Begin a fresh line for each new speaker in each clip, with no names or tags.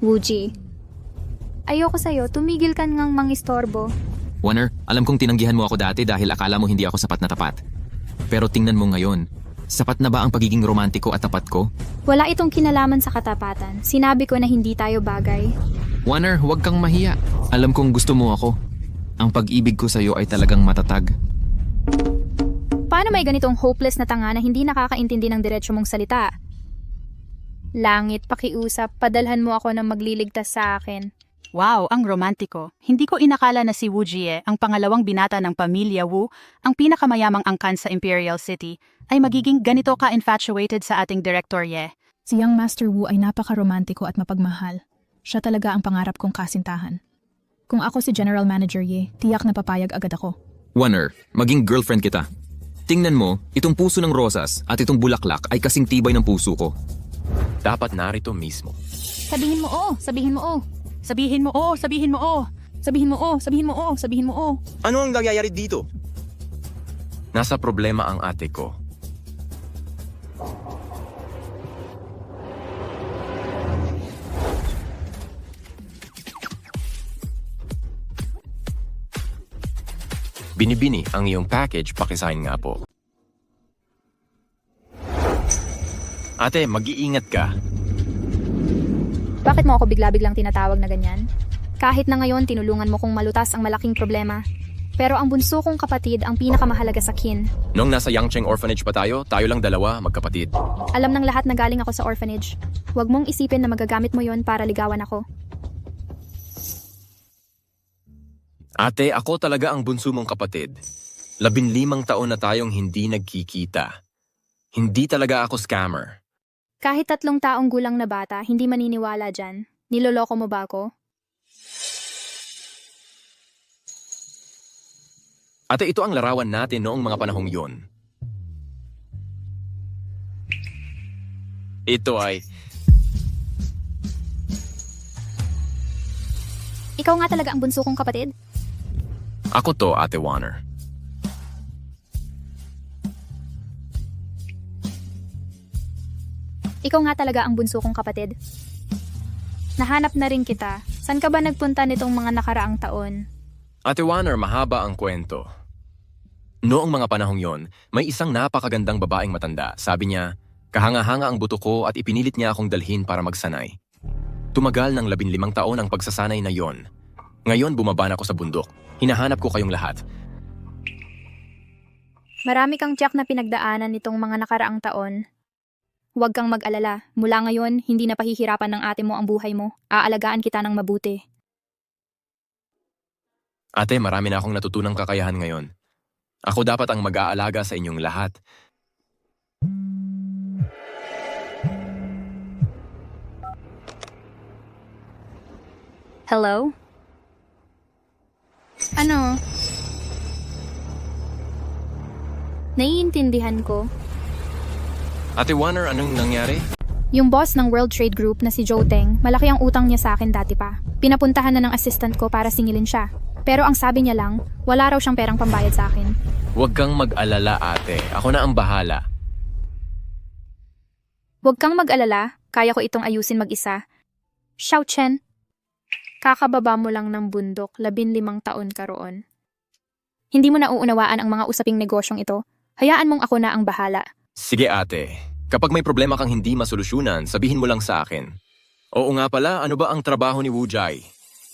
Wooji. Ayoko sa'yo, tumigil ka ngang mangistorbo.
Warner, alam kong tinanggihan mo ako dati dahil akala mo hindi ako sapat na tapat. Pero tingnan mo ngayon, sapat na ba ang pagiging romantiko at tapat ko?
Wala itong kinalaman sa katapatan. Sinabi ko na hindi tayo bagay.
Warner, huwag kang mahiya. Alam kong gusto mo ako. Ang pag-ibig ko sa'yo ay talagang matatag.
Paano may ganitong hopeless na tanga na hindi nakakaintindi ng diretsyo mong salita? Langit, pakiusap, padalhan mo ako ng magliligtas sa akin.
Wow, ang romantiko. Hindi ko inakala na si Wu Jie, ang pangalawang binata ng pamilya Wu, ang pinakamayamang angkan sa Imperial City, ay magiging ganito ka-infatuated sa ating Director Ye.
Si Young Master Wu ay napaka-romantiko at mapagmahal. Siya talaga ang pangarap kong kasintahan. Kung ako si General Manager Ye, tiyak na papayag agad ako.
Warner, maging girlfriend kita. Tingnan mo, itong puso ng rosas at itong bulaklak ay kasing tibay ng puso ko. Dapat narito mismo.
Sabihin mo sabihin mo
Sabihin mo sabihin mo
Sabihin mo sabihin mo sabihin mo
Ano ang nangyayari dito?
Nasa problema ang ate ko.
Binibini ang iyong package, pakisign nga po. Ate, mag-iingat ka.
Bakit mo ako bigla-biglang tinatawag na ganyan? Kahit na ngayon tinulungan mo kong malutas ang malaking problema. Pero ang bunso kong kapatid ang pinakamahalaga sa kin.
Nung nasa Yangcheng Orphanage pa tayo lang dalawa, magkapatid.
Alam ng lahat na galing ako sa orphanage. Huwag mong isipin na magagamit mo yon para ligawan ako.
Ate, ako talaga ang bunso mong kapatid. 15 taon na tayong hindi nagkikita. Hindi talaga ako scammer.
Kahit 3 taong gulang na bata, hindi maniniwala dyan. Niloloko mo ba ako?
Ate, ito ang larawan natin noong mga panahong yon. Ito ay...
Ikaw nga talaga ang bunso kong kapatid?
Ako to, Ate Warner.
Ikaw nga talaga ang bunso kong kapatid. Nahanap na rin kita. Saan ka ba nagpunta nitong mga nakaraang taon?
Ate Warner, mahaba ang kwento. Noong mga panahong yon, may isang napakagandang babaeng matanda. Sabi niya, kahanga-hanga ang buto ko at ipinilit niya akong dalhin para magsanay. Tumagal ng 15 taon ang pagsasanay na yon. Ngayon bumaba na ako sa bundok. Hinahanap ko kayong lahat.
Marami kang tiyak na pinagdaanan nitong mga nakaraang taon. Huwag kang mag-alala. Mula ngayon, hindi na pahihirapan ng ate mo ang buhay mo. Aalagaan kita ng mabuti.
Ate, marami na akong natutunang kakayahan ngayon. Ako dapat ang mag-aalaga sa inyong lahat.
Hello? Ano? Naiintindihan ko.
Ate Warner, anong nangyari?
Yung boss ng World Trade Group na si Joe Teng, malaki ang utang niya sa akin dati pa. Pinapuntahan na ng assistant ko para singilin siya. Pero ang sabi niya lang, wala raw siyang perang pambayad sa akin.
Huwag kang mag-alala, ate. Ako na ang bahala.
Huwag kang mag-alala, kaya ko itong ayusin mag-isa. Xiao Chen, kakababa mo lang ng bundok, 15 taon ka roon. Hindi mo na uunawaan ang mga usaping negosyong ito. Hayaan mong ako na ang bahala.
Sige, ate. Kapag may problema kang hindi masolusyunan, sabihin mo lang sa akin. Oo nga pala, ano ba ang trabaho ni Wu Jai?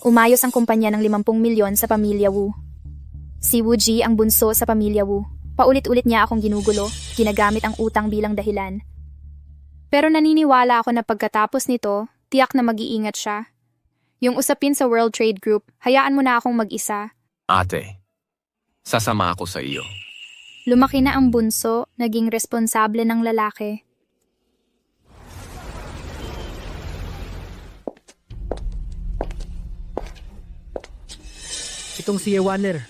Umayos ang kumpanya ng 50 milyon sa pamilya Wu. Si Wu Ji ang bunso sa pamilya Wu. Paulit-ulit niya akong ginugulo, ginagamit ang utang bilang dahilan. Pero naniniwala ako na pagkatapos nito, tiyak na mag-iingat siya. Yung usapin sa World Trade Group, hayaan mo na akong mag-isa.
Ate, sasama ako sa iyo.
Lumaki na ang bunso, naging responsable ng lalaki.
Itong si Warner,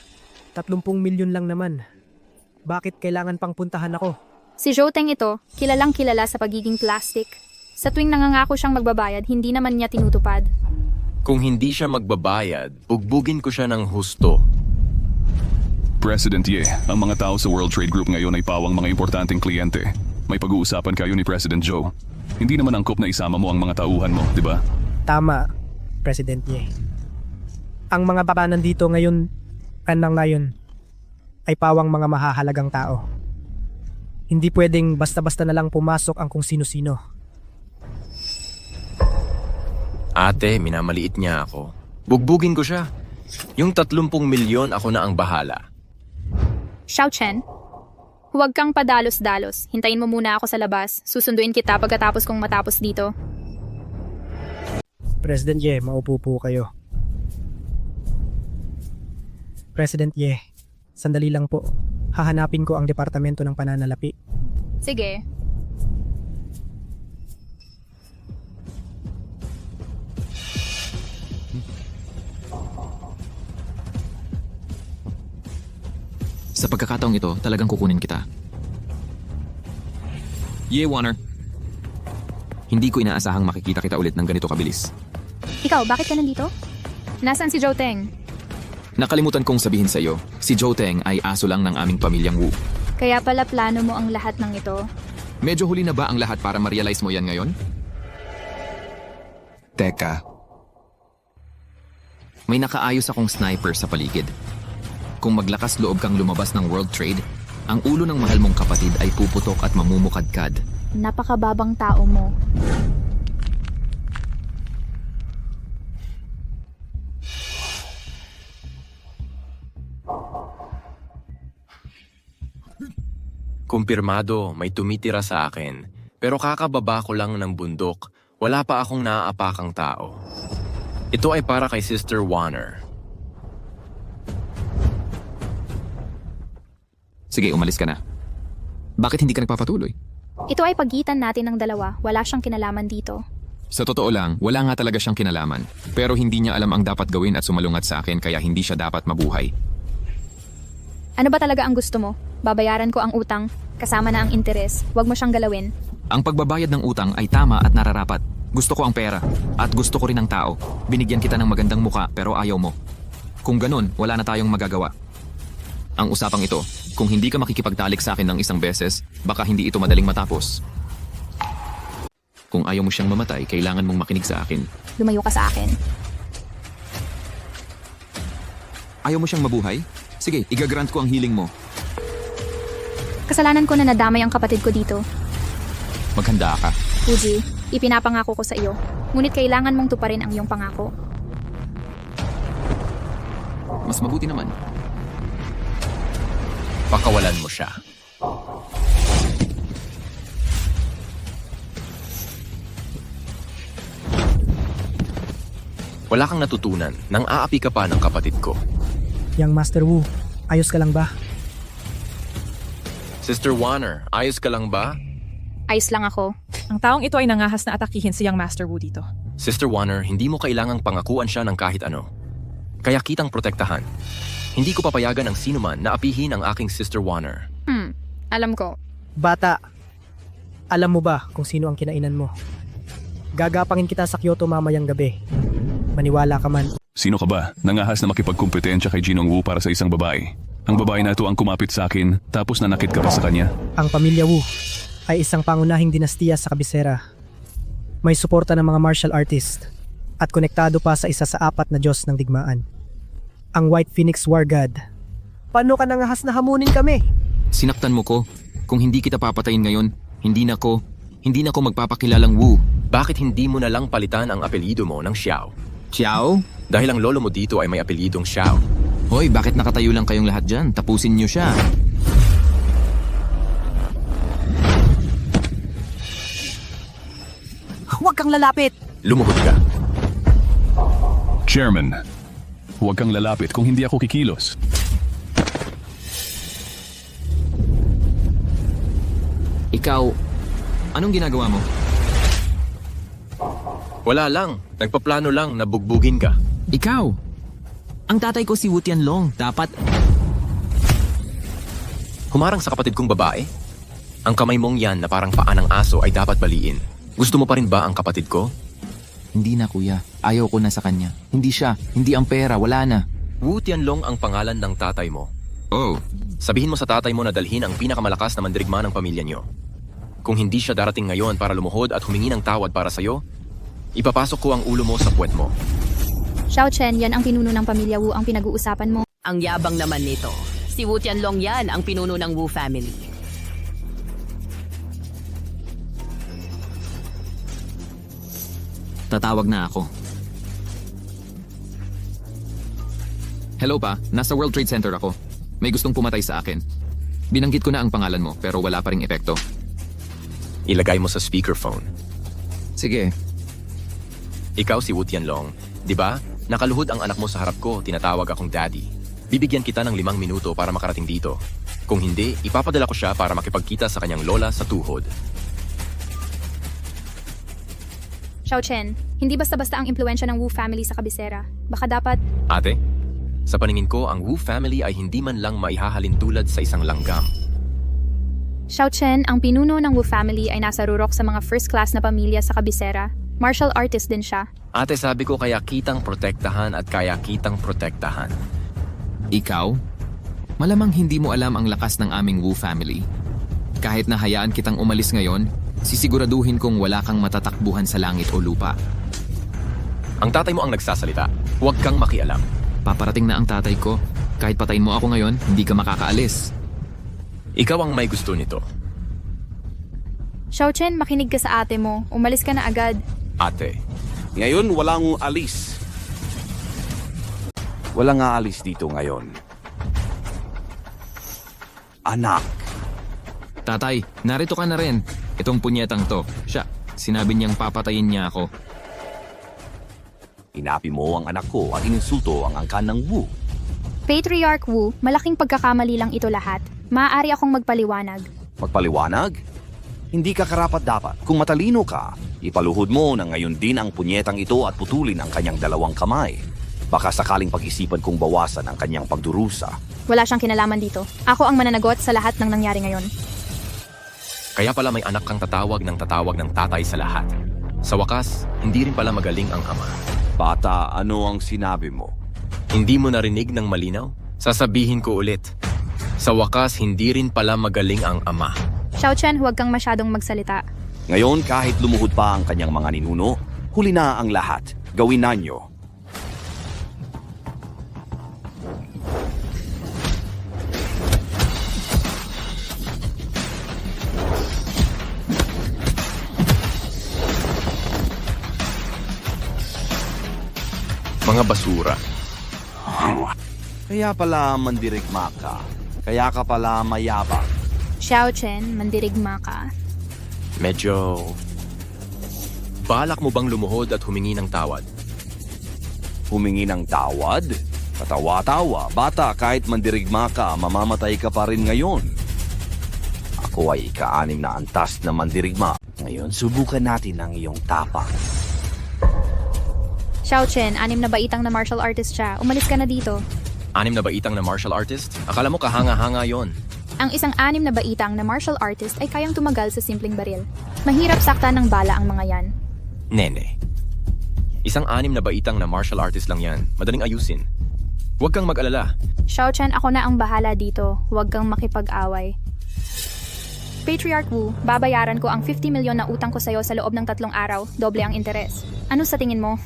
30 milyon lang naman. Bakit kailangan pang puntahan ako?
Si Joe Teng ito, kilalang kilala sa pagiging plastic. Sa tuwing nangangako siyang magbabayad, hindi naman niya tinutupad.
Kung hindi siya magbabayad, bugbugin ko siya ng husto.
President Ye, ang mga tao sa World Trade Group ngayon ay pawang mga importanteng kliyente. May pag-uusapan kayo ni President Joe. Hindi naman angkop na isama mo ang mga tauhan mo, di ba?
Tama, President Ye. Ang mga baba nandito ngayon, ay pawang mga mahahalagang tao. Hindi pwedeng basta-basta na lang pumasok ang kung sino-sino.
Ate, minamaliit niya ako. Bugbugin ko siya. Yung 30 milyon ako na ang bahala.
Xiao Chen, huwag kang padalos-dalos. Hintayin mo muna ako sa labas. Susunduin kita pagkatapos kong matapos dito.
President Ye, maupo po kayo. President Ye, sandali lang po. Hahanapin ko ang Departamento ng Pananalapi.
Sige.
Sa pagkakataong ito, talagang kukunin kita. Ye, Warner. Hindi ko inaasahang makikita kita ulit ng ganito kabilis.
Ikaw, bakit ka nandito? Nasaan si Zhou Teng?
Nakalimutan kong sabihin sa iyo, si Zhou Teng ay aso lang ng aming pamilyang Wu.
Kaya pala plano mo ang lahat ng ito.
Medyo huli na ba ang lahat para ma-realize mo yan ngayon? Teka. May nakaayos akong sniper sa paligid. Kung maglakas loob kang lumabas ng World Trade, ang ulo ng mahal mong kapatid ay puputok at mamumukadkad.
Napakababang tao mo.
Kumpirmado, may tumitira sa akin. Pero kakababa ko lang ng bundok. Wala pa akong naaapakang tao. Ito ay para kay Sister Warner.
Sige, umalis ka na. Bakit hindi ka nagpapatuloy?
Ito ay pagitan natin ng dalawa. Wala siyang kinalaman dito.
Sa totoo lang, wala nga talaga siyang kinalaman. Pero hindi niya alam ang dapat gawin at sumalungat sa akin kaya hindi siya dapat mabuhay.
Ano ba talaga ang gusto mo? Babayaran ko ang utang, kasama na ang interes. Huwag mo siyang galawin.
Ang pagbabayad ng utang ay tama at nararapat. Gusto ko ang pera at gusto ko rin ang tao. Binigyan kita ng magandang muka pero ayaw mo. Kung ganun, wala na tayong magagawa. Ang usapang ito, kung hindi ka makikipagtalik sa akin ng isang beses, baka hindi ito madaling matapos. Kung ayaw mo siyang mamatay, kailangan mong makinig sa akin.
Lumayo ka sa akin.
Ayaw mo siyang mabuhay? Sige, igagrant ko ang healing mo.
Kasalanan ko na nadamay ang kapatid ko dito.
Maghanda ka.
Fuji, ipinapangako ko sa iyo. Ngunit kailangan mong tuparin ang iyong pangako.
Mas mabuti naman.
Pakawalan mo siya. Wala kang natutunan nang aapi ka pa ng kapatid ko.
Yang Master Wu, ayos ka lang ba?
Sister Warner, ayos ka lang ba?
Ayos lang ako.
Ang taong ito ay nangahas na atakihin si Young Master Wu dito.
Sister Warner, hindi mo kailangang pangakuan siya ng kahit ano. Kaya kitang protektahan. Hindi ko papayagan ang sinuman na apihin ang aking Sister Warner.
Alam ko.
Bata, alam mo ba kung sino ang kinainan mo? Gagapangin kita sa Kyoto mamayang gabi. Maniwala ka man.
Sino ka ba? Nangahas na makipagkumpetensya kay Jinong Wu para sa isang babae. Ang babae na ito ang kumapit sa akin, tapos nanakit ka pa sa kanya.
Ang pamilya Wu ay isang pangunahing dinastiya sa kabisera. May suporta ng mga martial artist at konektado pa sa isa sa 4 na Diyos ng digmaan. Ang White Phoenix War God. Paano ka nangahas na hamunin kami?
Sinaktan mo ko. Kung hindi kita papatayin ngayon, hindi na ko magpapakilalang Wu.
Bakit hindi mo na lang palitan ang apelyido mo ng Xiao?
Xiao?
Dahil ang lolo mo dito ay may apelyidong Xiao.
Hoy, bakit nakatayo lang kayong lahat dyan? Tapusin niyo siya.
Huwag kang lalapit!
Lumuhod ka.
Chairman, huwag kang lalapit kung hindi ako kikilos.
Ikaw, anong ginagawa mo?
Wala lang. Nagpaplano lang na bugbugin ka.
Ikaw! Ang tatay ko si Wu Tianlong. Dapat...
Humarang sa kapatid kong babae? Ang kamay mong yan na parang paa ng aso ay dapat baliin. Gusto mo pa rin ba ang kapatid ko?
Hindi na, kuya. Ayaw ko na sa kanya. Hindi siya. Hindi ang pera. Wala na.
Wu Tianlong ang pangalan ng tatay mo.
Oh.
Sabihin mo sa tatay mo na dalhin ang pinakamalakas na mandirigma ng pamilya niyo. Kung hindi siya darating ngayon para lumuhod at humingi ng tawad para sa'yo, Ipapasok ko ang ulo mo sa puwet mo.
Xiao Chen, yan ang pinuno ng pamilya Wu ang pinag-uusapan mo.
Ang yabang naman nito. Si Wu Tianlong yan ang pinuno ng Wu family.
Tatawag na ako. Hello pa, nasa World Trade Center ako. May gustong pumatay sa akin. Binanggit ko na ang pangalan mo pero wala pa ring epekto.
Ilagay mo sa speakerphone.
Sige,
Ikaw si Wu Tianlong, di ba? Nakaluhod ang anak mo sa harap ko, tinatawag akong daddy. Bibigyan kita ng 5 minuto para makarating dito. Kung hindi, ipapadala ko siya para makipagkita sa kanyang lola sa tuhod.
Xiao Chen, hindi basta-basta ang impluensya ng Wu family sa kabisera. Baka dapat,
Ate, sa paningin ko, ang Wu family ay hindi man lang maihahalin tulad sa isang langgam.
Xiao Chen, ang pinuno ng Wu family ay nasa rurok sa mga first-class na pamilya sa kabisera. Martial artist din siya.
Ate, sabi ko kaya kitang protektahan at kaya kitang protektahan.
ikaw? Malamang hindi mo alam ang lakas ng aming Wu family. Kahit na hayaan kitang umalis ngayon, sisiguraduhin kong wala kang matatakbuhan sa langit o lupa.
Ang tatay mo ang nagsasalita. Huwag kang makialam.
Paparating na ang tatay ko. Kahit patayin mo ako ngayon, hindi ka makakaalis.
Ikaw ang may gusto nito.
Xiao Chen, makinig ka sa ate mo. Umalis ka na agad.
Ate,
Ngayon, walang alis. Walang aalis dito ngayon. Anak,
Tatay, narito ka na rin. Itong punyetang to. Siya, sinabi niyang papatayin niya ako.
inapi mo ang anak ko at ininsulto ang angkan ng Wu.
Patriarch Wu, malaking pagkakamali lang ito lahat. Maaari akong magpaliwanag.
Magpaliwanag? Hindi ka karapat-dapat. Kung matalino ka, ipaluhod mo na ngayon din ang punyetang ito at putulin ang kanyang 2 kamay. Baka sakaling pag-isipan kong bawasan ang kanyang pagdurusa.
Wala siyang kinalaman dito. Ako ang mananagot sa lahat ng nangyari ngayon.
kaya pala may anak kang tatawag ng tatay sa lahat. Sa wakas, hindi rin pala magaling ang ama.
Bata, ano ang sinabi mo?
Hindi mo narinig ng malinaw? Sasabihin ko ulit. Sa wakas, hindi rin pala magaling ang ama.
Xiao Chen, huwag kang masyadong magsalita.
Ngayon, kahit lumuhod pa ang kanyang mga ninuno, huli na ang lahat. Gawin na nyo.
Mga basura.
Kaya pala mandirigma ka. Kaya ka pala mayabang.
Xiao Chen, mandirigma ka.
Medyo... Balak mo bang lumuhod at humingi ng tawad?
Humingi ng tawad? Katawa-tawa. Bata, kahit mandirigma ka, mamamatay ka pa rin ngayon. Ako ay ika-6 na antas na mandirigma. Ngayon, subukan natin ang iyong tapang.
Xiao Chen, 6 na baitang na martial artist siya. Umalis ka na dito.
6 na baitang na martial artist? Akala mo kahanga-hanga yon.
Ang isang 6 na baitang na martial artist ay kayang tumagal sa simpleng baril. Mahirap saktan ng bala ang mga yan.
Nene. Isang 6 na baitang na martial artist lang yan. Madaling ayusin. Huwag kang mag-alala.
Xiao Chen, ako na ang bahala dito. Huwag kang makipag-away. Patriarch Wu, babayaran ko ang 50 milyon na utang ko sa'yo sa loob ng 3 araw. Doble ang interes. Ano sa tingin mo?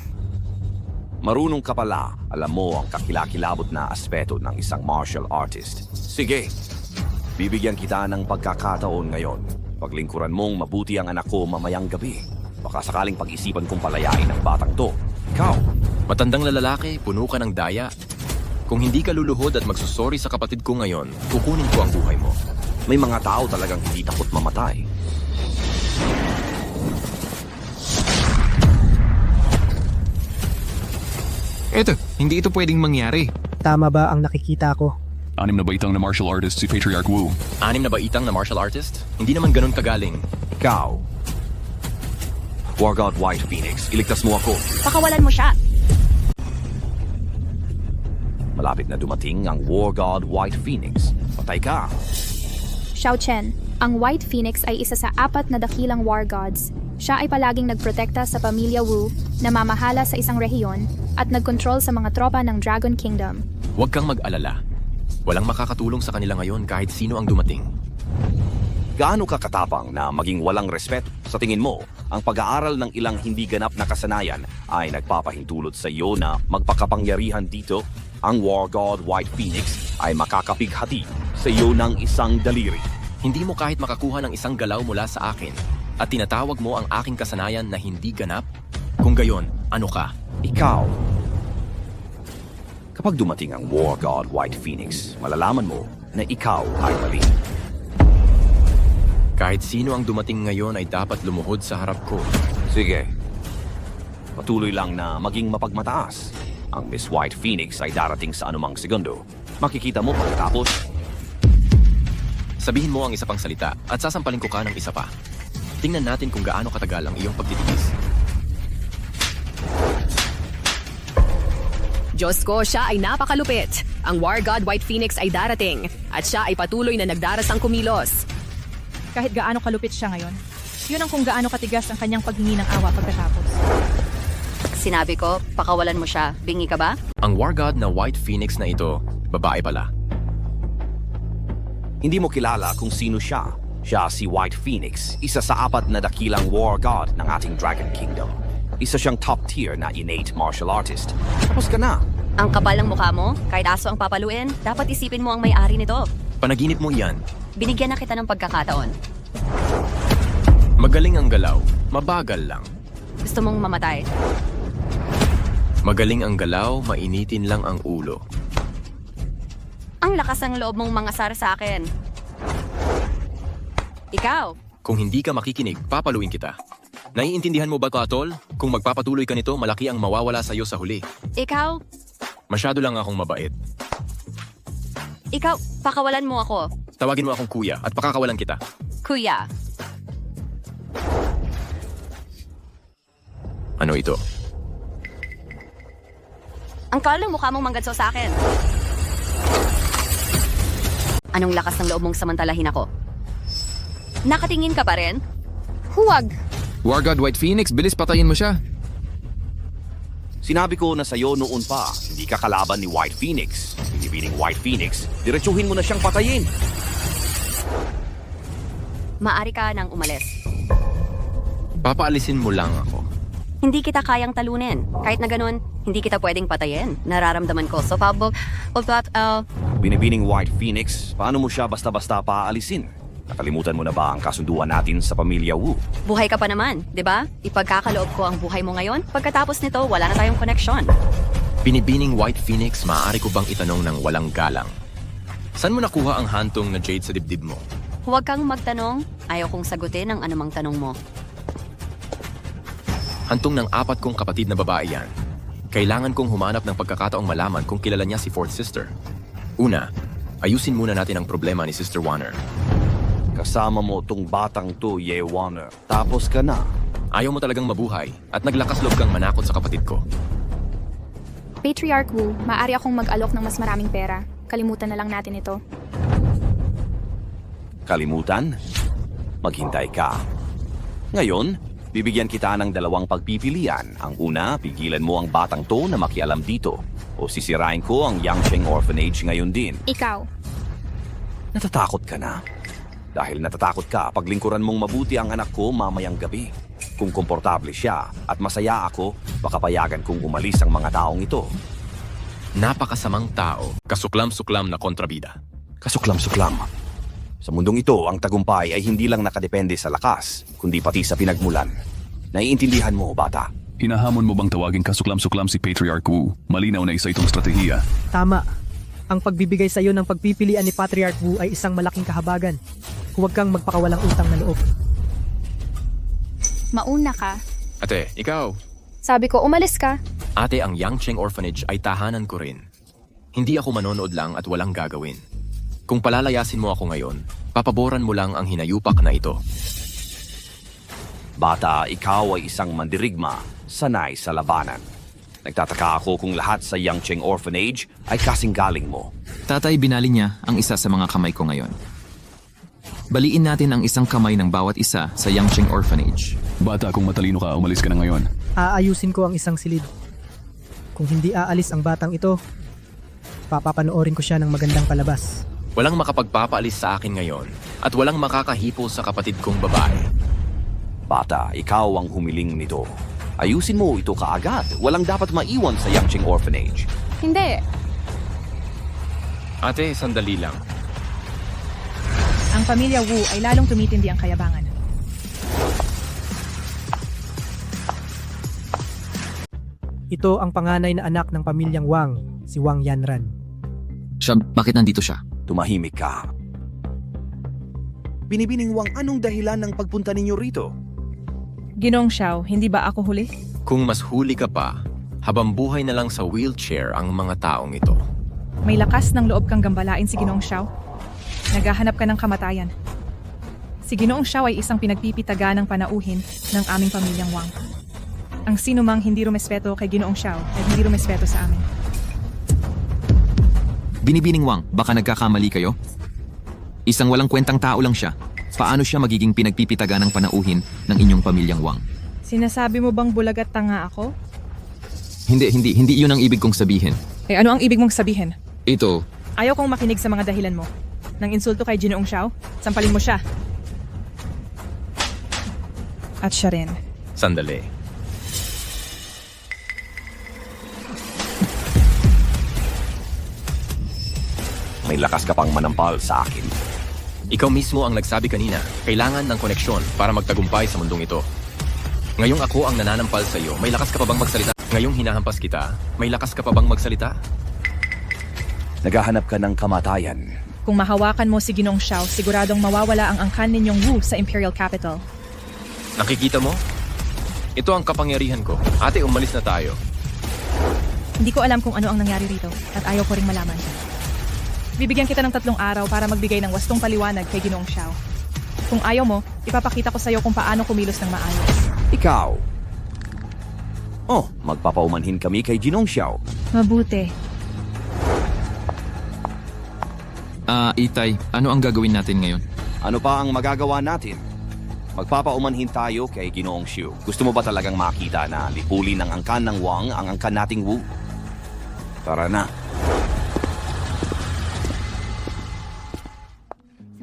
Marunong ka pala. Alam mo ang kakilakilabot na aspeto ng isang martial artist. Sige, bibigyan kita ng pagkakataon ngayon. Paglingkuran mong mabuti ang anak ko mamayang gabi. Baka sakaling pag-isipan kong palayain ang batang to. Ikaw,
Matandang lalaki, puno ka ng daya. Kung hindi ka luluhod at magsusori sa kapatid ko ngayon, kukunin ko ang buhay mo.
may mga tao talagang hindi takot mamatay.
Eto, hindi ito pwedeng mangyari.
Tama ba ang nakikita ko?
6 na baitang na martial artist si Patriarch Wu.
6 na baitang na martial artist? Hindi naman ganun kagaling.
Ikaw, War God White Phoenix, iligtas mo ako.
Pakawalan mo siya.
Malapit na dumating ang War God White Phoenix. Patay ka.
Xiao Chen, ang White Phoenix ay isa sa 4 na dakilang war gods. Siya ay palaging nagprotekta sa pamilya Wu, namamahala sa isang rehiyon, at nagkontrol sa mga tropa ng Dragon Kingdom.
Huwag kang mag-alala. Walang makakatulong sa kanila ngayon kahit sino ang dumating.
Gaano ka katapang na maging walang respeto? Sa tingin mo, ang pag-aaral ng ilang hindi ganap na kasanayan ay nagpapahintulot sa iyo na magpakapangyarihan dito. Ang War God White Phoenix ay makakapighati sa iyo ng isang daliri.
Hindi mo kahit makakuha ng isang galaw mula sa akin at tinatawag mo ang aking kasanayan na hindi ganap? Kung gayon, ano ka?
Ikaw. Kapag dumating ang War God White Phoenix, malalaman mo na ikaw ay mali.
Kahit sino ang dumating ngayon ay dapat lumuhod sa harap ko.
Sige. Patuloy lang na maging mapagmataas. Ang Miss White Phoenix ay darating sa anumang segundo. Makikita mo pagkatapos.
Sabihin mo ang isa pang salita at sasampalin ko ka ng isa pa. Tingnan natin kung gaano katagal ang iyong pagtitiis.
Diyos ko, siya ay napakalupit. Ang War God White Phoenix ay darating at siya ay patuloy na nagdarasang kumilos.
Kahit gaano kalupit siya ngayon, yun ang kung gaano katigas ang kanyang paghingi ng awa pagkatapos.
Sinabi ko, pakawalan mo siya. Bingi ka ba?
Ang War God na White Phoenix na ito, babae pala.
Hindi mo kilala kung sino siya. Siya si White Phoenix, isa sa 4 na dakilang War God ng ating Dragon Kingdom. Isa siyang top tier na innate martial artist. Tapos ka na.
Ang kapal ng mukha mo, kahit aso ang papaluin, dapat isipin mo ang may-ari nito.
Panaginip mo iyan.
Binigyan na kita ng pagkakataon.
Magaling ang galaw, mabagal lang.
Gusto mong mamatay.
Magaling ang galaw, mainitin lang ang ulo.
Ang lakas ng loob mong mangasar sa akin. Ikaw,
Kung hindi ka makikinig, papaluin kita. Naiintindihan mo ba, Katol? Kung magpapatuloy ka nito, malaki ang mawawala sa iyo sa huli.
ikaw,
Masyado lang akong mabait.
ikaw, pakawalan mo ako.
Tawagin mo akong kuya at pakakawalan kita.
Kuya,
Ano ito?
ang kapal ng mukha mong manggadso sa akin. Anong lakas ng loob mong samantalahin ako? Nakatingin ka pa rin?
Huwag!
War God White Phoenix, bilis patayin mo siya.
Sinabi ko na sa'yo noon pa, hindi ka kalaban ni White Phoenix. Binibining White Phoenix, diretsuhin mo na siyang patayin.
Maari ka nang umalis.
Papaalisin mo lang ako.
Hindi kita kayang talunin. Kahit na ganun, hindi kita pwedeng patayin. Nararamdaman ko. So,
Binibining White Phoenix, paano mo siya basta-basta paaalisin? Nakalimutan mo na ba ang kasunduan natin sa pamilya Wu?
buhay ka pa naman, di ba? Ipagkakaloob ko ang buhay mo ngayon. Pagkatapos nito, wala na tayong koneksyon.
Binibining White Phoenix, maaari ko bang itanong ng walang galang? Saan mo nakuha ang hantong na jade sa dibdib mo?
Huwag kang magtanong. Ayaw kong sagutin ang anumang tanong mo.
Hantong ng 4 kong kapatid na babae yan. Kailangan kong humanap ng pagkakataong malaman kung kilala niya si fourth sister. Una, ayusin muna natin ang problema ni Sister Warner.
Kasama mo tong batang to, Ye Warner. Tapos ka na.
Ayaw mo talagang mabuhay at naglakas loob kang manakot sa kapatid ko.
Patriarch Wu, maaari akong mag-alok ng mas maraming pera. Kalimutan na lang natin ito.
Kalimutan? Maghintay ka. Ngayon, bibigyan kita ng 2 pagpipilian. Ang una, pigilan mo ang batang to na makialam dito. O sisirain ko ang Yangcheng Orphanage ngayon din.
Ikaw.
Natatakot ka na? Dahil natatakot ka, paglingkuran mong mabuti ang anak ko mamayang gabi. Kung komportable siya at masaya ako, baka payagan kong umalis ang mga taong ito.
Napakasamang tao, kasuklam-suklam na kontrabida.
Kasuklam-suklam. Sa mundong ito, ang tagumpay ay hindi lang nakadepende sa lakas, kundi pati sa pinagmulan. Naiintindihan mo, bata?
Hinahamon mo bang tawagin kasuklam-suklam si Patriarch Wu? Malinaw na isa itong strategiya.
Tama. Ang pagbibigay sa iyo ng pagpipilian ni Patriarch Wu ay isang malaking kahabagan. Huwag kang magpakawalang utang na loob.
Mauna ka.
Ate, ikaw.
Sabi ko, umalis ka.
Ate, ang Yangcheng Orphanage ay tahanan ko rin. Hindi ako manonood lang at walang gagawin. Kung palalayasin mo ako ngayon, papaboran mo lang ang hinayupak na ito.
Bata, ikaw ay isang mandirigma, sanay sa labanan. Nagtataka ako kung lahat sa Yangcheng Orphanage ay kasing galing mo.
Tatay, binali niya ang isa sa mga kamay ko ngayon. Baliin natin ang isang kamay ng bawat isa sa Yangcheng Orphanage.
Bata, kung matalino ka, umalis ka na ngayon.
Aayusin ko ang isang silid. Kung hindi aalis ang batang ito, papapanoorin ko siya ng magandang palabas.
Walang makapagpapaalis sa akin ngayon at walang makakahipo sa kapatid kong babae.
Bata, ikaw ang humiling nito. Ayusin mo ito kaagad. Walang dapat maiwan sa Yangcheng Orphanage.
Hindi.
Ate, sandali lang.
Ang pamilya Wu ay lalong tumitindi ang kayabangan.
Ito ang panganay na anak ng pamilyang Wang, si Wang Yanran.
Siya, bakit nandito siya?
Tumahimik ka. Binibining Wang, anong dahilan ng pagpunta ninyo rito?
Ginoong Xiao, hindi ba ako huli?
Kung mas huli ka pa, habang buhay na lang sa wheelchair ang mga taong ito.
May lakas ng loob kang gambalain si Ginoong Xiao. Naghahanap ka ng kamatayan. Si Ginoong Xiao ay isang pinagpipitaga ng panauhin ng aming pamilyang Wang. Ang sino mang hindi rumespeto kay Ginoong Xiao ay hindi rumespeto sa amin.
Binibining Wang, baka nagkakamali kayo? Isang walang kwentang tao lang siya. Paano siya magiging pinagpipitaga ng panauhin ng inyong pamilyang Wang?
Sinasabi mo bang bulag at tanga ako?
Hindi yun ang ibig kong sabihin.
Eh ano ang ibig mong sabihin?
Ito,
Ayaw kong makinig sa mga dahilan mo. Nang insulto kay Ginoong Xiao, sampalin mo siya. At siya rin.
Sandali.
May lakas ka pang manampal sa akin.
Ikaw mismo ang nagsabi kanina, kailangan ng koneksyon para magtagumpay sa mundong ito. Ngayong ako ang nananampal sa iyo, may lakas ka pa bang magsalita? Ngayong hinahampas kita, may lakas ka pa bang magsalita?
Naghahanap ka ng kamatayan.
Kung mahawakan mo si Ginoong Xiao, siguradong mawawala ang angkan ninyong Wu sa Imperial Capital.
Nakikita mo? Ito ang kapangyarihan ko. Ate, umalis na tayo.
Hindi ko alam kung ano ang nangyari rito at ayaw ko ring malaman. Bibigyan kita ng 3 araw para magbigay ng wastong paliwanag kay Ginoong Xiao. Kung ayaw mo, ipapakita ko sa iyo kung paano kumilos ng maayos.
Ikaw. Oh, magpapaumanhin kami kay Ginoong Xiao.
Mabuti.
Itay, ano ang gagawin natin ngayon?
Ano pa ang magagawa natin? Magpapaumanhin tayo kay Ginoong Xiao. Gusto mo ba talagang makita na lipulin ng angkan ng Wang ang angkan nating Wu? Tara na.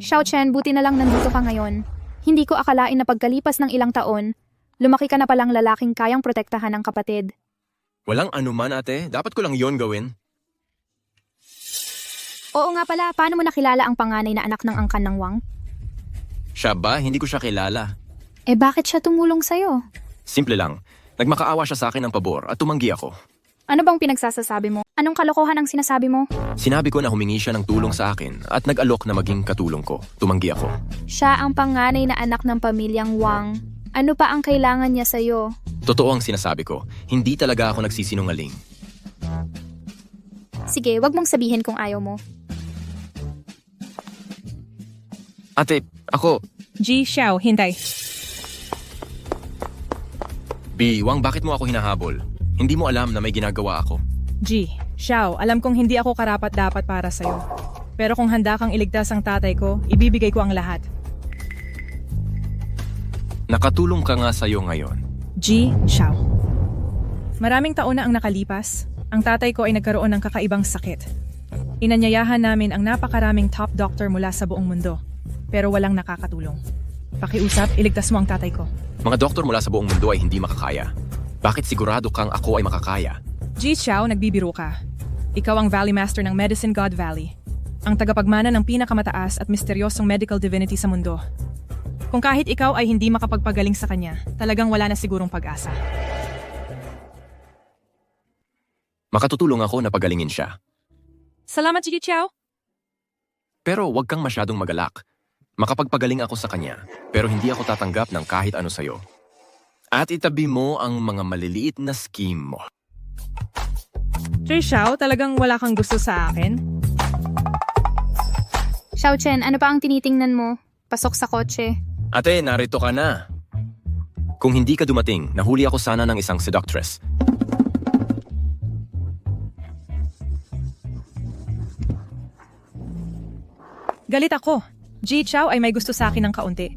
Xiao Chen, buti na lang nandito ka ngayon. Hindi ko akalain na pagkalipas ng ilang taon, lumaki ka na palang lalaking kayang protektahan ng kapatid.
Walang anuman, ate. Dapat ko lang yon gawin.
Oo nga pala, paano mo nakilala ang panganay na anak ng angkan ng Wang?
Siya ba? Hindi ko siya kilala.
Eh bakit siya tumulong sa'yo?
Simple lang. Nagmakaawa siya sa akin ng pabor at tumanggi ako.
Ano bang pinagsasasabi mo? Anong kalokohan ang sinasabi mo?
Sinabi ko na humingi siya ng tulong sa akin at nag-alok na maging katulong ko. Tumanggi ako.
Siya ang panganay na anak ng pamilyang Wang. Ano pa ang kailangan niya sa'yo?
Totoo ang sinasabi ko. Hindi talaga ako nagsisinungaling.
Sige, wag mong sabihin kung ayaw mo.
Ate, ako...
Ji Xiao, hintay.
B, Wang, bakit mo ako hinahabol? Hindi mo alam na may ginagawa ako.
Ji, Xiao, alam kong hindi ako karapat-dapat para sa'yo. Pero kung handa kang iligtas ang tatay ko, ibibigay ko ang lahat.
Nakatulong ka nga sa'yo ngayon.
Ji Xiao. Maraming taon na ang nakalipas. Ang tatay ko ay nagkaroon ng kakaibang sakit. Inanyayahan namin ang napakaraming top doctor mula sa buong mundo. Pero walang nakakatulong. Pakiusap, iligtas mo ang tatay ko.
Mga doktor mula sa buong mundo ay hindi makakaya. Bakit sigurado kang ako ay makakaya?
Ji Xiao, nagbibiro ka. Ikaw ang Valley Master ng Medicine God Valley. Ang tagapagmana ng pinakamataas at misteryosong medical divinity sa mundo. Kung kahit ikaw ay hindi makapagpagaling sa kanya, talagang wala na sigurong pag-asa.
Makatutulong ako na pagalingin siya.
Salamat, Ji Xiao!
Pero huwag kang masyadong magalak. Makapagpagaling ako sa kanya, pero hindi ako tatanggap ng kahit ano sa'yo. At itabi mo ang mga maliliit na scheme mo.
Ji Xiao, talagang wala kang gusto sa akin?
Xiao Chen, ano pa ang tinitingnan mo? Pasok sa kotse.
Ate, narito ka na. Kung hindi ka dumating, nahuli ako sana ng isang seductress.
Galit ako. Ji Xiao ay may gusto sa akin ng kaunti.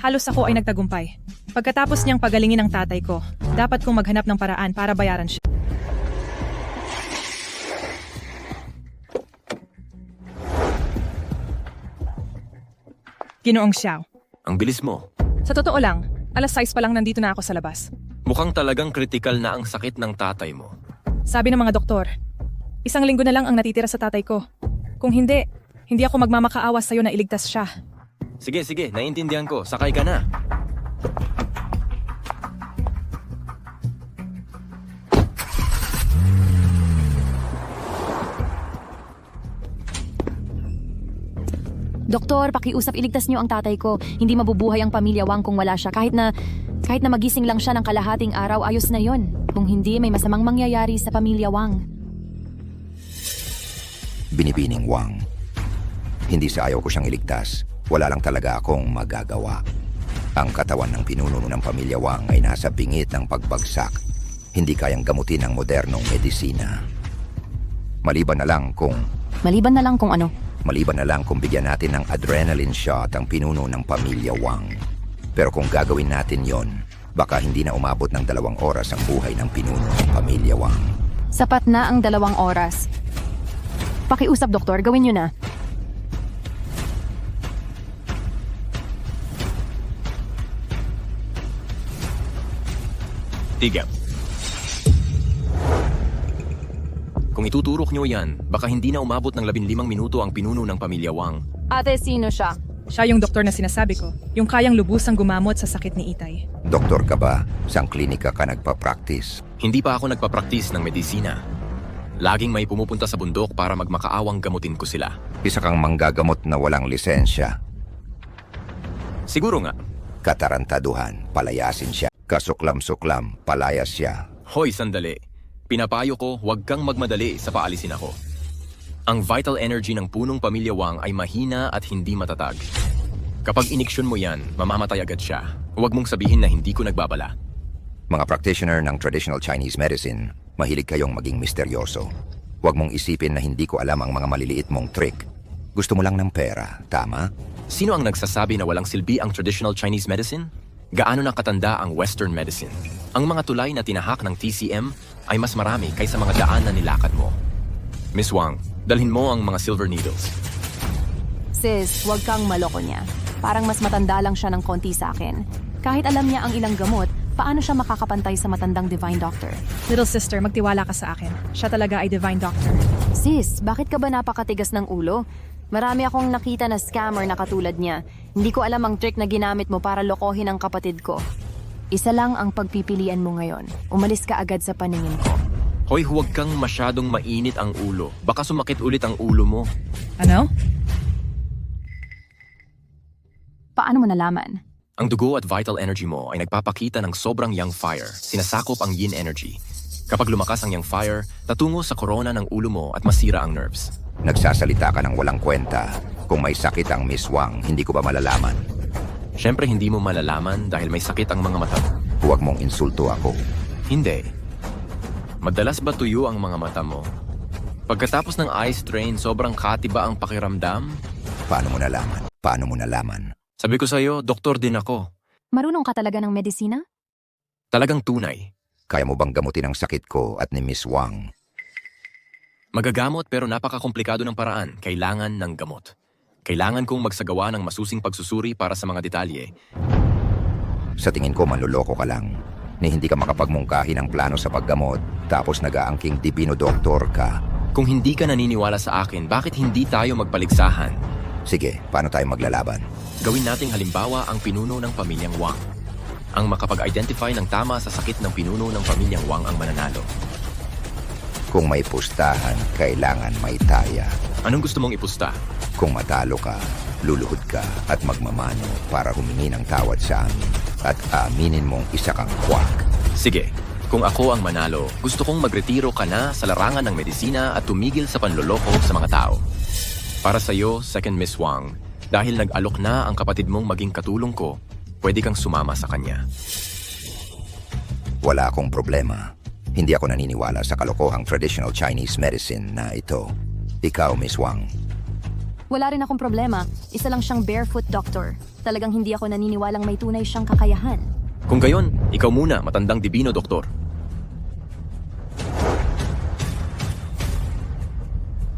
Halos ako ay nagtagumpay. Pagkatapos niyang pagalingin ang tatay ko, dapat kong maghanap ng paraan para bayaran siya. Ginoong Xiao.
Ang bilis mo.
Sa totoo lang, Alas 6 pa lang nandito na ako sa labas.
Mukhang talagang kritikal na ang sakit ng tatay mo.
Sabi ng mga doktor, 1 linggo na lang ang natitira sa tatay ko. Kung hindi ako magmamakaawa sa'yo na iligtas siya.
Sige, naiintindihan ko. Sakay ka na.
Doktor, pakiusap iligtas niyo ang tatay ko. Hindi mabubuhay ang pamilya Wang kung wala siya. Kahit na magising lang siya ng kalahating araw, ayos na yon. Kung hindi, may masamang mangyayari sa pamilya Wang.
Binibining Wang. Hindi sa ayaw ko siyang iligtas. Wala lang talaga akong magagawa. Ang katawan ng pinuno ng pamilya Wang ay nasa bingit ng pagbagsak. Hindi kayang gamutin ng modernong medisina. Maliban na lang kung
ano?
Maliban na lang kung bigyan natin ng adrenaline shot ang pinuno ng pamilya Wang. Pero kung gagawin natin yon, baka hindi na umabot ng 2 oras ang buhay ng pinuno ng pamilya Wang.
Sapat na ang 2 oras. Pakiusap, doktor. Gawin niyo na.
Tigap. Kung ituturok nyo yan, baka hindi na umabot ng 15 minuto ang pinuno ng pamilya Wang.
Ate, sino siya?
Siya yung doktor na sinasabi ko. Yung kayang lubusang gumamot sa sakit ni Itay.
Doktor ka ba? Saan klinika ka nagpa-practice?
Hindi pa ako nagpa-practice ng medisina. Laging may pumupunta sa bundok para magmakaawang gamutin ko sila.
Isa kang manggagamot na walang lisensya.
Siguro nga.
Katarantaduhan, palayasin siya. Kasuklam-suklam, palayas siya.
Hoy, sandali. Pinapayo ko, huwag kang magmadali sa paalisin ako. Ang vital energy ng punong pamilya Wang ay mahina at hindi matatag. Kapag iniksyon mo yan, mamamatay agad siya. Huwag mong sabihin na hindi ko nagbabala.
Mga practitioner ng traditional Chinese medicine, mahilig kayong maging misteryoso. Huwag mong isipin na hindi ko alam ang mga maliliit mong trick. Gusto mo lang ng pera, tama?
Sino ang nagsasabi na walang silbi ang traditional Chinese medicine? Gaano na katanda ang Western medicine? Ang mga tulay na tinahak ng TCM ay mas marami kaysa mga daan na nilakad mo. Miss Wang, dalhin mo ang mga silver needles.
Sis, huwag kang maloko niya. Parang mas matanda lang siya ng konti sa akin. Kahit alam niya ang ilang gamot, paano siya makakapantay sa matandang divine doctor?
Little sister, magtiwala ka sa akin. Siya talaga ay divine doctor.
Sis, bakit ka ba napakatigas ng ulo? Marami akong nakita na scammer na katulad niya. Hindi ko alam ang trick na ginamit mo para lokohin ang kapatid ko. Isa lang ang pagpipilian mo ngayon. Umalis ka agad sa paningin ko.
Hoy, huwag kang masyadong mainit ang ulo. Baka sumakit ulit ang ulo mo.
Ano?
Paano mo nalaman?
Ang dugo at vital energy mo ay nagpapakita ng sobrang yang fire. Sinasakop ang yin energy. Kapag lumakas ang yang fire, tatungo sa korona ng ulo mo at masira ang nerves.
Nagsasalita ka ng walang kwenta. Kung may sakit ang Miss Wang, hindi ko ba malalaman?
Siyempre hindi mo malalaman dahil may sakit ang mga mata mo.
Huwag mong insulto ako.
Hindi. Madalas ba tuyo ang mga mata mo? Pagkatapos ng eye strain, sobrang katiba ang pakiramdam?
Paano mo nalaman? Paano mo nalaman?
Sabi ko sa'yo, doktor din ako.
Marunong ka talaga ng medisina?
Talagang tunay.
Kaya mo bang gamutin ang sakit ko at ni Miss Wang?
Magagamot pero napakakomplikado ng paraan. Kailangan ng gamot. Kailangan kong magsagawa ng masusing pagsusuri para sa mga detalye.
Sa tingin ko manluloko ka lang. Ni hindi ka makapagmungkahi ng plano sa paggamot tapos nag-aangking dibino doktor ka.
Kung hindi ka naniniwala sa akin, bakit hindi tayo magpaligsahan?
Sige, paano tayo maglalaban?
Gawin nating halimbawa ang pinuno ng pamilyang Wang. Ang makapag-identify ng tama sa sakit ng pinuno ng pamilyang Wang ang mananalo.
Kung may pustahan, kailangan may taya.
Anong gusto mong ipusta?
Kung matalo ka, luluhod ka at magmamano para humingi ng tawad sa amin at aminin mong isa kang kwak.
Sige, kung ako ang manalo, gusto kong magretiro ka na sa larangan ng medisina at tumigil sa panloloko sa mga tao. Para sa'yo, Second Miss Wang, dahil nag-alok na ang kapatid mong maging katulong ko, pwede kang sumama sa kanya.
Wala akong problema. Hindi ako naniniwala sa kalokohang traditional Chinese medicine na ito. Ikaw, Miss Wang.
Wala rin akong problema. Isa lang siyang barefoot doctor. Talagang hindi ako naniniwalang may tunay siyang kakayahan.
Kung gayon, ikaw muna, matandang dibino doktor.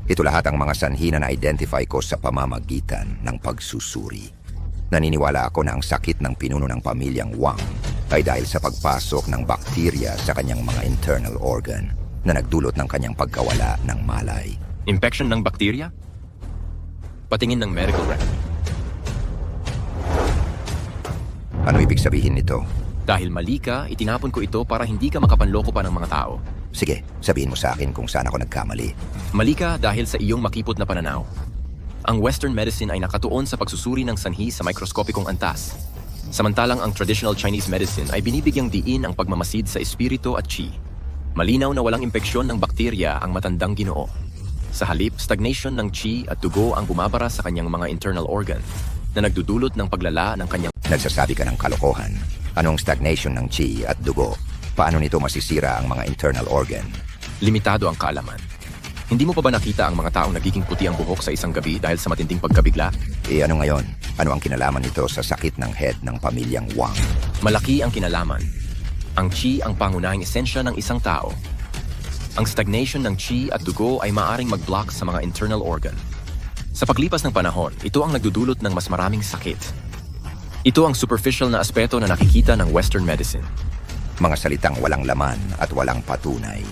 Ito lahat ang mga sanhi na na-identify ko sa pamamagitan ng pagsusuri. Naniniwala ako na ang sakit ng pinuno ng pamilyang Wang ay dahil sa pagpasok ng bakterya sa kanyang mga internal organ na nagdulot ng kanyang pagkawala ng malay.
Infection ng bakterya? Patingin ng medical record.
Ano ibig sabihin nito?
Dahil mali ka, itinapon ko ito para hindi ka makapanloko pa ng mga tao.
Sige, sabihin mo sa akin kung saan ako nagkamali.
Mali ka dahil sa iyong makipot na pananaw. Ang Western medicine ay nakatuon sa pagsusuri ng sanhi sa mikroskopikong antas. Samantalang ang traditional Chinese medicine ay binibigyang diin ang pagmamasid sa espiritu at qi. Malinaw na walang impeksyon ng bakterya ang matandang Ginoo. Sa halip, stagnation ng qi at dugo ang bumabara sa kanyang mga internal organ na nagdudulot ng paglala ng kanyang...
Nagsasabi ka ng kalokohan. Anong stagnation ng qi at dugo? Paano nito masisira ang mga internal organ?
Limitado ang kaalaman. Hindi mo pa ba nakita ang mga taong nagiging puti ang buhok sa isang gabi dahil sa matinding pagkabigla?
Ano ngayon? Ano ang kinalaman nito sa sakit ng head ng pamilyang Wang?
Malaki ang kinalaman. Ang qi ang pangunahing esensya ng isang tao. Ang stagnation ng qi at dugo ay maaring mag-block sa mga internal organ. Sa paglipas ng panahon, ito ang nagdudulot ng mas maraming sakit. Ito ang superficial na aspeto na nakikita ng Western medicine.
Mga salitang walang laman at walang patunay.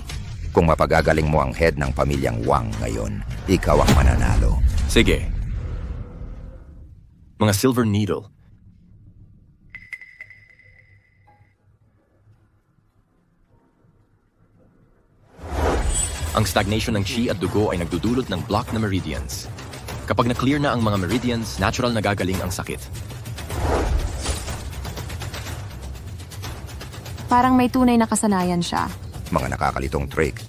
Kung mapagagaling mo ang head ng pamilyang Wang ngayon, ikaw ang mananalo.
Sige. Mga silver needle. Ang stagnation ng qi at dugo ay nagdudulot ng block na meridians. Kapag na-clear na ang mga meridians, natural na gagaling ang sakit.
Parang may tunay na kasanayan siya.
Mga nakakalitong trick.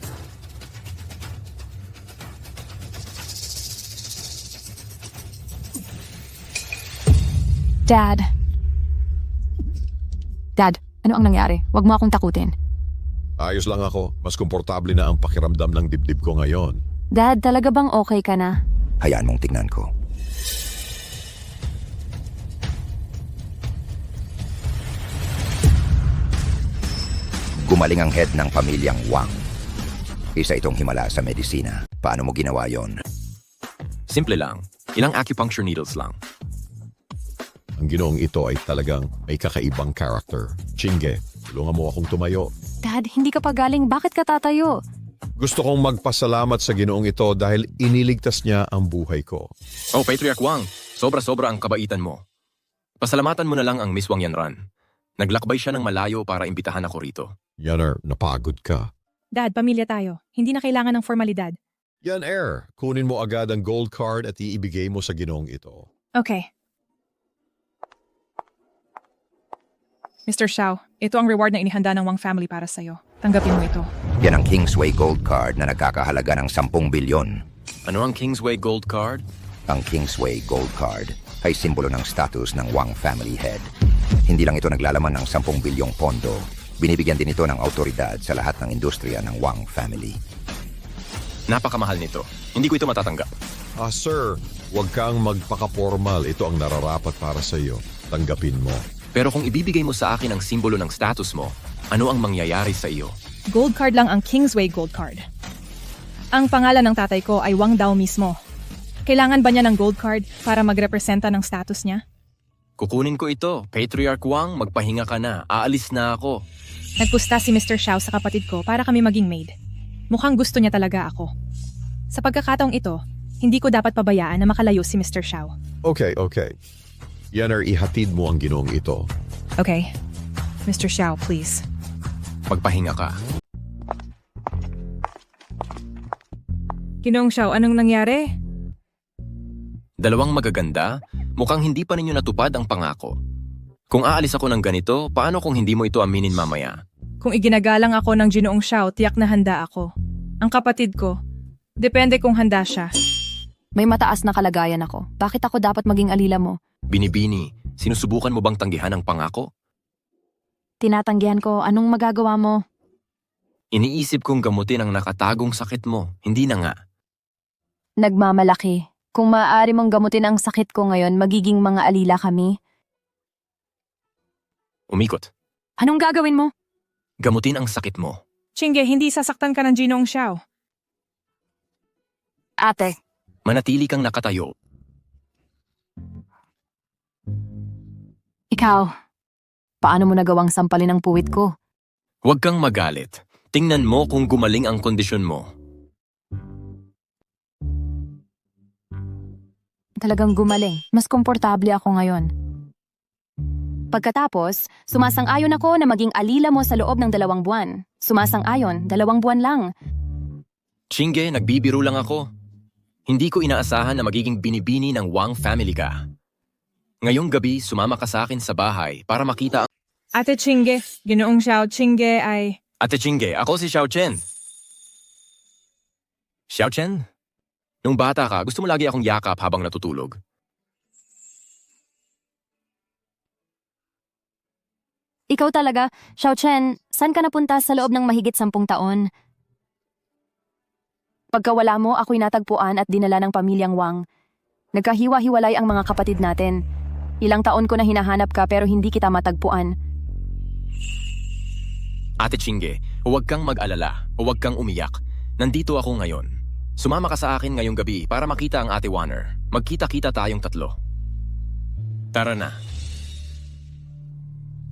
Dad, ano ang nangyari? Huwag mo akong takutin.
Ayos lang ako. Mas komportable na ang pakiramdam ng dibdib ko ngayon.
Dad, talaga bang okay ka na?
Hayaan mong tingnan ko. Gumaling ang head ng pamilyang Wang. Isa itong himala sa medisina. Paano mo ginawa yon?
Simple lang. Ilang acupuncture needles lang.
Ang ginoong ito ay talagang may kakaibang character. Chinge, tulungan mo akong tumayo.
Dad, hindi ka pa galing. Bakit ka tatayo?
Gusto kong magpasalamat sa ginoong ito dahil iniligtas niya ang buhay ko.
Oh, Patriarch Wang, sobra-sobra ang kabaitan mo. Pasalamatan mo na lang ang Miss Wang Yanran. Naglakbay siya ng malayo para imbitahan ako rito.
Yaner, napagod ka.
Dad, pamilya tayo. Hindi na kailangan ng formalidad.
Yan, Air. Kunin mo agad ang gold card at iibigay mo sa ginoong ito.
Okay. Mr. Xiao, ito ang reward na inihanda ng Wang family para sa'yo. Tanggapin mo ito.
Yan ang Kingsway Gold Card na nagkakahalaga ng 10 bilyon.
Ano ang Kingsway Gold Card?
Ang Kingsway Gold Card ay simbolo ng status ng Wang family head. Hindi lang ito naglalaman ng 10 bilyong pondo. Binibigyan din ito ng autoridad sa lahat ng industriya ng Wang family.
Napakamahal nito. Hindi ko ito matatanggap.
Sir, huwag kang magpaka-formal. Ito ang nararapat para sa iyo. Tanggapin mo.
Pero kung ibibigay mo sa akin ang simbolo ng status mo, ano ang mangyayari sa iyo?
Gold card lang ang Kingsway Gold Card. Ang pangalan ng tatay ko ay Wang Dao mismo. Kailangan ba niya ng gold card para magrepresenta ng status niya?
Kukunin ko ito. Patriarch Wang, magpahinga ka na. Aalis na ako.
Nagpusta si Mr. Xiao sa kapatid ko para kami maging maid. Mukhang gusto niya talaga ako. Sa pagkakataong ito, hindi ko dapat pabayaan na makalayo si Mr. Xiao.
Okay. Yaner, ihatid mo ang ginoong ito.
Okay. Mr. Xiao, please.
Magpahinga ka.
Ginoong Xiao, anong nangyari?
Dalawang magaganda, mukhang hindi pa ninyo natupad ang pangako. Kung aalis ako ng ganito, paano kung hindi mo ito aminin mamaya?
Kung iginagalang ako ng Ginoong Xiao, tiyak na handa ako. Ang kapatid ko, depende kung handa siya.
May mataas na kalagayan ako. Bakit ako dapat maging alila mo?
Binibini, sinusubukan mo bang tanggihan ang pangako?
Tinatanggihan ko, anong magagawa mo?
Iniisip kong gamutin ang nakatagong sakit mo, hindi na nga.
Nagmamalaki. Kung maaari mong gamutin ang sakit ko ngayon, magiging mga alila kami.
Umikot.
Anong gagawin mo?
Gamutin ang sakit mo.
Chinge, hindi sasaktan ka ng Ginoong Xiao.
Ate.
Manatili kang nakatayo.
Ikaw, paano mo nagawang sampalin ang puwit ko?
Huwag kang magalit. Tingnan mo kung gumaling ang kondisyon mo.
Talagang gumaling. Mas komportable ako ngayon. Pagkatapos, sumasang-ayon ako na maging alila mo sa loob ng 2 buwan. Sumasang-ayon, 2 buwan lang.
Chinge, nagbibiro lang ako. Hindi ko inaasahan na magiging binibini ng Wang family ka. Ngayong gabi, sumama ka sa akin sa bahay para makita ang...
Ate Chinge, Ginoong Xiao, Chinge ay...
Ate Chinge, ako si Xiao Chen. Xiao Chen? Nung bata ka, gusto mo lagi akong yakap habang natutulog.
Ikaw talaga, Xiao Chen, saan ka napunta sa loob ng mahigit 10 taon? Pagkawala mo, ako'y natagpuan at dinala ng pamilyang Wang. Nagkahiwa-hiwalay ang mga kapatid natin. Ilang taon ko na hinahanap ka pero hindi kita matagpuan.
Ate Chinge, huwag kang mag-alala, huwag kang umiyak. Nandito ako ngayon. Sumama ka sa akin ngayong gabi para makita ang Ate Warner. Magkita-kita tayong 3. Tara na.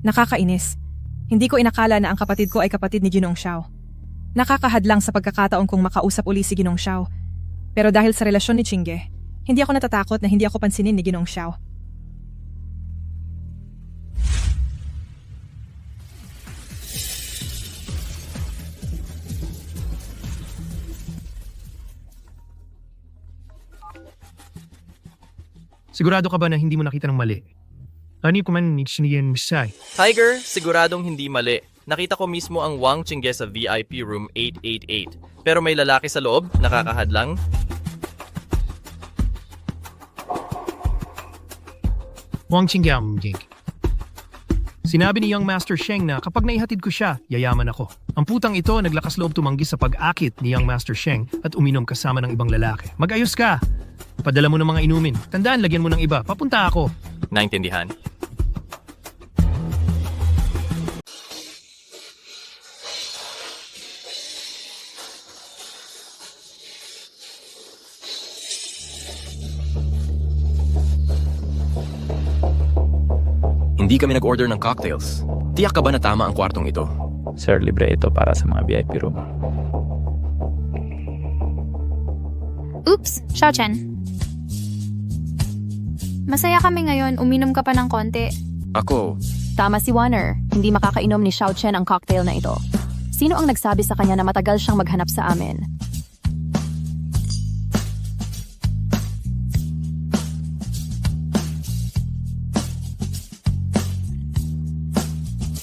Nakakainis. Hindi ko inakala na ang kapatid ko ay kapatid ni Ginoong Xiao. Nakakahadlang sa pagkakataon kong makausap uli si Ginoong Xiao. Pero dahil sa relasyon ni Chinge, hindi ako natatakot na hindi ako pansinin ni Ginoong Xiao.
Sigurado ka ba na hindi mo nakita ng mali? Ano ko man niyan misay?
Tiger, siguradong hindi mali. Nakita ko mismo ang Wang Chinge sa VIP room 888. Pero may lalaki sa loob, nakakahadlang.
Wang Qingyam, Jing. Sinabi ni Young Master Sheng na kapag naihatid ko siya, yayaman ako. Ang putang ito naglakas loob tumanggi sa pag-akit ni Young Master Sheng at uminom kasama ng ibang lalaki. Mag-ayos ka! Padala mo ng mga inumin. Tandaan, lagyan mo ng iba. Papunta ako.
Naintindihan?
Hindi kami nag-order ng cocktails. Tiyak ka ba na tama ang kwartong ito?
Sir, libre ito para sa mga VIP room.
Oops, Xiao Chen. Masaya kami ngayon, uminom ka pa ng konti.
Ako.
Tama si Warner, hindi makakainom ni Xiao Chen ang cocktail na ito. Sino ang nagsabi sa kanya na matagal siyang maghanap sa amin?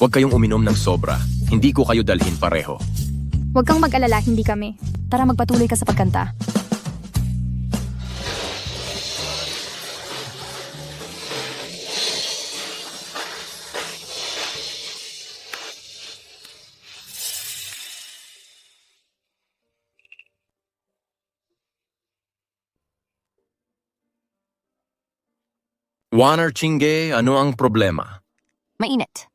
Huwag kayong uminom ng sobra. Hindi ko kayo dalhin pareho.
Huwag kang mag-alala, hindi kami.
Tara magpatuloy ka sa pagkanta.
Warner Chinge, ano ang problema?
Mainit.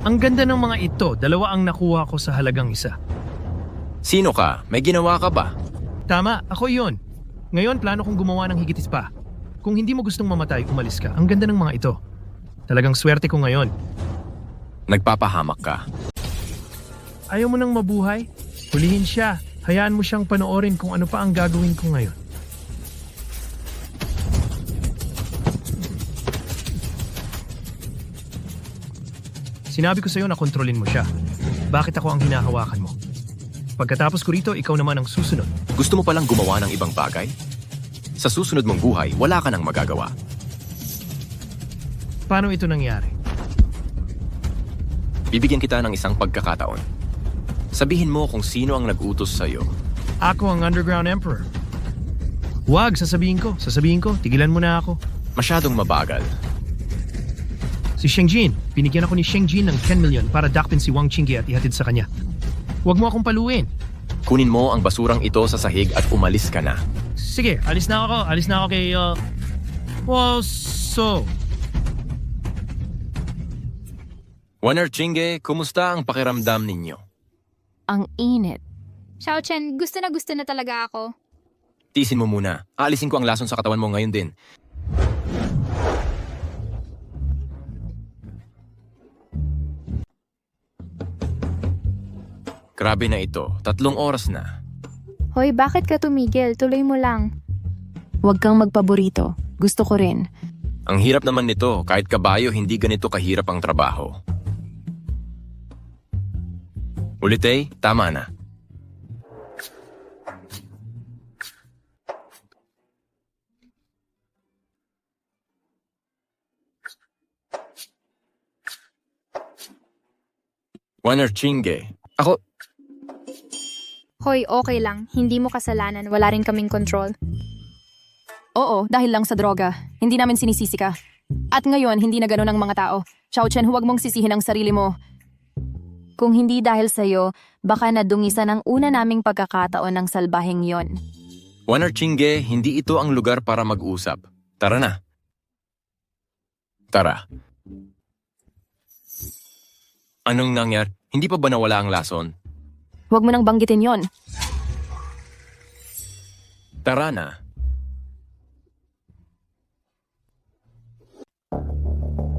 Ang ganda ng mga ito, 2 ang nakuha ko sa halagang 1.
Sino ka? May ginawa ka ba?
Tama, ako yon. Ngayon, plano kong gumawa ng higit pa. Kung hindi mo gustong mamatay, umalis ka. Ang ganda ng mga ito. Talagang swerte ko ngayon.
Nagpapahamak ka.
Ayaw mo nang mabuhay? Hulihin siya. Hayaan mo siyang panoorin kung ano pa ang gagawin ko ngayon. Sinabi ko sa'yo na kontrolin mo siya. Bakit ako ang hinahawakan mo? Pagkatapos ko rito, ikaw naman ang susunod.
Gusto mo palang gumawa ng ibang bagay? Sa susunod mong buhay, wala ka nang magagawa.
Paano ito nangyari?
Bibigyan kita ng isang pagkakataon. Sabihin mo kung sino ang nag-utos sa'yo.
Ako ang Underground Emperor. Huwag, sasabihin ko. Tigilan mo na ako.
Masyadong mabagal.
Si Sheng Jin, binigyan ako ni Sheng Jin ng 10 million para dakpin si Wang Qinge at ihatid sa kanya. Huwag mo akong paluin.
Kunin mo ang basurang ito sa sahig at umalis ka na.
Sige, alis na ako. Alis na ako kay... Poso.
Warner Chinge, kumusta ang pakiramdam ninyo?
Ang init.
Xiao Chen, gusto na talaga ako.
Tisin mo muna. Aalisin ko ang lason sa katawan mo ngayon din. Grabe na ito. 3 oras na.
Hoy, bakit ka tumigil? Tuloy mo lang.
Huwag kang magpaborito. Gusto ko rin.
Ang hirap naman nito. Kahit kabayo, hindi ganito kahirap ang trabaho. Ulit tama na. Warner Chinge. Ako,
Hoy, okay lang. Hindi mo kasalanan. Wala rin kaming control.
Oo, dahil lang sa droga. Hindi namin sinisisi ka. At ngayon, hindi na ganun ang mga tao. Xiao Chen, huwag mong sisihin ang sarili mo. Kung hindi dahil sa'yo, baka nadungisan ang una naming pagkakataon ng salbaheng yon.
Warner Chinge, hindi ito ang lugar para mag-usap. Tara na. Tara. Anong nangyari? Hindi pa ba nawala ang lason?
Huwag mo nang banggitin yon.
Tara na.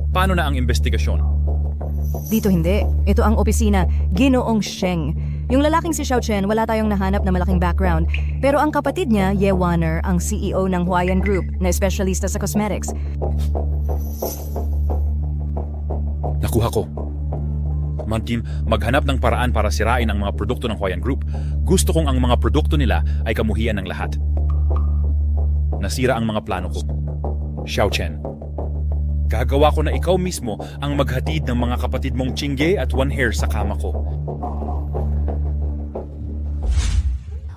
Paano na ang investigasyon?
Dito hindi. Ito ang opisina, Ginoong Sheng. Yung lalaking si Xiao Chen, wala tayong nahanap na malaking background. Pero ang kapatid niya, Ye Warner, ang CEO ng Huayan Group, na espesyalista sa cosmetics.
Nakuha ko. Team, maghanap ng paraan para sirain ang mga produkto ng Huayan Group. Gusto kong ang mga produkto nila ay kamuhian ng lahat. Nasira ang mga plano ko. Xiao Chen, gagawa ko na ikaw mismo ang maghatid ng mga kapatid mong Chinge at One Hair sa kama ko.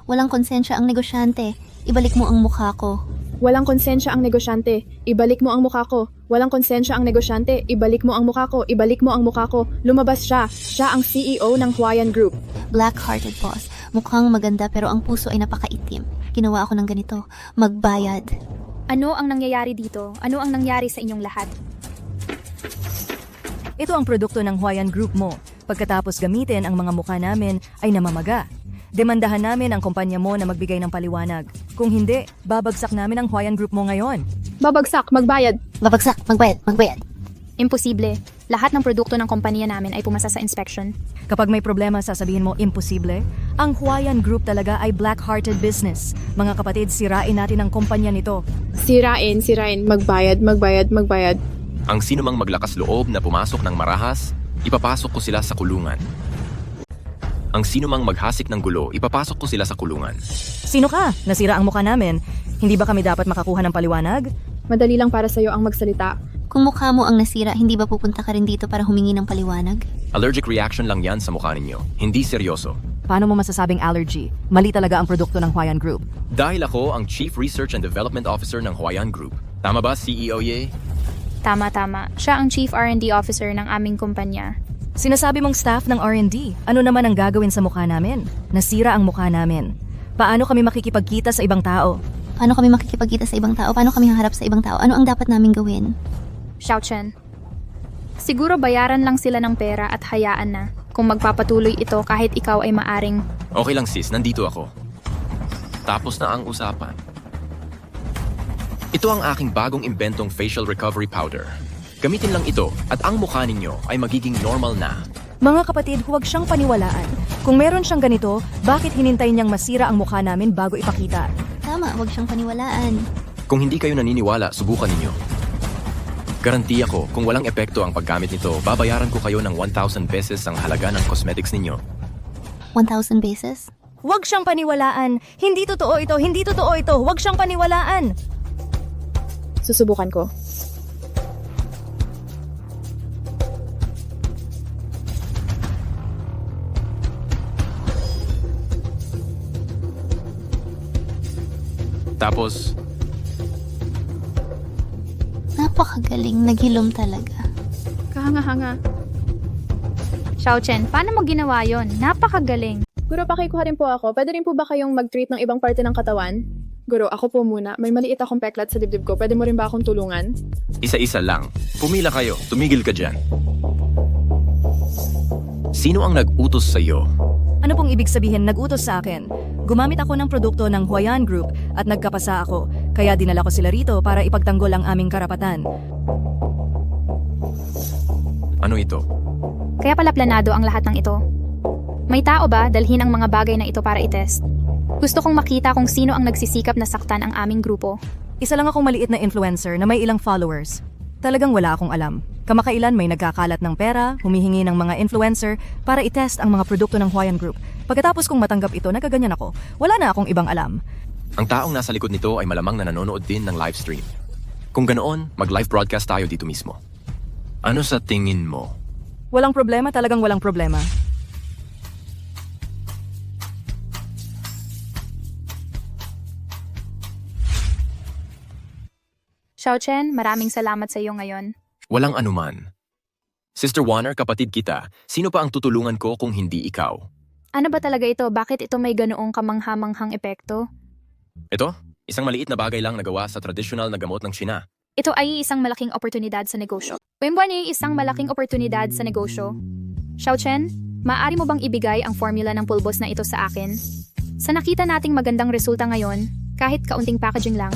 Walang konsensya ang negosyante. Ibalik mo ang mukha ko.
Walang konsensya ang negosyante. Ibalik mo ang mukha ko. Walang konsensya ang negosyante. Ibalik mo ang mukha ko. Ibalik mo ang mukha ko. Lumabas siya. Siya ang CEO ng Huayan Group.
Black-hearted boss. Mukhang maganda pero ang puso ay napakaitim. Ginawa ako ng ganito. Magbayad.
Ano ang nangyayari dito? Ano ang nangyari sa inyong lahat?
Ito ang produkto ng Huayan Group mo. Pagkatapos gamitin ang mga mukha namin ay namamaga. Demandahan namin ang kumpanya mo na magbigay ng paliwanag. Kung hindi, babagsak namin ang Huayan Group mo ngayon.
Babagsak, magbayad.
Babagsak, magbayad, magbayad.
Imposible. Lahat ng produkto ng kompanya namin ay pumasa sa inspection.
Kapag may problema, sasabihin mo imposible? Ang Huayan Group talaga ay black-hearted business. Mga kapatid, sirain natin ang kumpanya nito.
Sirain. Magbayad.
Ang sino mang maglakas loob na pumasok ng marahas, ipapasok ko sila sa kulungan. Ang sino mang maghasik ng gulo, ipapasok ko sila sa kulungan.
Sino ka? Nasira ang mukha namin. Hindi ba kami dapat makakuha ng paliwanag?
Madali lang para sa'yo ang magsalita.
Kung mukha mo ang nasira, hindi ba pupunta ka rin dito para humingi ng paliwanag?
Allergic reaction lang yan sa mukha ninyo. Hindi seryoso.
Paano mo masasabing allergy? Mali talaga ang produkto ng Huayan Group.
Dahil ako ang Chief Research and Development Officer ng Huayan Group. Tama ba, CEO Ye?
Tama. Siya ang Chief R&D Officer ng aming kumpanya.
Sinasabi mong staff ng R&D. Ano naman ang gagawin sa mukha namin? Nasira ang mukha namin. Paano kami makikipagkita sa ibang tao?
Paano kami makikipagkita sa ibang tao? Paano kami haharap sa ibang tao? Ano ang dapat naming gawin?
Xiao Chen, siguro bayaran lang sila ng pera at hayaan na kung magpapatuloy ito kahit ikaw ay maaring...
Okay lang sis, nandito ako. Tapos na ang usapan. Ito ang aking bagong imbentong facial recovery powder. Gamitin lang ito at ang mukha ninyo ay magiging normal na.
Mga kapatid, huwag siyang paniwalaan. Kung meron siyang ganito, bakit hinintay niyang masira ang mukha namin bago ipakita?
Tama, huwag siyang paniwalaan.
Kung hindi kayo naniniwala, subukan ninyo. Garantiya ko, kung walang epekto ang paggamit nito, babayaran ko kayo ng 1,000 beses ang halaga ng cosmetics ninyo.
1,000 beses?
Huwag siyang paniwalaan. Hindi totoo ito. Huwag siyang paniwalaan.
Susubukan ko.
Tapos,
napakagaling, naghilom talaga.
Kahanga-hanga.
Xiao Chen, paano mo ginawa yon? Napakagaling.
Guro, pakikuha rin po ako. Pwede rin po ba kayong mag-treat ng ibang parte ng katawan? Guro, ako po muna. May maliit akong peklat sa dibdib ko. Pwede mo rin ba akong tulungan?
isa-isa lang. Pumila kayo, tumigil ka dyan. Sino ang nag-utos sa'yo?
Ano pong ibig sabihin nag-utos sa akin? Gumamit ako ng produkto ng Huayan Group at nagkapasa ako, kaya dinala ko sila rito para ipagtanggol ang aming karapatan.
Ano ito?
Kaya pala planado ang lahat ng ito. May tao ba dalhin ang mga bagay na ito para itest? Gusto kong makita kung sino ang nagsisikap na saktan ang aming grupo.
Isa lang akong maliit na influencer na may ilang followers. Talagang wala akong alam. Kamakailan may nagkakalat ng pera, humihingi ng mga influencer para itest ang mga produkto ng Huayan Group. Pagkatapos kong matanggap ito, nagaganyan ako. Wala na akong ibang alam.
Ang taong nasa likod nito ay malamang na nanonood din ng live stream. Kung ganoon, mag-live broadcast tayo dito mismo. Ano sa tingin mo?
Walang problema, talagang walang problema.
Xiao Chen, maraming salamat sa iyo ngayon.
Walang anuman. Sister Warner, kapatid kita, sino pa ang tutulungan ko kung hindi ikaw?
Ano ba talaga ito? Bakit ito may ganoong kamanghamanghang epekto?
Ito, isang maliit na bagay lang nagawa sa tradisyonal na gamot ng China.
Ito ay isang malaking oportunidad sa negosyo. Wimbuan ay isang malaking oportunidad sa negosyo. Xiao Chen, maaari mo bang ibigay ang formula ng pulbos na ito sa akin? Sa nakita nating magandang resulta ngayon, kahit kaunting packaging lang,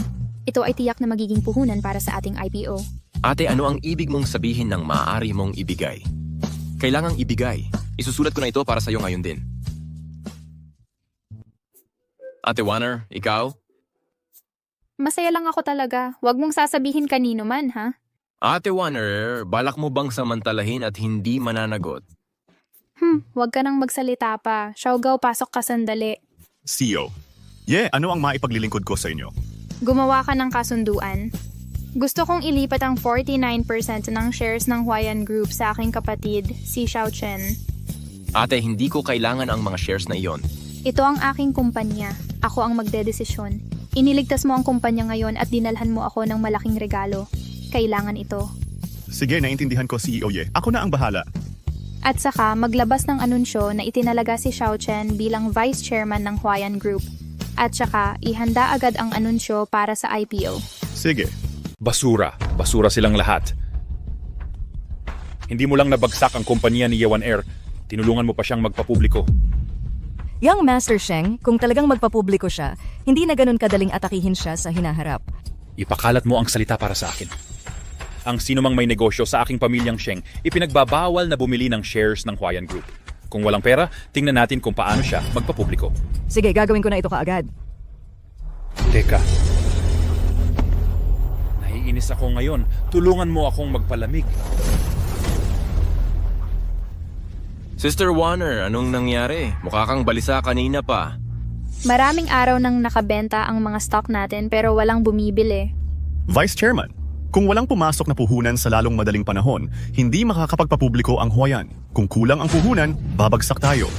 ito ay tiyak na magiging puhunan para sa ating IPO.
Ate, ano ang ibig mong sabihin ng maaari mong ibigay? Kailangang ibigay. Isusulat ko na ito para sa iyo ngayon din. Ate Warner, ikaw?
Masaya lang ako talaga. Huwag mong sasabihin kanino man, ha?
Ate Warner, balak mo bang samantalahin at hindi mananagot?
Huwag ka nang magsalita pa. Xiaogao, pasok ka sandali.
CEO. Ano ang maipaglilingkod ko sa inyo?
Gumawa ka ng kasunduan. Gusto kong ilipat ang 49% ng shares ng Huayan Group sa aking kapatid, si Xiao Chen.
Ate, hindi ko kailangan ang mga shares na iyon.
Ito ang aking kumpanya. Ako ang magdedesisyon. Iniligtas mo ang kumpanya ngayon at dinalhan mo ako ng malaking regalo. Kailangan ito.
Sige, naintindihan ko, CEO Ye. Ako na ang bahala.
At saka, maglabas ng anunsyo na itinalaga si Xiao Chen bilang Vice Chairman ng Huayan Group. At saka, ihanda agad ang anunsyo para sa IPO.
Sige.
Basura. Basura silang lahat. Hindi mo lang nabagsak ang kumpanya ni Yewan Air. Tinulungan mo pa siyang magpapubliko.
Young Master Sheng, kung talagang magpapubliko siya, hindi na ganun kadaling atakihin siya sa hinaharap.
Ipakalat mo ang salita para sa akin. Ang sino mang may negosyo sa aking pamilyang Sheng, ipinagbabawal na bumili ng shares ng Huayan Group. Kung walang pera, tingnan natin kung paano siya magpapubliko.
Sige, gagawin ko na ito kaagad.
Teka. Naiinis ako ngayon. Tulungan mo akong magpalamig.
Sister Warner, anong nangyari? Mukha kang balisa kanina pa.
Maraming araw nang nakabenta ang mga stock natin pero walang bumibili.
Vice Chairman, kung walang pumasok na puhunan sa lalong madaling panahon, hindi makakapagpapubliko ang Huayan. Kung kulang ang puhunan, babagsak tayo.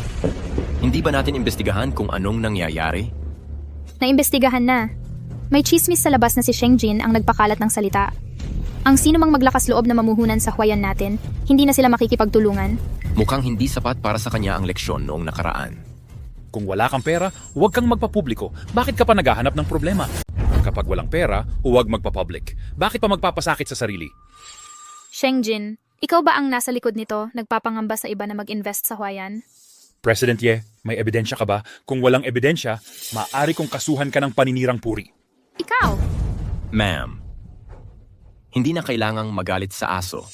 Hindi ba natin imbestigahan kung anong nangyayari?
Naimbestigahan na. May chismis sa labas na si Sheng Jin ang nagpakalat ng salita. Ang sino mang maglakas loob na mamuhunan sa Huayan natin, hindi na sila makikipagtulungan.
Mukhang hindi sapat para sa kanya ang leksyon noong nakaraan.
Kung wala kang pera, huwag kang magpapubliko. Bakit ka pa naghahanap ng problema? Kapag walang pera, huwag magpapublic. Bakit pa magpapasakit sa sarili?
Sheng Jin, ikaw ba ang nasa likod nito, nagpapangamba sa iba na mag-invest sa Huayan?
President Ye, may ebidensya ka ba? Kung walang ebidensya, maaari kong kasuhan ka ng paninirang puri.
Ikaw!
Ma'am, hindi na kailangang magalit sa aso.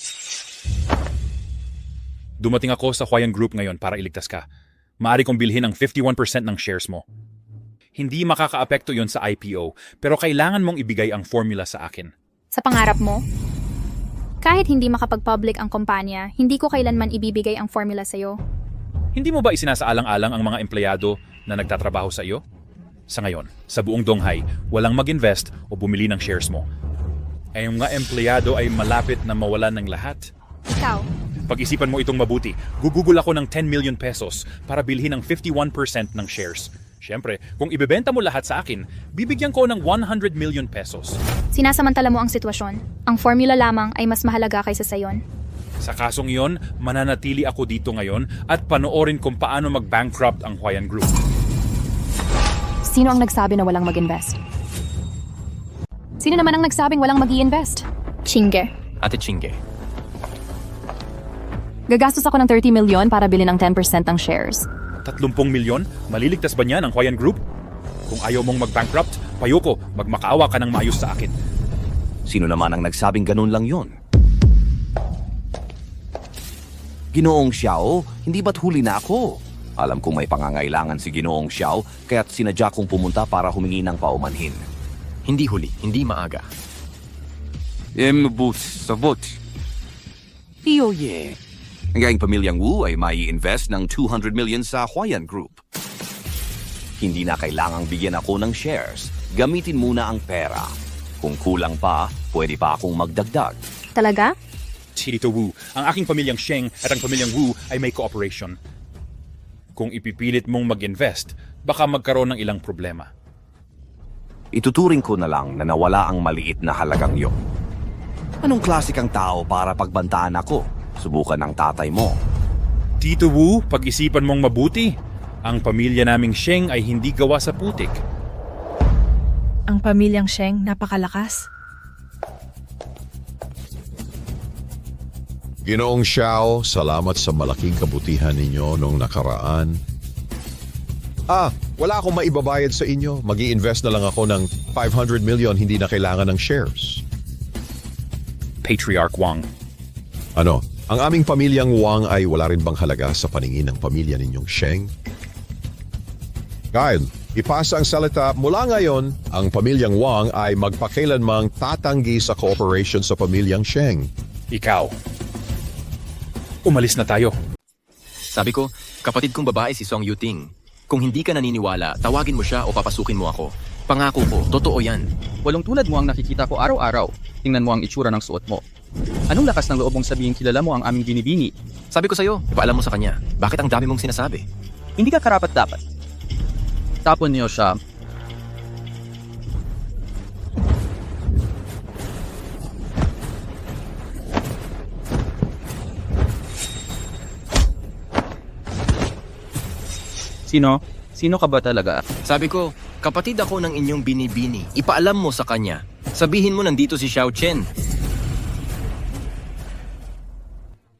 Dumating ako sa Huayan Group ngayon para iligtas ka. Maaari kong bilhin ang 51% ng shares mo. Hindi makakaapekto yon sa IPO, pero kailangan mong ibigay ang formula sa akin.
Sa pangarap mo? Kahit hindi makapag-public ang kumpanya, hindi ko kailanman ibibigay ang formula sa'yo.
Hindi mo ba isinasaalang-alang ang mga empleyado na nagtatrabaho sa iyo? Sa ngayon, sa buong Donghai, walang mag-invest o bumili ng shares mo. Ay yung mga empleyado ay malapit na mawalan ng lahat.
Ikaw?
Pag-isipan mo itong mabuti, gugugol ako ng 10 million pesos para bilhin ang 51% ng shares. Siyempre, kung ibebenta mo lahat sa akin, bibigyan ko ng 100 million pesos.
Sinasamantala mo ang sitwasyon. Ang formula lamang ay mas mahalaga kaysa sayon.
Sa kasong iyon, mananatili ako dito ngayon at panoorin kung paano mag-bankrupt ang Huayan Group.
Sino ang nagsabi na walang mag-invest? Sino naman ang nagsabing walang mag-i-invest?
Chinge.
Ate Chinge.
Gagastos ako ng 30 milyon para bilhin ang 10% ng shares.
30 milyon? Maliligtas ba niyan ang Hwayan Group? Kung ayaw mong mag-bankrupt, payoko, magmakaawa ka ng maayos sa akin.
Sino naman ang nagsabing ganun lang yon? Ginoong Xiao, hindi ba't huli na ako? Alam kong may pangangailangan si Ginoong Xiao, kaya't sinadya kong pumunta para humingi ng paumanhin.
Hindi huli, hindi maaga.
Sabot. Ye. Ang pamilyang Wu ay may invest ng 200 million sa Hwayan Group. Hindi na kailangang bigyan ako ng shares. Gamitin muna ang pera. Kung kulang pa, pwede pa akong magdagdag.
Talaga?
Si Tito Wu, ang aking pamilyang Sheng at ang pamilyang Wu ay may cooperation. Kung ipipilit mong mag-invest, baka magkaroon ng ilang problema.
Ituturing ko na lang na nawala ang maliit na halagang yon. Anong klase kang tao para pagbantaan ako? Subukan ng tatay mo.
Tito Wu, pag-isipan mong mabuti. Ang pamilya naming Sheng ay hindi gawa sa putik.
Ang pamilyang Sheng napakalakas.
Ginoong Xiao, salamat sa malaking kabutihan ninyo nung nakaraan. Wala akong maibabayad sa inyo. Mag-i-invest na lang ako ng 500 million, hindi na kailangan ng shares.
Patriarch Wang.
Ano? Ang aming pamilyang Wang ay wala rin bang halaga sa paningin ng pamilya ninyong Sheng? Kyle, ipasa ang salita, mula ngayon, ang pamilyang Wang ay magpakailanmang tatanggi sa cooperation sa pamilyang Sheng.
Ikaw. Umalis na tayo.
Sabi ko, kapatid kong babae si Song Yuting. Kung hindi ka naniniwala, tawagin mo siya o papasukin mo ako. Pangako ko, totoo yan.
Walong tulad mo ang nakikita ko araw-araw. Tingnan mo ang itsura ng suot mo. Anong lakas ng loob mong sabihin kilala mo ang aming binibini?
Sabi ko sa'yo, ipaalam mo sa kanya. Bakit ang dami mong sinasabi?
Hindi ka karapat-dapat. Tapon niyo siya. Sino? Sino ka ba talaga?
Sabi ko, kapatid ako ng inyong binibini. Ipaalam mo sa kanya. Sabihin mo nandito si Xiao Chen.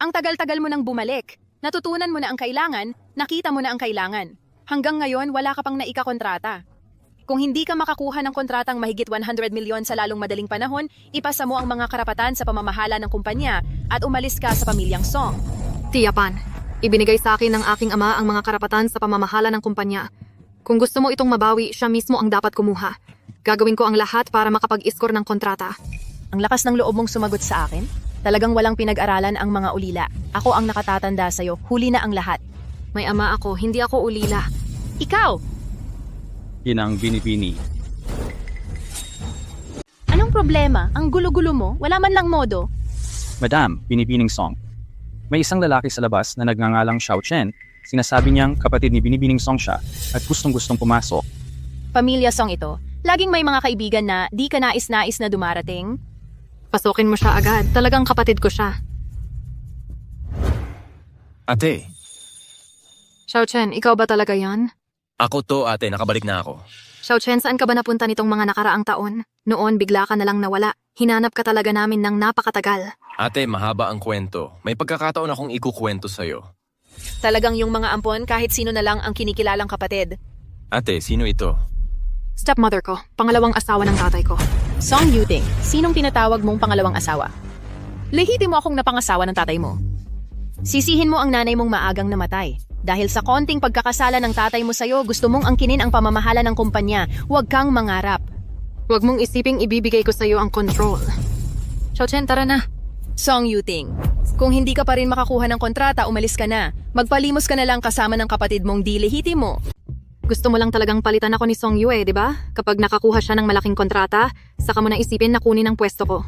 Ang tagal-tagal mo nang bumalik. Natutunan mo na ang kailangan, nakita mo na ang kailangan. Hanggang ngayon, wala ka pang naikakontrata. Kung hindi ka makakuha ng kontratang mahigit 100 milyon sa lalong madaling panahon, ipasa mo ang mga karapatan sa pamamahala ng kumpanya at umalis ka sa pamilyang Song.
Tiyapan, ibinigay sa akin ng aking ama ang mga karapatan sa pamamahala ng kumpanya. Kung gusto mo itong mabawi, siya mismo ang dapat kumuha. Gagawin ko ang lahat para makapag-score ng kontrata.
Ang lakas ng loob mong sumagot sa akin? Talagang walang pinag-aralan ang mga ulila. Ako ang nakatatanda sa'yo. Huli na ang lahat.
May ama ako, hindi ako ulila.
Ikaw!
Yun ang binibini.
Anong problema? Ang gulo-gulo mo? Wala man lang modo.
Madam, binibining Song. May isang lalaki sa labas na nagngangalang Xiao Chen. Sinasabi niyang kapatid ni binibining Song siya at gustong-gustong pumasok.
Pamilya Song ito. Laging may mga kaibigan na di ka nais-nais na dumarating.
Pasukin mo siya agad. Talagang kapatid ko siya.
Ate,
Xiao Chen, ikaw ba talaga yan?
ako to ate, nakabalik na ako.
Xiao Chen, saan ka ba napunta nitong mga nakaraang taon? Noon, bigla ka na lang nawala. Hinanap ka talaga namin ng napakatagal.
Ate, mahaba ang kwento. May pagkakataon akong ikukwento sa'yo.
Talagang yung mga ampon kahit sino na lang ang kinikilalang kapatid.
Ate, sino ito?
Stepmother ko, pangalawang asawa ng tatay ko.
Song Yuting, sinong tinatawag mong pangalawang asawa? Lehitimo akong napangasawa ng tatay mo. Sisihin mo ang nanay mong maagang namatay. Dahil sa konting pagkakasala ng tatay mo sa'yo, gusto mong angkinin ang pamamahala ng kumpanya. Huwag kang mangarap.
Huwag mong isiping ibibigay ko sa'yo ang control. Xiao Chen, tara na.
Song Yuting, kung hindi ka pa rin makakuha ng kontrata, umalis ka na. Magpalimos ka na lang kasama ng kapatid mong di lehitimo.
Gusto mo lang talagang palitan ako ni Song Yue, di ba? Kapag nakakuha siya ng malaking kontrata, saka mo na isipin na kunin ang pwesto ko.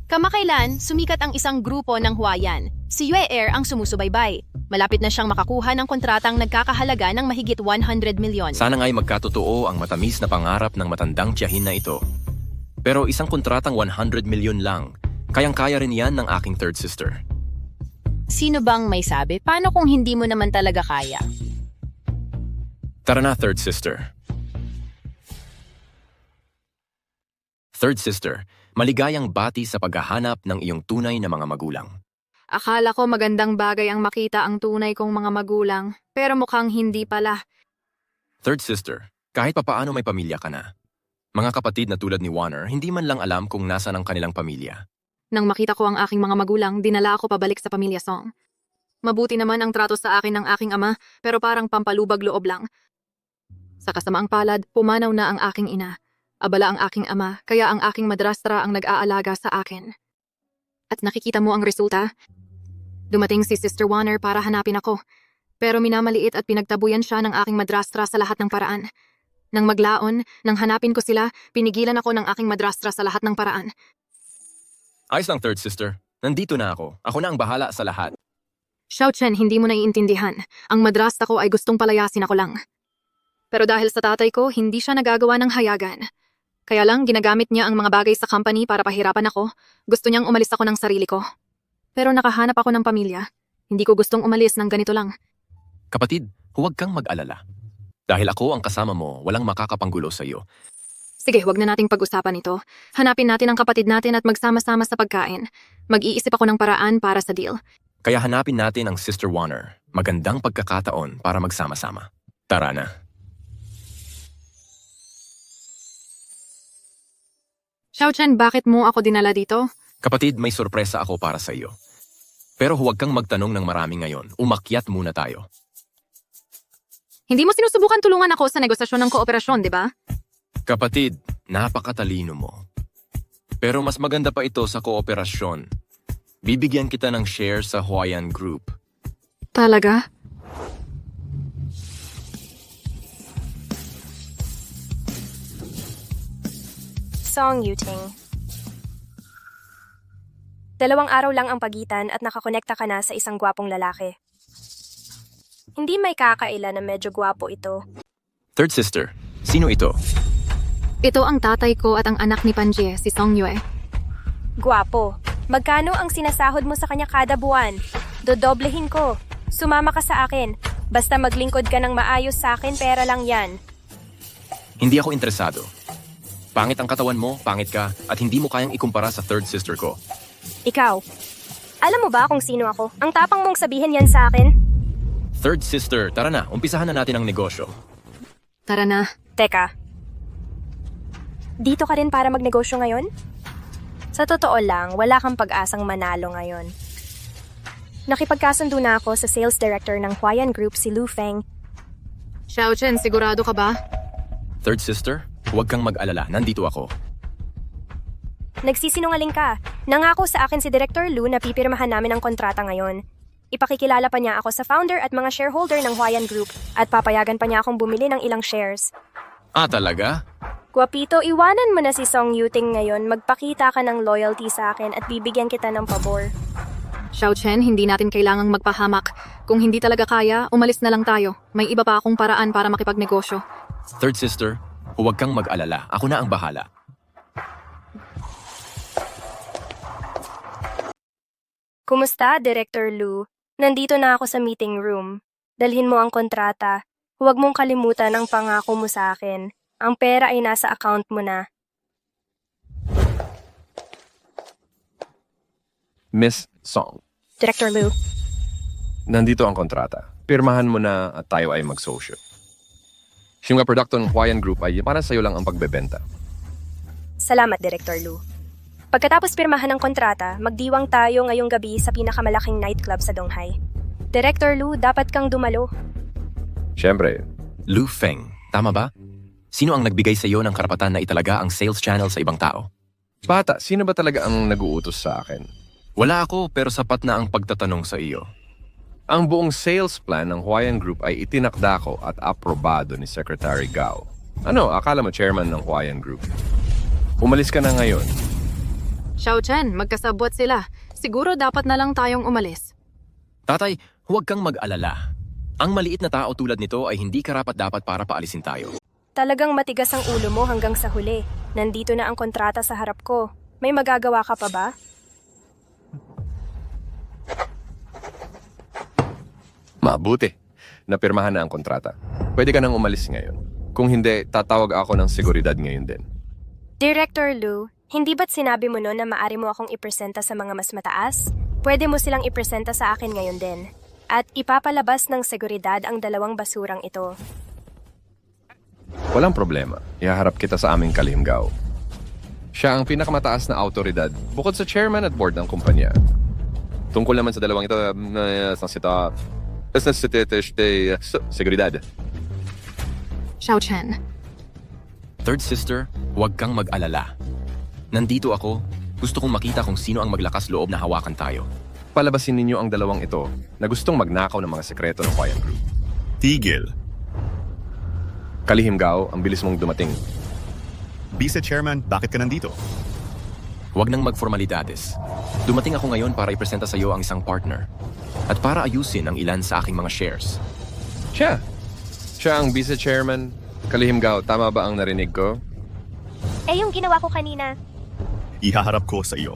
Kamakailan, sumikat ang isang grupo ng Hwayan. Si Yue Air ang sumusubaybay. Malapit na siyang makakuha ng kontratang nagkakahalaga ng mahigit 100 milyon.
Sana nga'y magkatotoo ang matamis na pangarap ng matandang tiyahin na ito. Pero isang kontratang 100 milyon lang. Kayang-kaya rin yan ng aking third sister.
Sino bang may sabi? Paano kung hindi mo naman talaga kaya?
Tara na, third sister. Third sister, maligayang bati sa paghahanap ng iyong tunay na mga magulang.
Akala ko magandang bagay ang makita ang tunay kong mga magulang, pero mukhang hindi pala.
Third sister, kahit papaano may pamilya ka na. Mga kapatid na tulad ni Warner, hindi man lang alam kung nasaan ang kanilang pamilya.
Nang makita ko ang aking mga magulang, dinala ako pabalik sa pamilya Song. Mabuti naman ang trato sa akin ng aking ama, pero parang pampalubag loob lang. Sa kasamaang palad, pumanaw na ang aking ina. Abala ang aking ama, kaya ang aking madrastra ang nag-aalaga sa akin. At nakikita mo ang resulta? Dumating si Sister Warner para hanapin ako, pero minamaliit at pinagtabuyan siya ng aking madrastra sa lahat ng paraan. Nang maglaon, nang hanapin ko sila, pinigilan ako ng aking madrastra sa lahat ng paraan.
Ayos lang, third sister. Nandito na ako. Ako na ang bahala sa lahat.
Xiao Chen, hindi mo naiintindihan. Ang madrasta ko ay gustong palayasin ako lang. Pero dahil sa tatay ko, hindi siya nagagawa ng hayagan. Kaya lang, ginagamit niya ang mga bagay sa company para pahirapan ako. Gusto niyang umalis ako ng sarili ko. Pero nakahanap ako ng pamilya. Hindi ko gustong umalis ng ganito lang.
Kapatid, huwag kang mag-alala. Dahil ako ang kasama mo, walang makakapanggulo sa iyo.
Sige, huwag na nating pag-usapan ito. Hanapin natin ang kapatid natin at magsama-sama sa pagkain. Mag-iisip ako ng paraan para sa deal.
Kaya hanapin natin ang Sister Warner. Magandang pagkakataon para magsama-sama. Tara na.
Xiao Chen, bakit mo ako dinala dito?
Kapatid, may sorpresa ako para sa iyo. Pero huwag kang magtanong ng marami ngayon. Umakyat muna tayo.
Hindi mo sinusubukan tulungan ako sa negosasyon ng kooperasyon, di ba?
Kapatid, napakatalino mo. Pero mas maganda pa ito sa kooperasyon. Bibigyan kita ng share sa Hawaiian Group.
Talaga?
Song Yuting. 2 araw lang ang pagitan at nakakonekta ka na sa isang gwapong lalaki. Hindi may kakaila na medyo gwapo ito.
Third sister, sino ito?
Ito ang tatay ko at ang anak ni Panjie, si Song Yue.
Gwapo. Magkano ang sinasahod mo sa kanya kada buwan? Dodoblehin ko. Sumama ka sa akin. Basta maglingkod ka ng maayos sa akin, pera lang yan.
Hindi ako interesado. Pangit ang katawan mo, pangit ka, at hindi mo kayang ikumpara sa third sister ko.
Ikaw. Alam mo ba kung sino ako? Ang tapang mong sabihin yan sa akin?
Third sister, tara na, umpisahan na natin ang negosyo.
Tara na.
Teka. Dito ka rin para magnegosyo ngayon? Sa totoo lang, wala kang pag-asang manalo ngayon. Nakipagkasundo na ako sa sales director ng Hawaiian Group, si Lu Feng.
Xiao Chen, sigurado ka ba?
Third sister, huwag kang mag-alala, nandito ako.
Nagsisinungaling ka. Nangako sa akin si Director Lu na pipirmahan namin ang kontrata ngayon. Ipakikilala pa niya ako sa founder at mga shareholder ng Hawaiian Group at papayagan pa niya akong bumili ng ilang shares.
Ah, talaga?
Guwapito, iwanan mo na si Song Yuting ngayon. Magpakita ka ng loyalty sa akin at bibigyan kita ng pabor.
Xiao Chen, hindi natin kailangang magpahamak. Kung hindi talaga kaya, umalis na lang tayo. May iba pa akong paraan para makipagnegosyo.
Third sister, huwag kang mag-alala, ako na ang bahala.
Kumusta, Director Lu? Nandito na ako sa meeting room. Dalhin mo ang kontrata. Huwag mong kalimutan ang pangako mo sa akin. Ang pera ay nasa account mo na.
Miss Song,
Director Lu.
nandito ang kontrata. Pirmahan mo na at tayo ay magsosyo. Yung mga produkto ng Hawaiian Group ay para sa'yo lang ang pagbebenta.
Salamat, Director Lu. Pagkatapos pirmahan ng kontrata, magdiwang tayo ngayong gabi sa pinakamalaking nightclub sa Donghai. Director Lu, dapat kang dumalo.
Siyempre.
Lu Feng, tama ba? Sino ang nagbigay sa iyo ng karapatan na italaga ang sales channel sa ibang tao?
Bata, sino ba talaga ang nag-uutos sa akin?
Wala ako pero sapat na ang pagtatanong sa iyo.
Ang buong sales plan ng Hawaiian Group ay itinakda ko at aprobado ni Secretary Gao. Ano, akala mo chairman ng Hawaiian Group? Umalis ka na ngayon.
Xiao Chen, magkasabwat sila. Siguro dapat na lang tayong umalis.
Tatay, huwag kang mag-alala. Ang maliit na tao tulad nito ay hindi karapat-dapat para paalisin tayo.
Talagang matigas ang ulo mo hanggang sa huli. Nandito na ang kontrata sa harap ko. May magagawa ka pa ba?
Mabuti. Napirmahan na ang kontrata. Pwede ka nang umalis ngayon. Kung hindi, tatawag ako ng seguridad ngayon din.
Director Lu, hindi ba't sinabi mo noon na maari mo akong ipresenta sa mga mas mataas? Pwede mo silang ipresenta sa akin ngayon din. At ipapalabas ng seguridad ang dalawang basurang ito.
Walang problema. Ihaharap kita sa aming kalihim-gaw. Siya ang pinakamataas na autoridad bukod sa chairman at board ng kumpanya. Tungkol naman sa dalawang ito seguridad.
Xiao Chen,
Third sister, huwag kang mag-alala. Nandito ako. Gusto kong makita kung sino ang maglakas loob na hawakan tayo.
Palabasin ninyo ang dalawang ito na gustong magnakaw ng mga sekreto ng Huayan Group.
Tigil.
Kalihim-gaw, ang bilis mong dumating.
Vice Chairman, bakit ka nandito?
Huwag nang magformalidades. Dumating ako ngayon para ipresenta sa iyo ang isang partner. At para ayusin ang ilan sa aking mga shares.
Siya ang vice chairman. Kalihim-gaw, tama ba ang narinig ko?
Yung ginawa ko kanina.
Ihaharap ko sa iyo.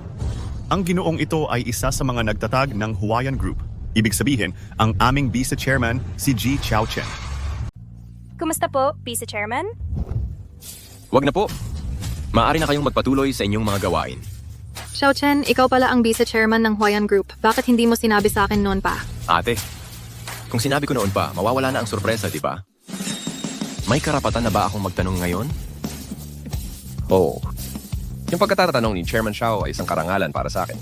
Ang ginoong ito ay isa sa mga nagtatag ng Huayan Group. Ibig sabihin, ang aming Vice Chairman, si Ji Chaochen.
Kumusta po, Vice Chairman?
Huwag na po. Maaari na kayong magpatuloy sa inyong mga gawain.
Xiao Chen, ikaw pala ang vice-chairman ng Huayan Group. Bakit hindi mo sinabi sa akin noon pa?
Ate, kung sinabi ko noon pa, mawawala na ang sorpresa, di ba? May karapatan na ba akong magtanong ngayon?
Oo. Yung pagkatatanong ni Chairman Xiao ay isang karangalan para sa akin.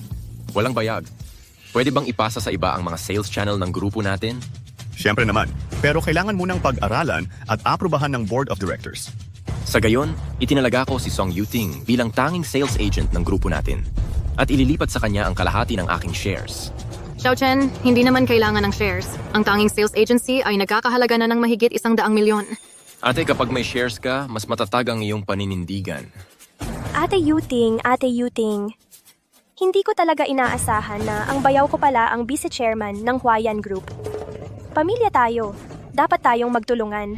Walang bayag. Pwede bang ipasa sa iba ang mga sales channel ng grupo natin?
Siyempre naman, pero kailangan munang pag-aralan at aprobahan ng Board of Directors.
Sa gayon, itinalaga ko si Song Yuting bilang tanging sales agent ng grupo natin at ililipat sa kanya ang kalahati ng aking shares.
Xiao Chen, hindi naman kailangan ng shares. Ang tanging sales agency ay nagkakahalaga na ng mahigit 100 milyon.
Ate, kapag may shares ka, mas matatag ang iyong paninindigan.
Ate Yuting, hindi ko talaga inaasahan na ang bayaw ko pala ang Vice Chairman ng Huayan Group. Pamilya tayo. Dapat tayong magtulungan.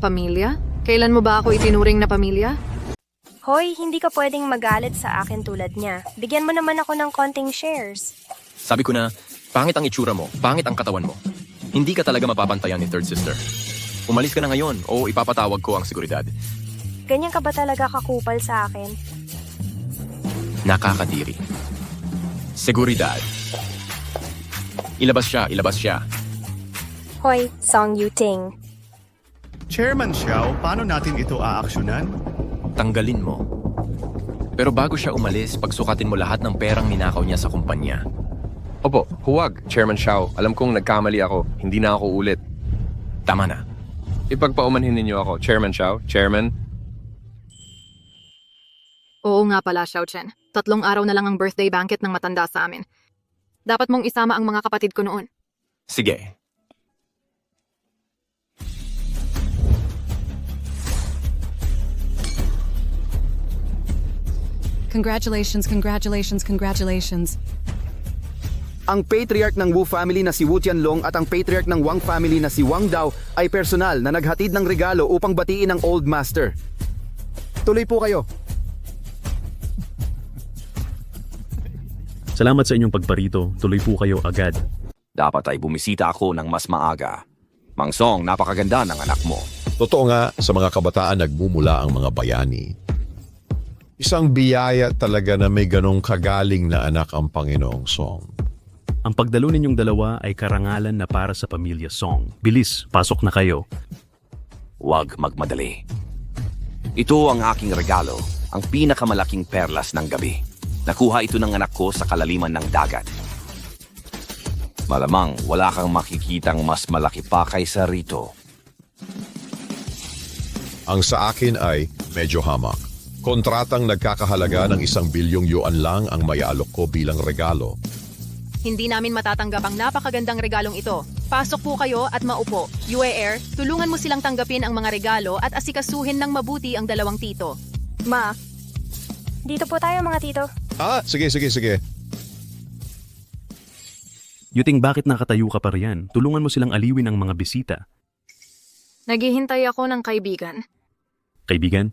Pamilya? Kailan mo ba ako itinuring na pamilya?
Hoy, hindi ka pwedeng magalit sa akin tulad niya. Bigyan mo naman ako ng konting shares.
Sabi ko na, pangit ang itsura mo, pangit ang katawan mo. Hindi ka talaga mapapantayan ni Third Sister. Umalis ka na ngayon o ipapatawag ko ang seguridad.
Ganyan ka ba talaga kakupal sa akin?
Nakakadiri. Seguridad. Ilabas siya.
Hoy, Song Yuting.
Chairman Xiao, paano natin ito aaksyonan?
Tanggalin mo. Pero bago siya umalis, pagsukatin mo lahat ng perang ninakaw niya sa kumpanya.
Opo, huwag, Chairman Xiao. Alam kong nagkamali ako. Hindi na ako ulit.
Tama na.
Ipagpaumanhin ninyo ako, Chairman Xiao. Chairman?
Oo nga pala, Xiao Chen. 3 araw na lang ang birthday banquet ng matanda sa amin. Dapat mong isama ang mga kapatid ko noon.
Sige.
Congratulations. Ang patriarch ng Wu family na si Wu Tianlong at ang patriarch ng Wang family na si Wang Dao ay personal na naghatid ng regalo upang batiin ang Old Master. Tuloy po kayo.
Salamat sa inyong pagparito. Tuloy po kayo agad.
Dapat ay bumisita ako ng mas maaga. Mang Song, napakaganda ng anak mo.
Totoo nga, sa mga kabataan nagmumula ang mga bayani. Isang biyaya talaga na may ganong kagaling na anak ang Panginoong Song.
Ang pagdalo ninyong dalawa ay karangalan na para sa pamilya Song. Bilis, pasok na kayo.
Huwag magmadali. Ito ang aking regalo, ang pinakamalaking perlas ng gabi. Nakuha ito ng anak ko sa kalaliman ng dagat. Malamang wala kang makikitang mas malaki pa kaysa rito.
Ang sa akin ay medyo hamak. Kontratang nagkakahalaga ng 1 bilyong yuan lang ang maialok ko bilang regalo.
Hindi namin matatanggap ang napakagandang regalong ito. Pasok po kayo at maupo. Yue Air, tulungan mo silang tanggapin ang mga regalo at asikasuhin ng mabuti ang dalawang tito.
Ma, dito po tayo mga tito.
Sige.
Yuting, bakit nakatayo ka pa riyan? Tulungan mo silang aliwin ang mga bisita.
Naghihintay ako ng kaibigan.
Kaibigan?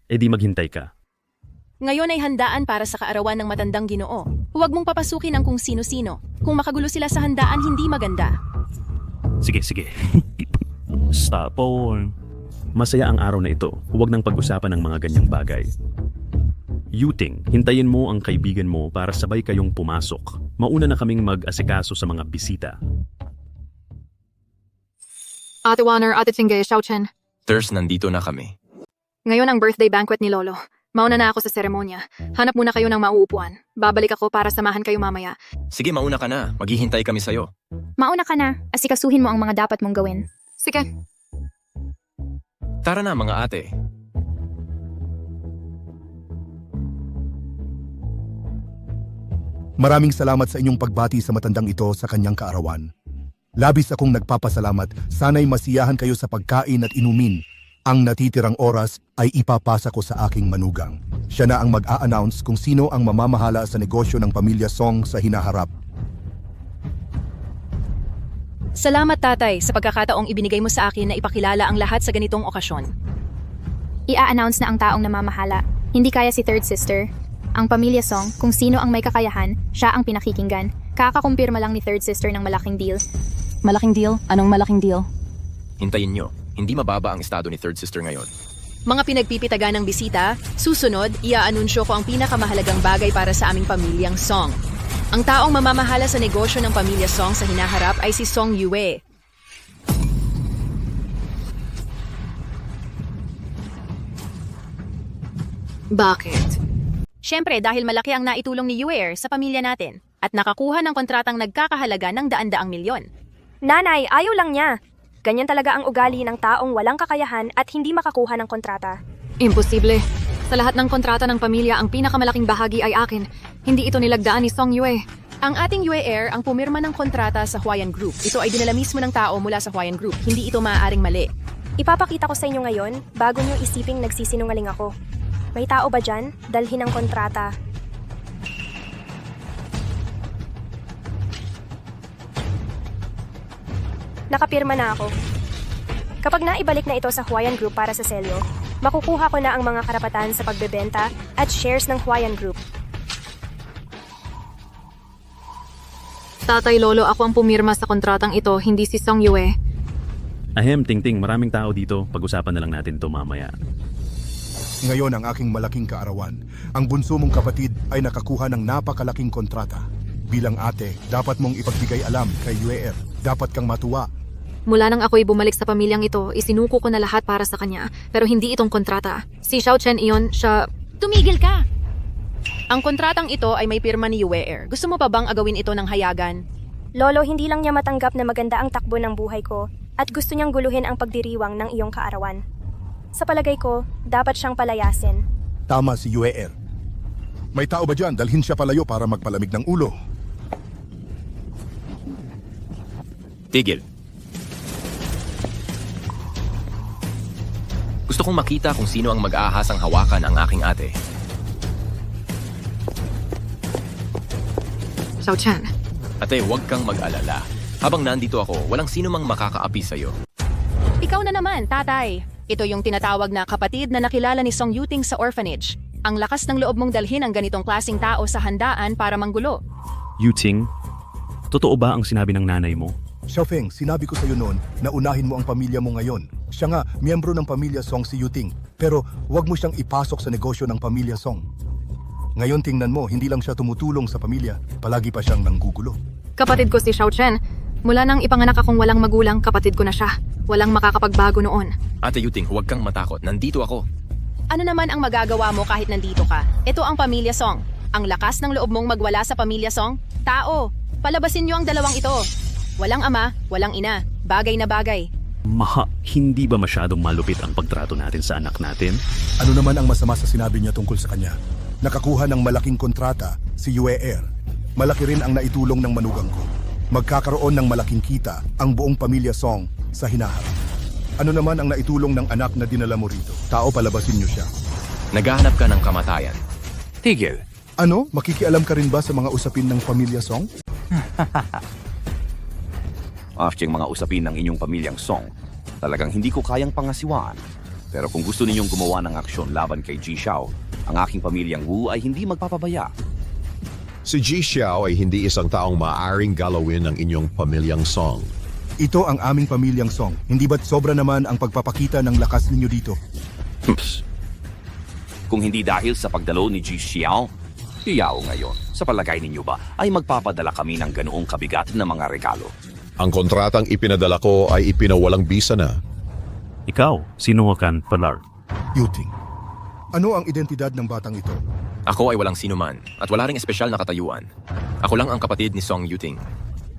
E di maghintay ka.
Ngayon ay handaan para sa kaarawan ng matandang Ginoo. Huwag mong papasukin ang kung sino-sino. Kung makagulo sila sa handaan, hindi maganda.
Sige. Stop. Masaya ang araw na ito. Huwag nang pag-usapan ng mga ganyang bagay. Yuting, hintayin mo ang kaibigan mo para sabay kayong pumasok. Mauna na kaming mag-asikaso sa mga bisita.
Ate Warner, Ate Chingge, Xiaochen.
Thurs, nandito na kami.
Ngayon ang birthday banquet ni Lolo. Mauna na ako sa seremonya. Hanap muna kayo ng mauupuan. Babalik ako para samahan kayo mamaya.
Sige, mauna ka na. Maghihintay kami sa'yo.
Mauna ka na. Asikasuhin mo ang mga dapat mong gawin.
Sige.
Tara na, mga ate.
Maraming salamat sa inyong pagbati sa matandang ito sa kanyang kaarawan. Labis akong nagpapasalamat, sana'y masiyahan kayo sa pagkain at inumin. Ang natitirang oras ay ipapasa ko sa aking manugang. Siya na ang mag-a-announce kung sino ang mamamahala sa negosyo ng pamilya Song sa hinaharap.
Salamat tatay sa pagkakataong ibinigay mo sa akin na ipakilala ang lahat sa ganitong okasyon.
Ia-announce na ang taong namamahala. Hindi kaya si third sister. Ang pamilya Song, kung sino ang may kakayahan, siya ang pinakikinggan. Kakakumpirma lang ni third sister ng malaking deal.
Malaking deal? Anong malaking deal?
Hintayin nyo. Hindi mababa ang estado ni third sister ngayon.
Mga pinagpipitaga ng bisita, susunod, ia-anunsyo ko ang pinakamahalagang bagay para sa aming pamilyang Song. Ang taong mamamahala sa negosyo ng pamilya Song sa hinaharap ay si Song Yue.
Bakit?
Siyempre dahil malaki ang naitulong ni Yue sa pamilya natin at nakakuha ng kontratang nagkakahalaga ng daan-daang milyon.
Nanay, ayaw lang niya. Ganyan talaga ang ugali ng taong walang kakayahan at hindi makakuha ng kontrata.
Imposible. Sa lahat ng kontrata ng pamilya, ang pinakamalaking bahagi ay akin. Hindi ito nilagdaan ni Song Yue.
Ang ating Yue Air ang pumirma ng kontrata sa Huayan Group. Ito ay dinala mismo ng tao mula sa Huayan Group. Hindi ito maaaring mali.
Ipapakita ko sa inyo ngayon bago niyo isiping nagsisinungaling ako. May tao ba dyan? Dalhin ang kontrata. Nakapirma na ako. Kapag naibalik na ito sa Huayan Group para sa selyo, makukuha ko na ang mga karapatan sa pagbebenta at shares ng Huayan Group.
Tatay Lolo, ako ang pumirma sa kontratang ito, hindi si Song Yue.
Ahem, Tingting, maraming tao dito. Pag-usapan na lang natin to mamaya.
Ngayon ang aking malaking kaarawan. Ang bunso mong kapatid ay nakakuha ng napakalaking kontrata. Bilang ate, dapat mong ipagbigay alam kay Yue. Dapat kang matuwa.
Mula nang ako'y bumalik sa pamilyang ito, isinuko ko na lahat para sa kanya. Pero hindi itong kontrata. Si Xiaochen iyon, siya...
Tumigil ka! Ang kontratang ito ay may pirma ni Yue Air. Gusto mo pa bang agawin ito ng hayagan?
Lolo, hindi lang niya matanggap na maganda ang takbo ng buhay ko at gusto niyang guluhin ang pagdiriwang ng iyong kaarawan. Sa palagay ko, dapat siyang palayasin.
Tama si Yue. May tao ba dyan? Dalhin siya palayo para magpalamig ng ulo.
Tigil. Gusto kong makita kung sino ang mag-aahasang hawakan ang aking ate.
Xiaochen.
Ate, huwag kang mag-alala. Habang nandito ako, walang sino mang makakaapi sa'yo.
Ikaw na naman, tatay. Ito yung tinatawag na kapatid na nakilala ni Song Yuting sa orphanage. Ang lakas ng loob mong dalhin ang ganitong klaseng tao sa handaan para manggulo.
Yuting, totoo ba ang sinabi ng nanay mo?
Xiaofeng, sinabi ko sa iyo noon na unahin mo ang pamilya mo ngayon. Siya nga, miyembro ng pamilya Song si Yuting. Pero huwag mo siyang ipasok sa negosyo ng pamilya Song. Ngayon tingnan mo, hindi lang siya tumutulong sa pamilya, palagi pa siyang nanggugulo.
Kapatid ko si Xiaochen. Mula nang ipanganak akong walang magulang, kapatid ko na siya. Walang makakapagbago noon.
Ate Yuting, huwag kang matakot. Nandito ako.
Ano naman ang magagawa mo kahit nandito ka? Ito ang pamilya Song. Ang lakas ng loob mong magwala sa pamilya Song? Tao, palabasin niyo ang dalawang ito. Walang ama, walang ina. Bagay na bagay.
Maha, hindi ba masyadong malupit ang pagtrato natin sa anak natin?
Ano naman ang masama sa sinabi niya tungkol sa kanya? Nakakuha ng malaking kontrata si Yue. Malaki rin ang naitulong ng manugang ko. Magkakaroon ng malaking kita ang buong pamilya Song sa hinaharap. Ano naman ang naitulong ng anak na dinala mo rito? Tao, palabasin niyo siya.
Naghahanap ka ng kamatayan.
Tigil.
Ano? Makikialam ka rin ba sa mga usapin ng pamilya Song?
After mga usapin ng inyong pamilyang Song, talagang hindi ko kayang pangasiwaan. Pero kung gusto ninyong gumawa ng aksyon laban kay Ji Xiao, ang aking pamilyang Wu ay hindi magpapabaya.
Si Ji Xiao ay hindi isang taong maaaring galawin ng inyong pamilyang Song.
Ito ang aming pamilyang Song. Hindi ba't sobra naman ang pagpapakita ng lakas ninyo dito?
Kung hindi dahil sa pagdalo ni Ji Xiao ngayon, sa palagay ninyo ba ay magpapadala kami ng ganoong kabigat na mga regalo?
Ang kontratang ipinadala ko ay ipinawalang bisa na.
Ikaw, sino ka Pilar?
Yuting, ano ang identidad ng batang ito?
Ako ay walang sinuman at wala ring espesyal na katayuan. Ako lang ang kapatid ni Song Yuting.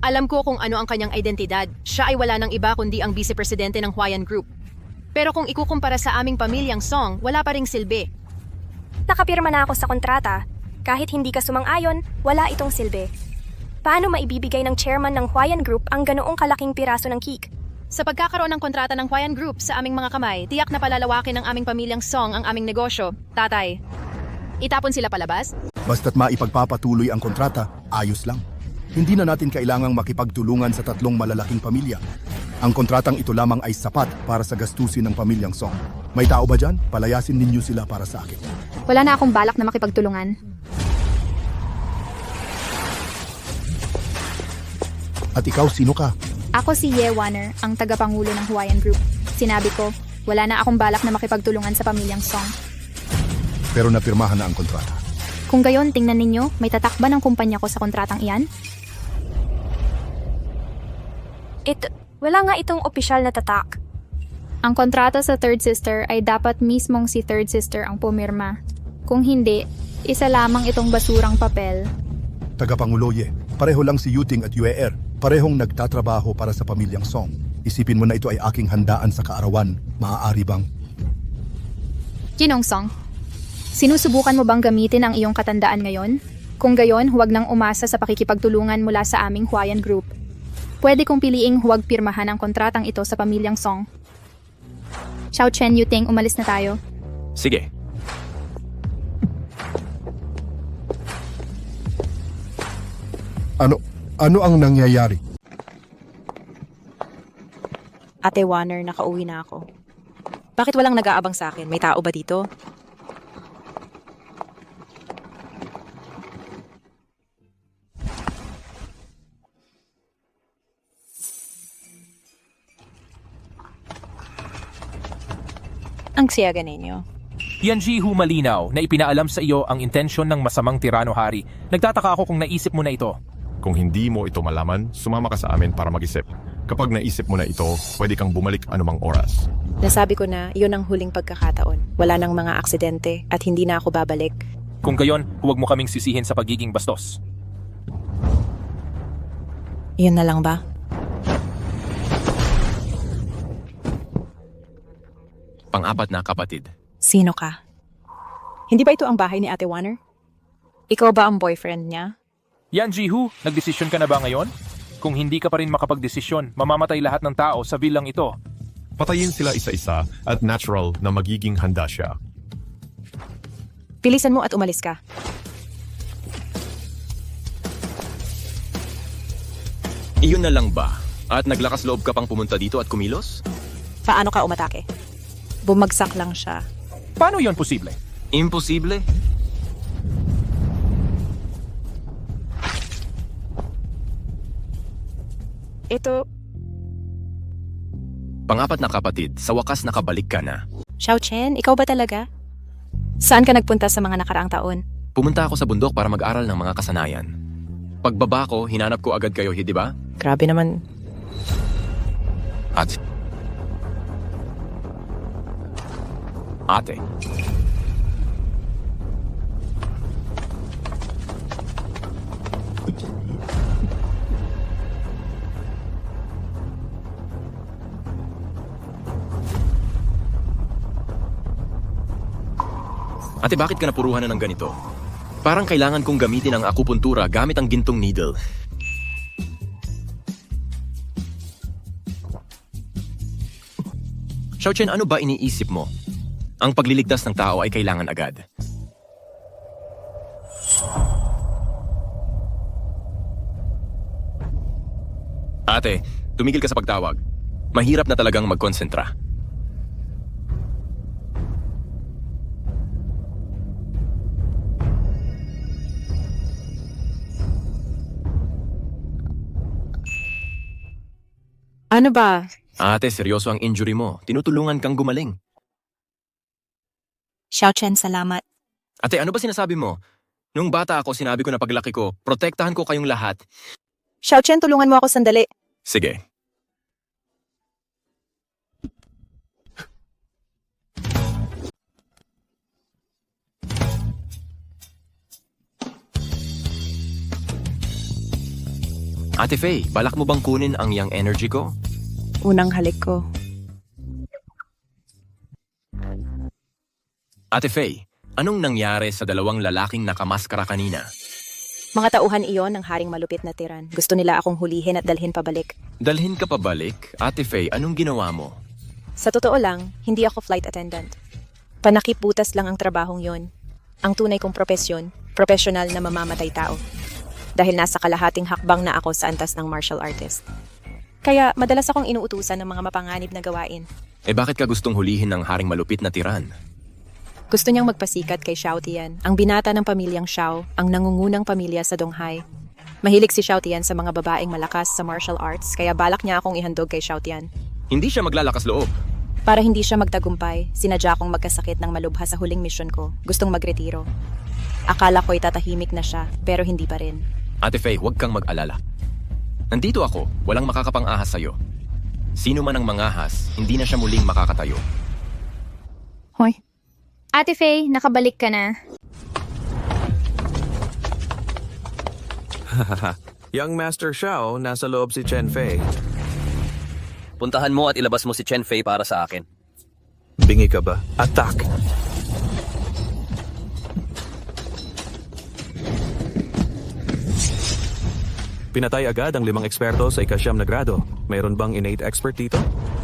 Alam ko kung ano ang kanyang identidad. Siya ay wala ng iba kundi ang vice-presidente ng Huayan Group. Pero kung ikukumpara sa aming pamilyang Song, wala pa ring silbi.
Nakapirma na ako sa kontrata. Kahit hindi ka sumang-ayon, wala itong silbi. Paano maibibigay ng chairman ng Huayan Group ang ganoong kalaking piraso ng cake?
Sa pagkakaroon ng kontrata ng Huayan Group sa aming mga kamay, tiyak na palalawakin ng aming pamilyang Song ang aming negosyo. Tatay, itapon sila palabas?
Basta't maipagpapatuloy ang kontrata, ayos lang. Hindi na natin kailangang makipagtulungan sa tatlong malalaking pamilya. Ang kontratang ito lamang ay sapat para sa gastusin ng pamilyang Song. May tao ba dyan? Palayasin ninyo sila para sa akin.
Wala na akong balak na makipagtulungan.
At ikaw, sino ka?
Ako si Ye Wanner, ang tagapangulo ng Huayan Group. Sinabi ko, wala na akong balak na makipagtulungan sa pamilyang Song.
Pero napirmahan na ang kontrata.
Kung gayon, tingnan ninyo, may tatak ba ng kumpanya ko sa kontratang iyan?
Wala nga itong opisyal na tatak.
Ang kontrata sa third sister ay dapat mismong si third sister ang pumirma. Kung hindi, isa lamang itong basurang papel.
Tagapangulo Ye, pareho lang si Yuting at Yueer. Parehong nagtatrabaho para sa pamilyang Song. Isipin mo na ito ay aking handaan sa kaarawan. Maaari bang?
Ginong Song, sinusubukan mo bang gamitin ang iyong katandaan ngayon? Kung gayon, huwag nang umasa sa pakikipagtulungan mula sa aming Huayan Group. Pwede kong piliing huwag pirmahan ang kontratang ito sa pamilyang Song. Xiao Chen, Yuting, umalis na tayo.
Sige.
Ano ang nangyayari?
Ate Wanner, nakauwi na ako. Bakit walang nag-aabang sa akin? May tao ba dito? Ang siyaga ninyo.
Yanji Hu malinaw na ipinaalam sa iyo ang intensyon ng masamang tirano-hari. Nagtataka ako kung naisip mo na ito.
Kung hindi mo ito malaman, sumama ka sa amin para mag-isip. Kapag naisip mo na ito, pwede kang bumalik anumang oras.
Nasabi ko na iyon ang huling pagkakataon. Wala nang mga aksidente at hindi na ako babalik.
Kung gayon, huwag mo kaming sisihin sa pagiging bastos.
Iyon na lang ba?
Pang-apat na kapatid.
Sino ka? Hindi ba ito ang bahay ni Ate Wanner? Ikaw ba ang boyfriend niya?
Yanji Hu, nagdesisyon ka na ba ngayon? Kung hindi ka pa rin makapagdesisyon, mamamatay lahat ng tao sa bilang ito.
Patayin sila isa-isa at natural na magiging handa siya.
Bilisan mo at umalis ka.
Iyon na lang ba? At naglakas loob ka pang pumunta dito at kumilos?
Paano ka umatake? Bumagsak lang siya.
Paano yon posible?
Imposible?
Ito,
Pang-apat na kapatid, sa wakas nakabalik ka na.
Xiao Chen, ikaw ba talaga? Saan ka nagpunta sa mga nakaraang taon?
Pumunta ako sa bundok para mag-aral ng mga kasanayan. Pagbaba ko, hinanap ko agad kayo, di ba?
Grabe naman.
Ate. Ate, bakit ka napuruhan na ng ganito? Parang kailangan kong gamitin ang akupuntura gamit ang gintong needle. Xiao Chen, ano ba iniisip mo? Ang pagliligtas ng tao ay kailangan agad. Ate, tumigil ka sa pagtawag. Mahirap na talagang magkonsentra.
Ano ba?
Ate, seryoso ang injury mo. Tinutulungan kang gumaling.
Xiao Chen, salamat.
Ate, ano ba sinasabi mo? Nung bata ako, sinabi ko na paglaki ko, protektahan ko kayong lahat.
Xiao Chen, tulungan mo ako sandali.
Sige. Ate Faye, balak mo bang kunin ang yang energy ko?
Unang halik ko.
Ate Faye, anong nangyari sa dalawang lalaking nakamaskara kanina?
Mga tauhan iyon ng haring malupit na tiran. Gusto nila akong hulihin at dalhin pabalik.
Dalhin ka pabalik? Ate Faye, anong ginawa mo?
Sa totoo lang, hindi ako flight attendant. Panakiputas lang ang trabahong yon. Ang tunay kong propesyon, profesional na mamamatay tao. Dahil nasa kalahating hakbang na ako sa antas ng martial artist. Kaya madalas akong inuutusan ng mga mapanganib na gawain.
Eh bakit ka gustong hulihin ng haring malupit na tiran?
Gusto niyang magpasikat kay Xiao Tian, ang binata ng pamilyang Xiao, ang nangungunang pamilya sa Donghai. Mahilig si Xiao Tian sa mga babaeng malakas sa martial arts, kaya balak niya akong ihandog kay Xiao Tian.
Hindi siya maglalakas loob.
Para hindi siya magtagumpay, sinadya kong magkasakit ng malubha sa huling misyon ko. Gustong magretiro. Akala ko'y tatahimik na siya, pero hindi pa rin.
Ate Faye, huwag kang mag-alala. Nandito ako, walang makakapang-ahas sa'yo. Sino man ang mangahas, hindi na siya muling makakatayo.
Hoy.
Ate Faye, nakabalik ka na.
Young Master Xiao, nasa loob si Chen Fei.
Puntahan mo at ilabas mo si Chen Fei para sa akin.
Bingi ka ba? Attack! Pinatay agad ang 5 eksperto sa ikasyam na grado. Mayroon bang innate expert dito?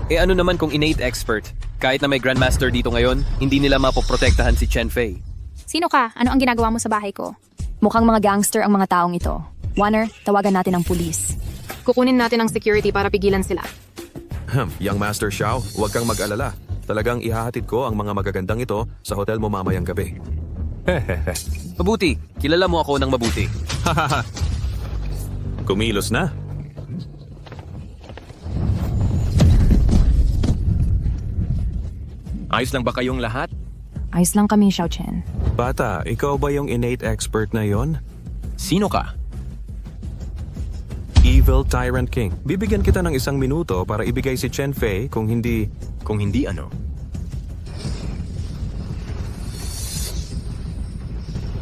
Eh ano naman kung innate expert? Kahit na may Grandmaster dito ngayon, hindi nila mapoprotektahan si Chen Fei.
Sino ka? Ano ang ginagawa mo sa bahay ko?
Mukhang mga gangster ang mga taong ito. Warner, tawagan natin ang pulis.
Kukunin natin ang security para pigilan sila.
Young Master Xiao, huwag kang mag-alala. Talagang ihahatid ko ang mga magagandang ito sa hotel mo mamayang gabi.
Mabuti, kilala mo ako ng mabuti.
Kumilos na.
Ayos lang ba kayong lahat?
Ayos lang kami, Xiao Chen.
Bata, ikaw ba yung innate expert na yon?
Sino ka?
Evil Tyrant King. Bibigyan kita ng 1 minuto para ibigay si Chen Fei kung hindi...
Kung hindi ano?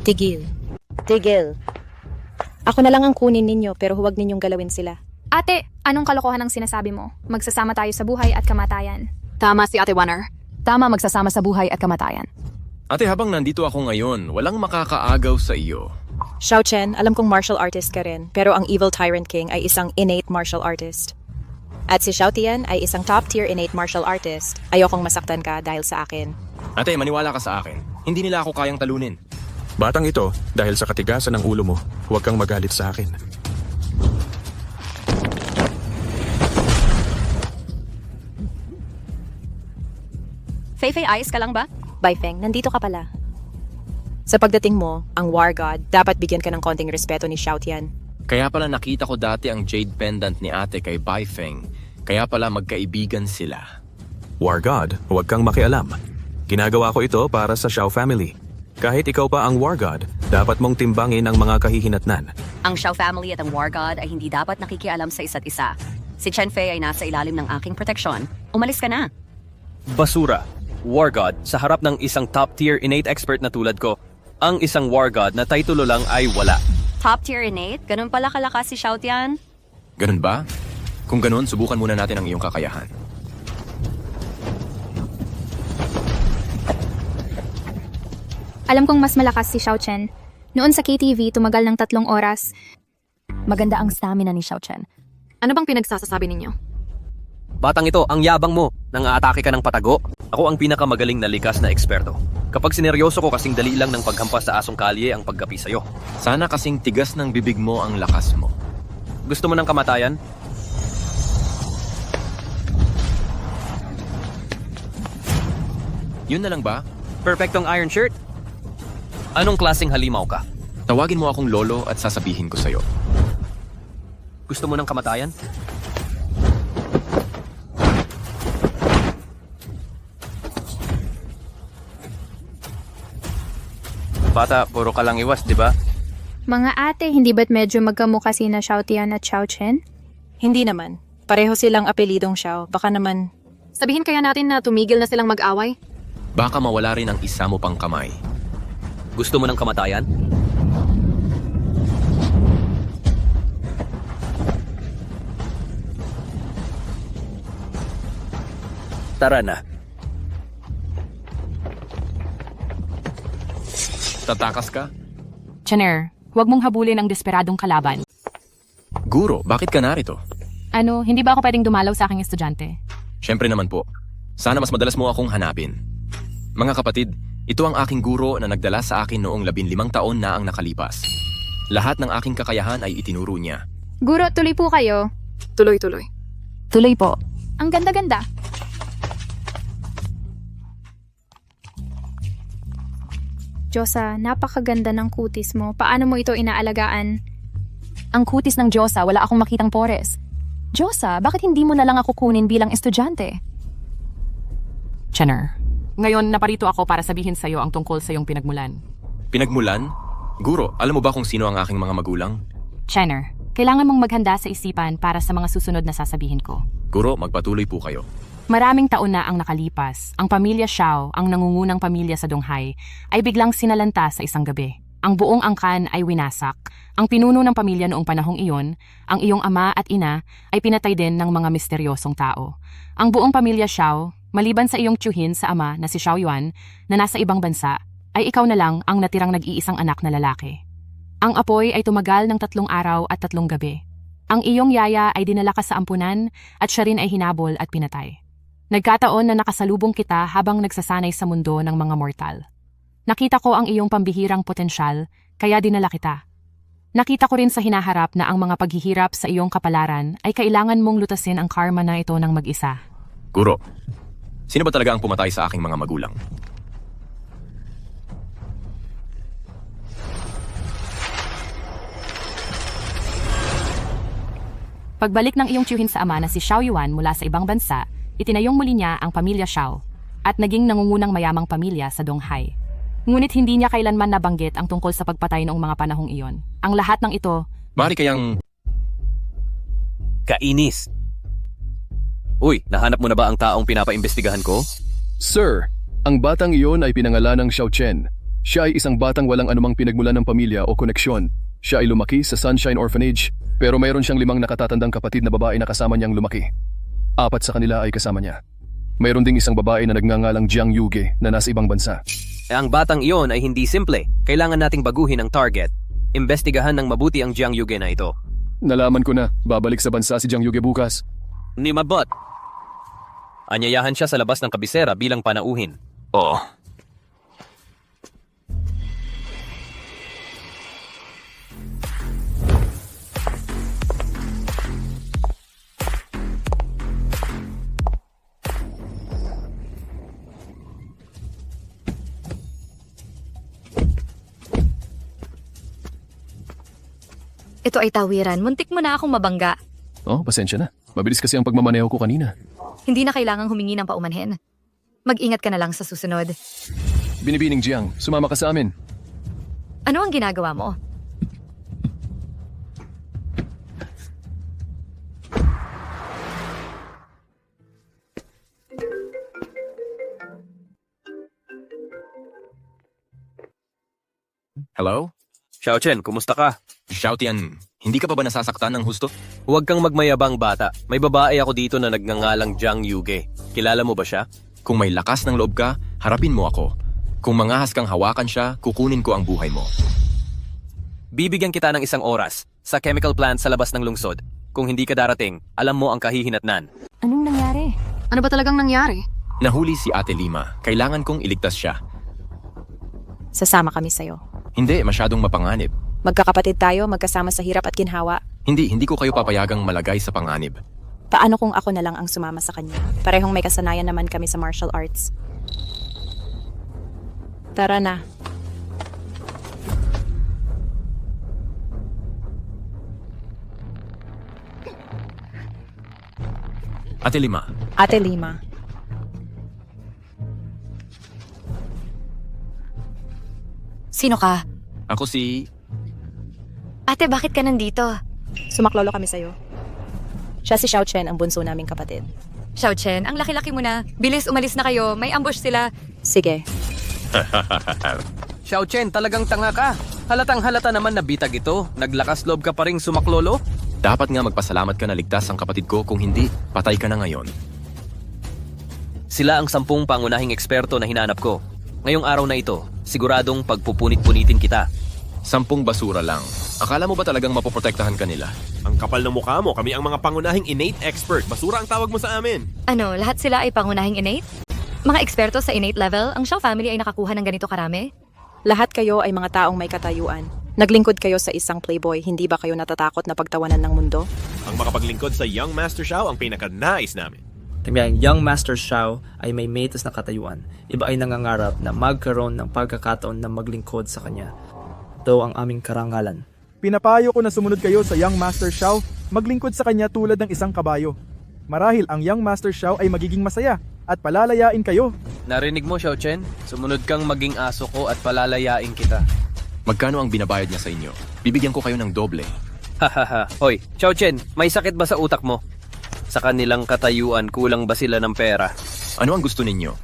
Tigil. Tigil. Ako na lang ang kunin ninyo pero huwag ninyong galawin sila.
Ate, anong kalokohan ang sinasabi mo? Magsasama tayo sa buhay at kamatayan.
Tama si Ate Warner.
Tama, magsasama sa buhay at kamatayan.
Ate, habang nandito ako ngayon, walang makakaagaw sa iyo.
Xiao Chen, alam kong martial artist ka rin, pero ang Evil Tyrant King ay isang innate martial artist. At si Xiao Tian ay isang top-tier innate martial artist. Ayokong masaktan ka dahil sa akin.
Ate, maniwala ka sa akin. Hindi nila ako kayang talunin.
Batang ito, dahil sa katigasan ng ulo mo, huwag kang magalit sa akin.
Fei, ayos ka lang ba? Bai Feng, nandito ka pala. Sa pagdating mo, ang War God, dapat bigyan ka ng konting respeto ni Xiao Tian.
Kaya pala nakita ko dati ang jade pendant ni ate kay Bai Feng. Kaya pala magkaibigan sila.
War God, huwag kang makialam. Ginagawa ko ito para sa Xiao family. Kahit ikaw pa ang War God, dapat mong timbangin ang mga kahihinatnan.
Ang Xiao family at ang War God ay hindi dapat nakikialam sa isa't isa. Si Chen Fei ay nasa ilalim ng aking proteksyon. Umalis ka na.
Basura. War God sa harap ng isang top-tier innate expert na tulad ko. Ang isang War God na titulo lang ay wala.
Top tier innate? Ganun pala kalakas si Xiao Tian?
Ganun ba? Kung ganun, subukan muna natin ang iyong kakayahan.
Alam kong mas malakas si Xiao Chen. Noon sa KTV, tumagal ng 3 oras.
Maganda ang stamina ni Xiao Chen.
Ano bang pinagsasasabi ninyo?
Batang ito, ang yabang mo. Nang aatake ka ng patago. Ako ang pinakamagaling na likas na eksperto. Kapag sineryoso ko, kasing dali lang ng paghampas sa asong kalye ang paggapi sa'yo.
Sana kasing tigas ng bibig mo ang lakas mo.
Gusto mo ng kamatayan?
Yun na lang ba?
Perfectong iron shirt? Anong klaseng halimaw ka?
Tawagin mo akong lolo at sasabihin ko sa'yo.
Gusto mo ng kamatayan? Bata, puro ka lang iwas, di ba?
Mga ate, hindi ba't medyo magkamukha sina Xiao Tian at Xiao Chen?
Hindi naman. Pareho silang apelidong Xiao. Baka naman...
Sabihin kaya natin na tumigil na silang mag-away?
Baka mawala rin ang isa mo pang kamay.
Gusto mo ng kamatayan? Tara na.
Tatakas ka?
Chaner, huwag mong habulin ang desperadong kalaban.
Guro, bakit ka narito?
Ano, hindi ba ako pwedeng dumalaw sa aking estudyante?
Siyempre naman po. Sana mas madalas mo akong hanapin. Mga kapatid, ito ang aking guro na nagdala sa akin noong 15 taon na ang nakalipas. Lahat ng aking kakayahan ay itinuro niya.
Guro, tuloy po kayo.
Tuloy-tuloy.
Tuloy po.
Ang ganda-ganda. Diyosa, napakaganda ng kutis mo. Paano mo ito inaalagaan?
Ang kutis ng Diyosa, wala akong makitang pores. Diyosa, bakit hindi mo na lang ako kunin bilang estudyante? Chaner, ngayon naparito ako para sabihin sa'yo ang tungkol sa iyong pinagmulan.
Pinagmulan? Guro, alam mo ba kung sino ang aking mga magulang?
Chaner, kailangan mong maghanda sa isipan para sa mga susunod na sasabihin ko.
Guro, magpatuloy po kayo.
Maraming taon na ang nakalipas, ang pamilya Xiao, ang nangungunang pamilya sa Donghai, ay biglang sinalanta sa isang gabi. Ang buong angkan ay winasak. Ang pinuno ng pamilya noong panahong iyon, ang iyong ama at ina, ay pinatay din ng mga misteryosong tao. Ang buong pamilya Xiao, maliban sa iyong tiyuhin sa ama na si Xiao Yuan, na nasa ibang bansa, ay ikaw na lang ang natirang nag-iisang anak na lalaki. Ang apoy ay tumagal ng 3 araw at 3 gabi. Ang iyong yaya ay dinala ka sa ampunan at siya rin ay hinabol at pinatay. Nagkataon na nakasalubong kita habang nagsasanay sa mundo ng mga mortal. Nakita ko ang iyong pambihirang potensyal, kaya dinala kita. Nakita ko rin sa hinaharap na ang mga paghihirap sa iyong kapalaran ay kailangan mong lutasin ang karma na ito ng mag-isa.
Guro, sino ba talaga ang pumatay sa aking mga magulang?
Pagbalik ng iyong tiyuhin sa ama na si Xiao Yuan mula sa ibang bansa, itinayong muli niya ang pamilya Xiao at naging nangungunang mayamang pamilya sa Donghai. Ngunit hindi niya kailanman nabanggit ang tungkol sa pagpatay noong mga panahong iyon. Ang lahat ng ito...
Mari kayang...
Kainis. Uy, nahanap mo na ba ang taong pinapaimbestigahan ko?
Sir, ang batang iyon ay pinangalan ng Xiao Chen. Siya ay isang batang walang anumang pinagmulan ng pamilya o koneksyon. Siya ay lumaki sa Sunshine Orphanage, pero mayroon siyang 5 nakatatandang kapatid na babae na kasama niyang lumaki. 4 sa kanila ay kasama niya. Mayroon ding isang babae na nagngangalang Jiang Yuge na nasa ibang bansa.
Ang batang iyon ay hindi simple. Kailangan nating baguhin ang target. Imbestigahan ng mabuti ang Jiang Yuge na ito.
Nalaman ko na, babalik sa bansa si Jiang Yuge bukas.
Ni mabot. Anyayahan siya sa labas ng kabisera bilang panauhin.
Oo.
Ito ay tawiran. Muntik mo na akong mabangga.
Oh, pasensya na. Mabilis kasi ang pagmamaneho ko kanina.
Hindi na kailangang humingi ng paumanhin. Mag-ingat ka na lang sa susunod.
Binibining Jiang, sumama ka sa amin.
Ano ang ginagawa mo?
Hello?
Xiao Chen, kumusta ka?
Xiao Tian, hindi ka pa ba nasasaktan ng husto?
Huwag kang magmayabang bata. May babae ako dito na nagngangalang Jiang Yuge. Kilala mo ba siya?
Kung may lakas ng loob ka, harapin mo ako. Kung mangahas kang hawakan siya, kukunin ko ang buhay mo.
Bibigyan kita ng 1 oras sa chemical plant sa labas ng lungsod. Kung hindi ka darating, alam mo ang kahihinatnan.
Anong nangyari?
Ano ba talagang nangyari?
Nahuli si Ate Lima. Kailangan kong iligtas siya.
Sasama kami sa'yo.
Hindi, masyadong mapanganib.
Magkakapatid tayo, magkasama sa hirap at ginhawa.
Hindi ko kayo papayagang malagay sa panganib.
Paano kung ako na lang ang sumama sa kanya? Parehong may kasanayan naman kami sa martial arts. Tara na.
Ate Lima.
Ate Lima.
Sino ka?
Ako si...
Ate, bakit ka nandito?
Sumaklolo kami sa'yo. Siya si Xiao Chen, ang bunso naming kapatid.
Xiao Chen, ang laki-laki mo na. Bilis, umalis na kayo. May ambush sila.
Sige.
Xiao Chen, talagang tanga ka. Halatang halata naman na bitag ito. Naglakas loob ka pa ring sumaklolo?
Dapat nga magpasalamat ka na ligtas ang kapatid ko, kung hindi, patay ka na ngayon.
Sila ang 10 pangunahing eksperto na hinanap ko. Ngayong araw na ito, siguradong pagpupunit-punitin kita.
10 basura lang. Akala mo ba talagang mapoprotektahan ka nila?
Ang kapal ng mukha mo, kami ang mga pangunahing innate expert. Basura ang tawag mo sa amin.
Ano, lahat sila ay pangunahing innate? Mga eksperto sa innate level, ang Xiao family ay nakakuha ng ganito karami?
Lahat kayo ay mga taong may katayuan. Naglingkod kayo sa isang playboy, hindi ba kayo natatakot na pagtawanan ng mundo?
Ang makapaglingkod sa Young Master Xiao ang pinaka-nais namin.
Ang Young Master Xiao ay may metas na katayuan. Iba ay nangangarap na magkaroon ng pagkakataon na maglingkod sa kanya. Ito ang aming karangalan.
Pinapayo ko na sumunod kayo sa Young Master Xiao, maglingkod sa kanya tulad ng isang kabayo. Marahil ang Young Master Xiao ay magiging masaya at palalayain kayo.
Narinig mo, Xiao Chen? Sumunod kang maging aso ko at palalayain kita.
Magkano ang binabayad niya sa inyo? Bibigyan ko kayo ng doble.
Hahaha. Hoy, Xiao Chen, may sakit ba sa utak mo? Sa kanilang katayuan, kulang ba sila ng pera?
Ano ang gusto ninyo?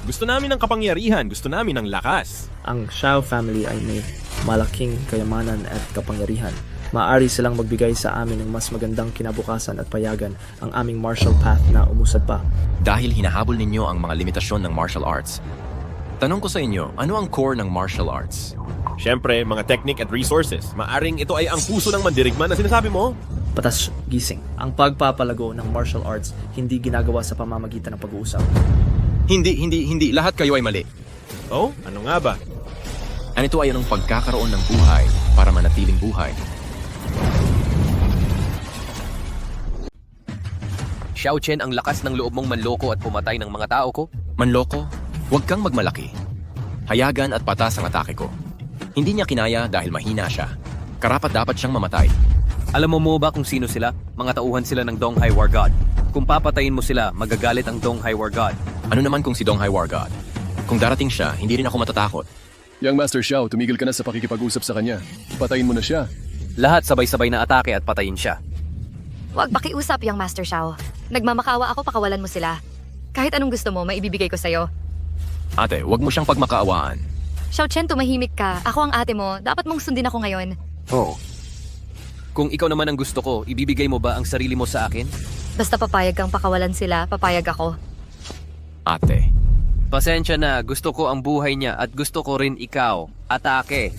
Gusto namin ng kapangyarihan, gusto namin ng lakas.
Ang Xiao family ay may malaking kayamanan at kapangyarihan. Maaari silang magbigay sa amin ng mas magandang kinabukasan at payagan ang aming martial path na umusad pa.
Dahil hinahabol ninyo ang mga limitasyon ng martial arts. Tanong ko sa inyo, ano ang core ng martial arts?
Siyempre, mga technique at resources. Maaring ito ay ang puso ng mandirigma na sinasabi mo.
Patas gising. Ang pagpapalago ng martial arts hindi ginagawa sa pamamagitan ng pag-uusap.
Hindi. Lahat kayo ay mali.
Oh? Ano nga ba?
Ano ito ay anong pagkakaroon ng buhay para manatiling buhay.
Xiao Chen, ang lakas ng loob mong manloko at pumatay ng mga tao ko?
Manloko? Huwag kang magmalaki. Hayagan at patas ang atake ko. Hindi niya kinaya dahil mahina siya. Karapat dapat siyang mamatay.
Alam mo ba kung sino sila? Mga tauhan sila ng Donghai War God. Kung papatayin mo sila, magagalit ang Donghai War God.
Ano naman kung si Donghai War God? Kung darating siya, hindi rin ako matatakot.
Young Master Xiao, tumigil ka na sa pakikipag-usap sa kanya. Patayin mo na siya.
Lahat sabay-sabay na atake at patayin siya.
Huwag pakiusap, Young Master Xiao. Nagmamakawa ako, pakawalan mo sila. Kahit anong gusto mo, maibibigay ko sa'yo.
Ate, huwag mo siyang pagmakaawaan.
Xiao Chen, tumahimik ka. Ako ang ate mo. Dapat mong sundin ako ngayon.
Oo. Kung ikaw naman ang gusto ko, ibibigay mo ba ang sarili mo sa akin?
Basta papayag kang pakawalan sila, papayag ako.
Ate.
Pasensya na, gusto ko ang buhay niya at gusto ko rin ikaw. Atake.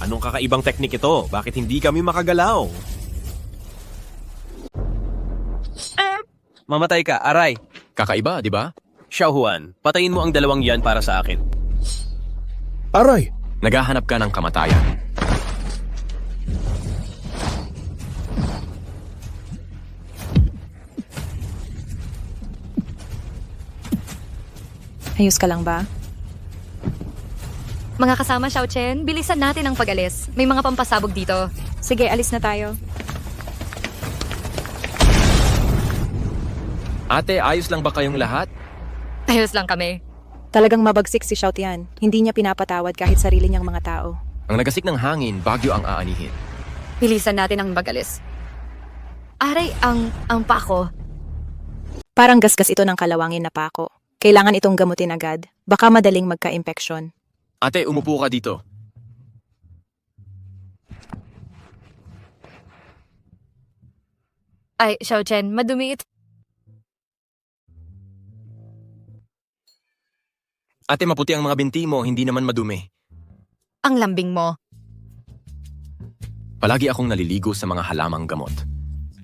Anong kakaibang teknik ito? Bakit hindi kami makagalaw?
Mamatay ka, aray.
Kakaiba, di ba?
Xiao Huan, patayin mo ang dalawang yan para sa akin.
Aray!
Naghahanap ka ng kamatayan.
Ayos ka lang ba?
Mga kasama, Xiao Chen, bilisan natin ang pag-alis. May mga pampasabog dito.
Sige, alis na tayo.
Ate, ayos lang ba kayong lahat?
Ayos lang kami.
Talagang mabagsik si Xiao Tian. Hindi niya pinapatawad kahit sarili niyang mga tao.
Ang nagasik ng hangin, bagyo ang aanihin.
Bilisan natin ang pag-alis. Aray, ang pako.
Parang gasgas ito ng kalawangin na pako. Kailangan itong gamutin agad. Baka madaling magka-impeksyon.
Ate, umupo ka dito.
Ay, Xiao Chen, madumi ito.
Ate, maputi ang mga binti mo, hindi naman madumi.
Ang lambing mo.
Palagi akong naliligo sa mga halamang gamot.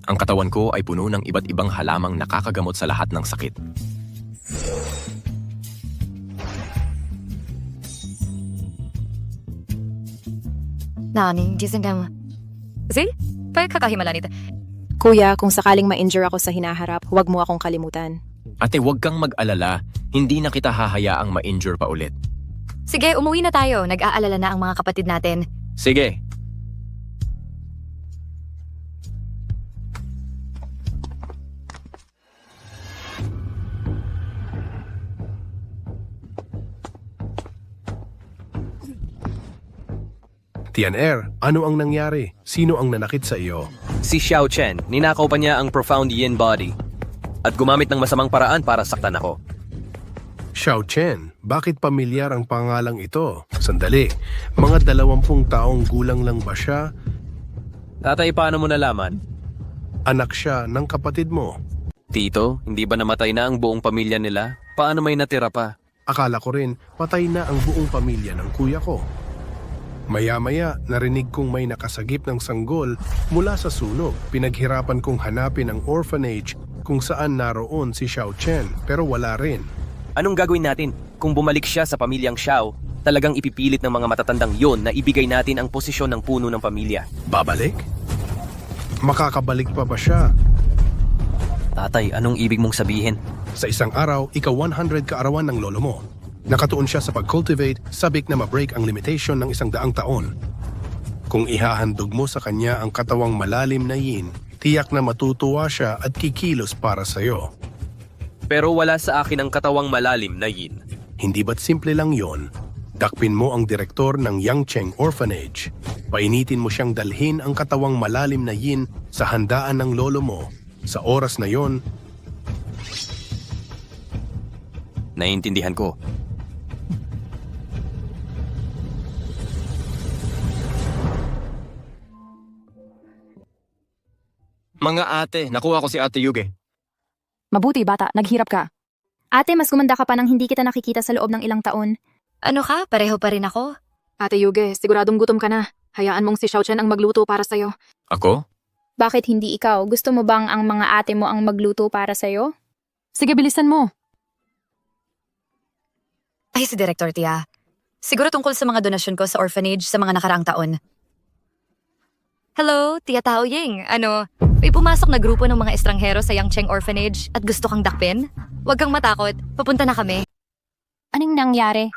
Ang katawan ko ay puno ng iba't ibang halamang nakakagamot sa lahat ng sakit.
Naning, gisindam. See? Pagkakahimala nito.
Kuya, kung sakaling ma-injure ako sa hinaharap, huwag mo akong kalimutan.
Ate, huwag kang mag-alala. Hindi na kita hahayaang ma-injure pa ulit.
Sige, umuwi na tayo. Nag-aalala na ang mga kapatid natin.
Sige.
Tian-er, ano ang nangyari? Sino ang nanakit sa iyo?
Si Xiao Chen, ninakaw pa niya ang profound yin body at gumamit ng masamang paraan para saktan ako.
Xiao Chen, bakit pamilyar ang pangalang ito? Sandali, mga 20 taong gulang lang ba siya?
Tatay, paano mo nalaman?
Anak siya ng kapatid mo.
Tito, hindi ba namatay na ang buong pamilya nila? Paano may natira pa?
Akala ko rin, patay na ang buong pamilya ng kuya ko. Maya-maya, narinig kong may nakasagip ng sanggol mula sa sunog. Pinaghirapan kong hanapin ang orphanage kung saan naroon si Xiao Chen, pero wala rin.
Anong gagawin natin? Kung bumalik siya sa pamilyang Xiao, talagang ipipilit ng mga matatandang yon na ibigay natin ang posisyon ng puno ng pamilya.
Babalik? Makakabalik pa ba siya?
Tatay, anong ibig mong sabihin?
Sa isang araw, ika 100 kaarawan ng lolo mo. Nakatuon siya sa pag-cultivate, sabik na ma-break ang limitation ng 100 taon. Kung ihahandog mo sa kanya ang katawang malalim na yin, tiyak na matutuwa siya at kikilos para sa'yo.
Pero wala sa akin ang katawang malalim na yin.
Hindi ba't simple lang yon? Dakpin mo ang direktor ng Yangcheng Orphanage. Painitin mo siyang dalhin ang katawang malalim na yin sa handaan ng lolo mo. Sa oras na yon,
naiintindihan ko.
Mga ate, nakuha ko si Ate Yuge.
Mabuti bata, naghirap ka.
Ate, mas gumanda ka pa nang hindi kita nakikita sa loob ng ilang taon.
Ano ka? Pareho pa rin ako.
Ate Yuge, siguradong gutom ka na. Hayaan mong si Xiao Chen ang magluto para sa'yo.
Ako?
Bakit hindi ikaw? Gusto mo bang ang mga ate mo ang magluto para sa'yo?
Sige, bilisan mo.
Ay, si Director Tia. Siguro tungkol sa mga donasyon ko sa orphanage sa mga nakaraang taon. Hello, Tia Tao Ying. May pumasok na grupo ng mga estranghero sa Yangcheng Orphanage at gusto kang dakpin? Huwag kang matakot. Papunta na kami.
Anong nangyari?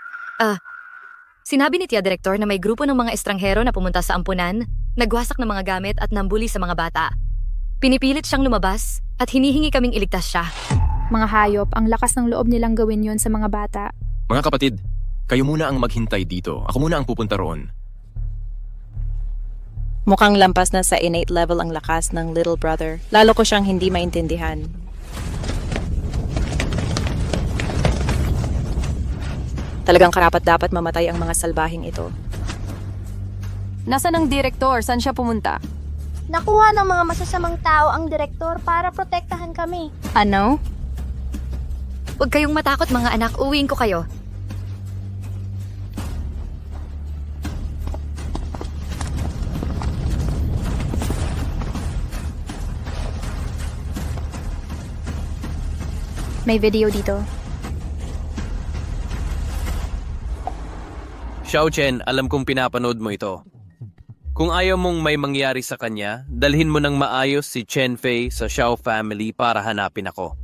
Sinabi ni Tia Director na may grupo ng mga estranghero na pumunta sa ampunan, nagwasak ng mga gamit at nambuli sa mga bata. Pinipilit siyang lumabas at hinihingi kaming iligtas siya.
Mga hayop, ang lakas ng loob nilang gawin yon sa mga bata.
Mga kapatid, kayo muna ang maghintay dito. Ako muna ang pupunta roon.
Mukhang lampas na sa innate level ang lakas ng little brother. Lalo ko siyang hindi maintindihan. Talagang karapat-dapat mamatay ang mga salbahing ito.
Nasaan ang direktor? Saan siya pumunta?
Nakuha ng mga masasamang tao ang direktor para protektahan kami.
Ano?
Huwag kayong matakot mga anak, uwiin ko kayo.
May video dito.
Xiao Chen, alam kong pinapanood mo ito. Kung ayaw mong may mangyari sa kanya, dalhin mo ng maayos si Chen Fei sa Xiao family para hanapin ako.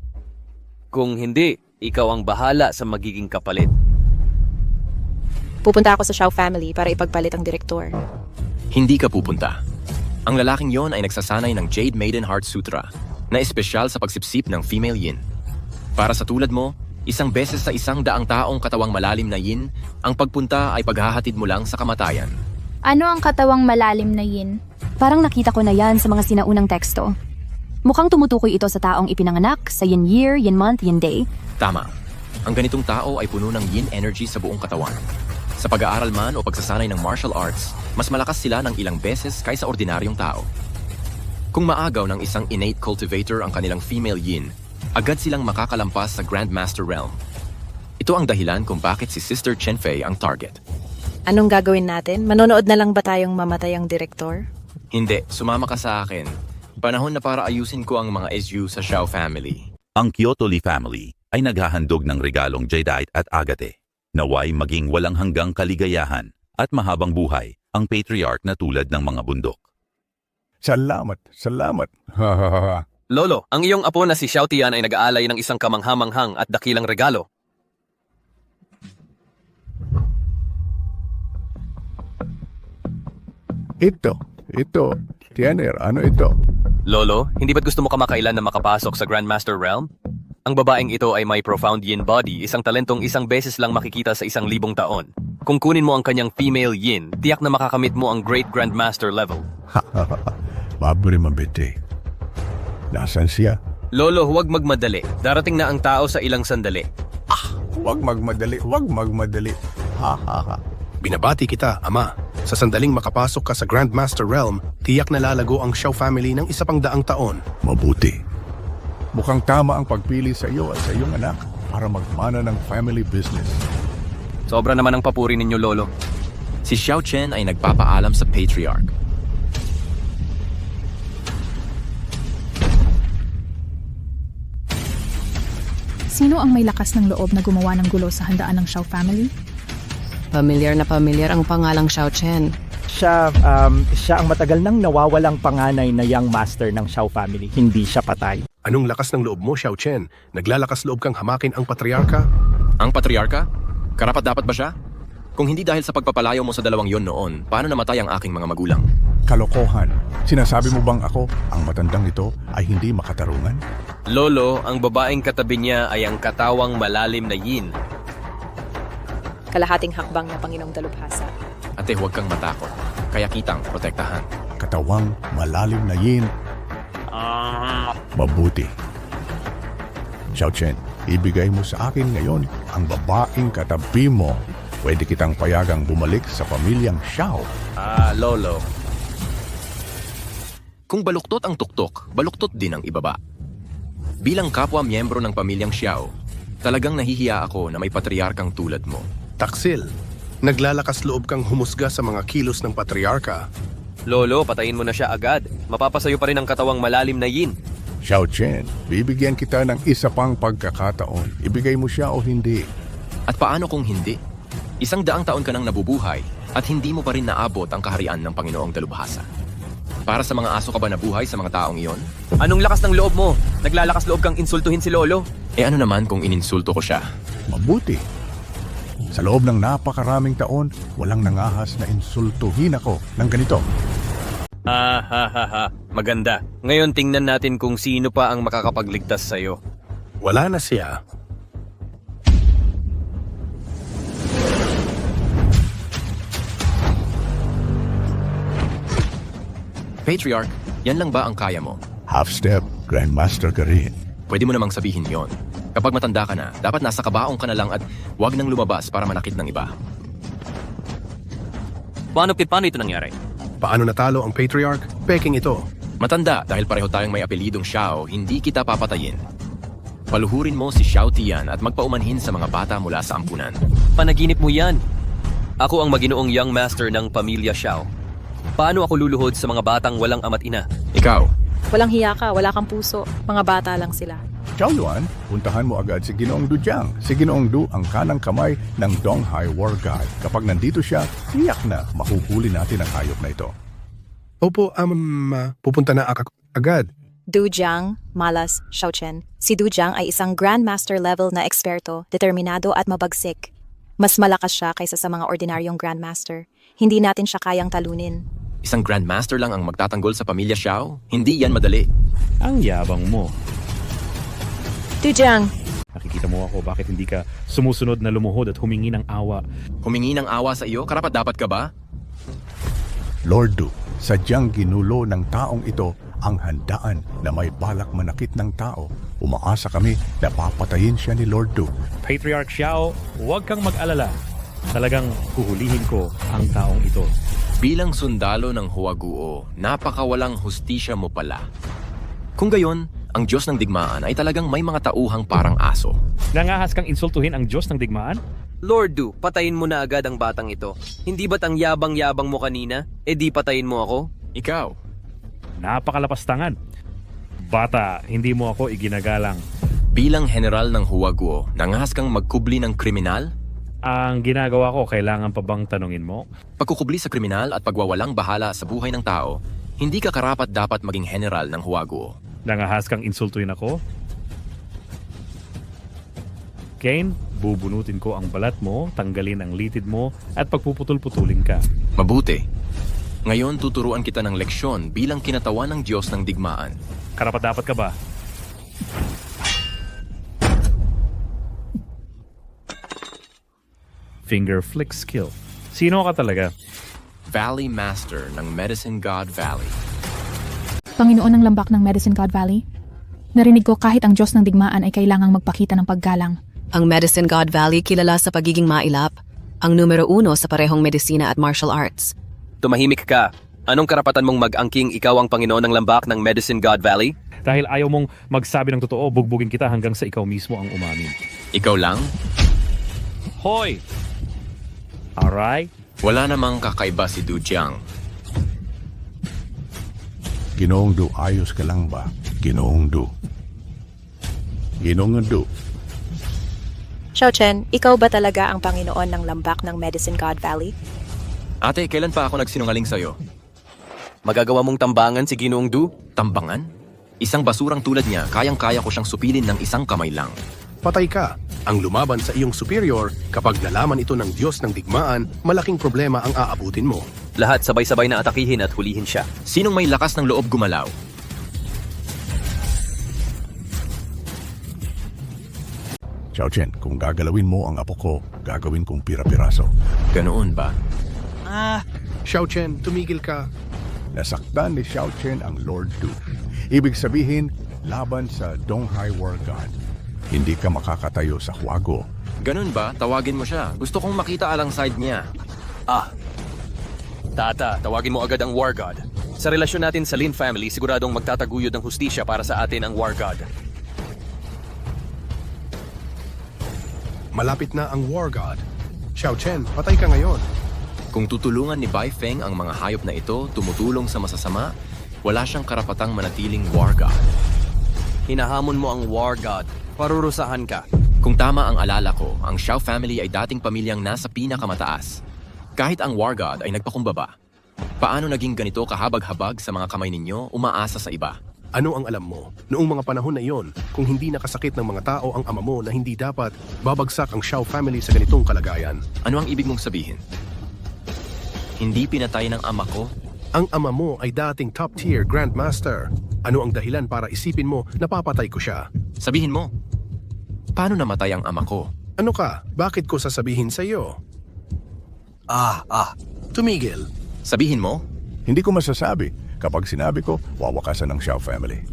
Kung hindi, ikaw ang bahala sa magiging kapalit.
Pupunta ako sa Xiao family para ipagpalit ang direktor.
Hindi ka pupunta. Ang lalaking yon ay nagsasanay ng Jade Maiden Heart Sutra na espesyal sa pagsipsip ng female yin. Para sa tulad mo, isang beses sa 100 taong katawang malalim na yin, ang pagpunta ay paghahatid mo lang sa kamatayan.
Ano ang katawang malalim na yin?
Parang nakita ko na yan sa mga sinaunang teksto. Mukhang tumutukoy ito sa taong ipinanganak, sa yin year, yin month, yin day.
Tama. Ang ganitong tao ay puno ng yin energy sa buong katawan. Sa pag-aaral man o pagsasanay ng martial arts, mas malakas sila ng ilang beses kaysa ordinaryong tao. Kung maagaw ng isang innate cultivator ang kanilang female yin, agad silang makakalampas sa Grandmaster Realm. Ito ang dahilan kung bakit si Sister Chen Fei ang target.
Anong gagawin natin? Manonood na lang ba tayong mamatay ang direktor?
Hindi, sumama ka sa akin. Panahon na para ayusin ko ang mga SU sa Xiao family.
Ang Kyoto Lee family ay naghahandog ng regalong Jadeite at Agate. Naway maging walang hanggang kaligayahan at mahabang buhay ang patriarch na tulad ng mga bundok.
Salamat.
Lolo, ang iyong apo na si Xiao Tian ay nag-aalay ng isang kamanghamanghang at dakilang regalo.
Ito. Tianer, ano ito?
Lolo, hindi ba't gusto mo kamakailan na makapasok sa Grandmaster Realm? Ang babaeng ito ay may profound yin body, isang talentong isang beses lang makikita sa 1,000 taon. Kung kunin mo ang kanyang female yin, tiyak na makakamit mo ang Great Grandmaster level.
Maburi mabiti. Nasaan siya?
Lolo, huwag magmadali. Darating na ang tao sa ilang sandali.
Huwag magmadali, huwag magmadali.
Binabati kita, Ama. Sa sandaling makapasok ka sa Grandmaster Realm, tiyak na lalago ang Xiao family ng 100 taon.
Mabuti. Mukhang tama ang pagpili sa iyo at sa iyong anak para magmana ng family business.
Sobra naman ang papuri ninyo, Lolo.
Si Xiao Chen ay nagpapaalam sa Patriarch.
Sino ang may lakas ng loob na gumawa ng gulo sa handaan ng Xiao family?
Pamilyar na pamilyar ang pangalang Xiao Chen.
Siya ang matagal nang nawawalang panganay na young master ng Xiao family. Hindi siya patay.
Anong lakas ng loob mo, Xiao Chen? Naglalakas loob kang hamakin ang patriarka?
Ang patriarka? Karapat dapat ba siya? Kung hindi dahil sa pagpapalayo mo sa dalawang yon noon, paano namatay ang aking mga magulang?
Kalokohan. Sinasabi mo bang ako, ang matandang ito ay hindi makatarungan?
Lolo, ang babaeng katabi niya ay ang katawang malalim na yin.
Kalahating hakbang na Panginoong Dalubhasa.
Ate, huwag kang matakot. Kaya kitang protektahan.
Katawang malalim na yin. Mabuti. Xiao Chen, ibigay mo sa akin ngayon ang babaeng katabi mo. Pwede kitang payagang bumalik sa pamilyang Xiao.
Lolo. Kung baluktot ang tuktok, baluktot din ang ibaba. Bilang kapwa miyembro ng pamilyang Xiao, talagang nahihiya ako na may patriarkang tulad mo.
Taksil, naglalakas loob kang humusga sa mga kilos ng patriarka.
Lolo, patayin mo na siya agad. Mapapasayo pa rin ang katawang malalim na yin.
Xiao Chen, bibigyan kita ng isa pang pagkakataon. Ibigay mo siya o hindi.
At paano kung hindi? 100 taon ka nang nabubuhay at hindi mo pa rin naabot ang kaharian ng Panginoong Dalubhasa. Para sa mga aso ka ba nabuhay sa mga taong iyon?
Anong lakas ng loob mo? Naglalakas loob kang insultuhin si Lolo?
Eh ano naman kung ininsulto ko siya?
Mabuti. Sa loob ng napakaraming taon, walang nangahas na insultuhin ako ng ganito.
Maganda. Ngayon tingnan natin kung sino pa ang makakapagligtas sa'yo.
Wala na siya.
Patriarch, yan lang ba ang kaya mo?
Half step, Grandmaster ka rin.
Pwede mo namang sabihin yon. Kapag matanda ka na, dapat nasa kabaong ka na lang at huwag nang lumabas para manakit ng iba.
Paano ito nangyari?
Paano natalo ang Patriarch? Peking ito.
Matanda, dahil pareho tayong may apelidong Xiao, hindi kita papatayin. Paluhurin mo si Xiao Tian at magpaumanhin sa mga bata mula sa ampunan.
Panaginip mo yan. Ako ang maginoong young master ng pamilya Xiao. Paano ako luluhod sa mga batang walang ama't ina?
Ikaw.
Walang hiya ka, wala kang puso. Mga bata lang sila.
Xiao Yuan, puntahan mo agad si Ginoong Du Jiang. Si Ginoong Du ang kanang kamay ng Donghai War God. Kapag nandito siya, tiyak na mahuhuli natin ang hayop na ito.
Opo, pupunta na agad.
Du Jiang, Malas, Xiao Chen. Si Du Jiang ay isang Grandmaster level na eksperto, determinado at mabagsik. Mas malakas siya kaysa sa mga ordinaryong Grandmaster. Hindi natin siya kayang talunin.
Isang Grandmaster lang ang magtatanggol sa pamilya Xiao? Hindi yan madali.
Ang yabang mo.
Du Jiang.
Nakikita mo ako, bakit hindi ka sumusunod na lumuhod at humingi ng awa?
Humingi ng awa sa iyo? Karapat dapat ka ba?
Lord Du, sadyang ginulo ng taong ito ang handaan na may balak manakit ng tao. Umaasa kami na papatayin siya ni Lord Du.
Patriarch Xiao, huwag kang mag-alala. Talagang huhulihin ko ang taong ito.
Bilang sundalo ng Huaguo, napakawalang hustisya mo pala. Kung gayon, ang Diyos ng Digmaan ay talagang may mga tauhang parang aso.
Nangahas kang insultuhin ang Diyos ng Digmaan?
Lord Du, patayin mo na agad ang batang ito. Hindi ba't ang yabang-yabang mo kanina? Eh di patayin mo ako?
Ikaw.
Napakalapastangan. Bata, hindi mo ako iginagalang.
Bilang general ng Huaguo, nangahas kang magkubli ng kriminal?
Ang ginagawa ko, kailangan pa bang tanungin mo?
Pagkukubli sa kriminal at pagwawalang bahala sa buhay ng tao, hindi ka karapat dapat maging general ng Huaguo.
Nangahas kang insultuin ako? Kane, bubunutin ko ang balat mo, tanggalin ang litid mo, at pagpuputol-putulin ka.
Mabuti. Ngayon tuturuan kita ng leksyon bilang kinatawan ng Diyos ng Digmaan.
Karapat dapat ka ba? finger flick skill. Sino ka talaga?
Valley Master ng Medicine God Valley.
Panginoon ng lambak ng Medicine God Valley, narinig ko kahit ang Diyos ng digmaan ay kailangang magpakita ng paggalang.
Ang Medicine God Valley kilala sa pagiging mailap, ang numero 1 sa parehong medisina at martial arts.
Tumahimik ka. Anong karapatan mong mag-angking ikaw ang Panginoon ng lambak ng Medicine God Valley?
Dahil ayaw mong magsabi ng totoo, bugbugin kita hanggang sa ikaw mismo ang umamin.
Ikaw lang?
Hoy! Alright?
Wala namang kakaiba si Du Jiang.
Ginoong Du, ayos ka lang ba? Ginoong Du. Ginoong Du.
Xiao Chen, ikaw ba talaga ang Panginoon ng lambak ng Medicine God Valley?
Ate, kailan pa ako nagsinungaling sa'yo?
Magagawa mong tambangan si Ginoong Du?
Tambangan? Isang basurang tulad niya, kayang-kaya ko siyang supilin ng isang kamay lang.
Patay ka. Ang lumaban sa iyong superior, kapag nalaman ito ng Diyos ng digmaan, malaking problema ang aabutin mo.
Lahat sabay-sabay na atakihin at hulihin siya.
Sinong may lakas ng loob gumalaw?
Xiao Chen, kung gagalawin mo ang apo ko, gagawin kong pira-piraso.
Ganoon ba?
Xiao Chen, tumigil ka.
Nasaktan ni Xiao Chen ang Lord Du. Ibig sabihin, laban sa Donghai War God. Hindi ka makakatayo sa Huago.
Ganun ba? Tawagin mo siya. Gusto kong makita alongside niya.
Tata, tawagin mo agad ang War God. Sa relasyon natin sa Lin family, siguradong magtataguyod ng hustisya para sa atin ang War God.
Malapit na ang War God. Xiao Chen, patay ka ngayon.
Kung tutulungan ni Bai Feng ang mga hayop na ito tumutulong sa masasama, wala siyang karapatang manatiling War God.
Hinahamon mo ang War God. Parurusahan ka.
Kung tama ang alala ko, ang Xiao family ay dating pamilyang nasa pinakamataas. Kahit ang War God ay nagpakumbaba. Paano naging ganito kahabag-habag sa mga kamay ninyo, umaasa sa iba?
Ano ang alam mo? Noong mga panahon na iyon, kung hindi nakasakit ng mga tao ang ama mo na hindi dapat, babagsak ang Xiao family sa ganitong kalagayan.
Ano ang ibig mong sabihin? Hindi pinatay ng ama ko?
Ang ama mo ay dating top-tier Grandmaster. Ano ang dahilan para isipin mo na papatay ko siya?
Sabihin mo, paano namatay ang ama ko?
Ano ka? Bakit ko sasabihin sa iyo? Tumigil.
Sabihin mo?
Hindi ko masasabi. Kapag sinabi ko, wawakasan ng Xiao family.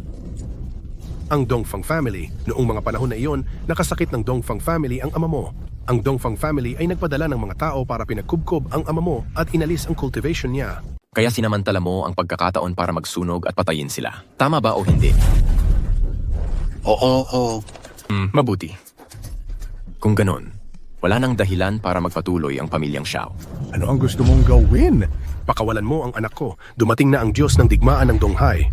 Ang Dongfang family, noong mga panahon na iyon, nakasakit ng Dongfang family ang ama mo. Ang Dongfang family ay nagpadala ng mga tao para pinagkubkob ang ama mo at inalis ang cultivation niya.
Kaya sinamantala mo ang pagkakataon para magsunog at patayin sila. Tama ba o hindi?
Oo.
Mabuti. Kung ganon, wala nang dahilan para magpatuloy ang pamilyang Xiao.
Ano ang gusto mong gawin?
Pakawalan mo ang anak ko. Dumating na ang Diyos ng digmaan ng Donghai.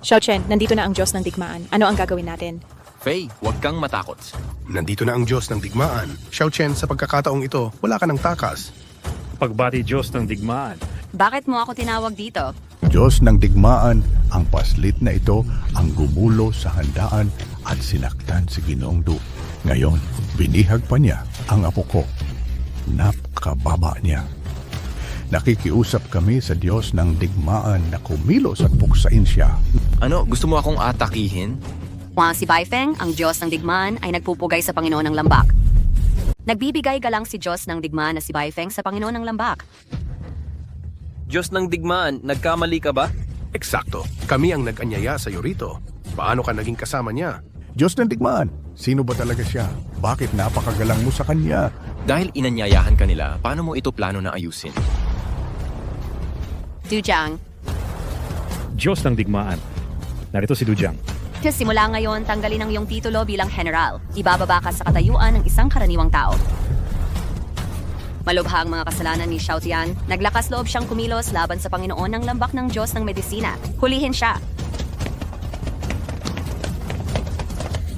Xiao Chen, nandito na ang Diyos ng digmaan. Ano ang gagawin natin?
Fei, huwag kang matakot.
Nandito na ang Diyos ng digmaan. Xiao Chen, sa pagkakataong ito, wala ka ng takas.
Pagbati Diyos ng digmaan.
Bakit mo ako tinawag dito?
Diyos ng digmaan, ang paslit na ito ang gumulo sa handaan at sinaktan si Ginoong Du. Ngayon, binihag pa niya ang apo ko. Napakababa niya. Nakikiusap kami sa Diyos ng digmaan na kumilos at puksain siya.
Ano, gusto mo akong atakihin?
Kung si Bai Feng, ang Diyos ng digmaan, ay nagpupugay sa Panginoon ng lambak. Nagbibigay galang si Diyos ng digmaan na si Bai Feng sa Panginoon ng lambak.
Diyos ng digmaan, nagkamali ka ba?
Eksakto. Kami ang nag-anyaya sa iyo rito. Paano ka naging kasama niya?
Diyos ng digmaan, sino ba talaga siya? Bakit napakagalang mo sa kanya?
Dahil inanyayahan ka nila, paano mo ito plano na ayusin?
Du Jiang,
Diyos ng digmaan. Narito si Du Jiang.
simula ngayon, tanggalin ang iyong titulo bilang general. Ibababa ka sa katayuan ng isang karaniwang tao. Malubha ang mga kasalanan ni Xiao Tian. Naglakas loob siyang kumilos laban sa Panginoon ng lambak ng Diyos ng medisina. Hulihin siya.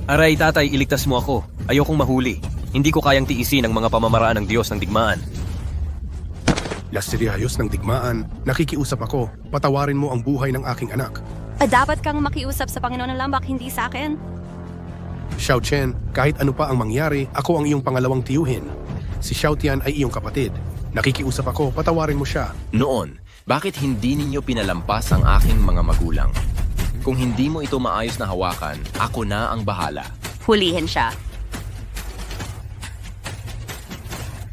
Aray, tatay, iligtas mo ako. Ayokong mahuli. Hindi ko kayang tiisin ang mga pamamaraan ng Diyos ng digmaan.
Lasiriayos ng digmaan, nakikiusap ako. Patawarin mo ang buhay ng aking anak.
Dapat kang makiusap sa Panginoon ng lambak, hindi sa akin.
Xiao Chen, kahit ano pa ang mangyari, ako ang iyong pangalawang tiyuhin. Si Xiao Tian ay iyong kapatid. Nakikiusap ako, patawarin mo siya.
Noon, bakit hindi ninyo pinalampas ang aking mga magulang? Kung hindi mo ito maayos na hawakan, ako na ang bahala.
Hulihin siya.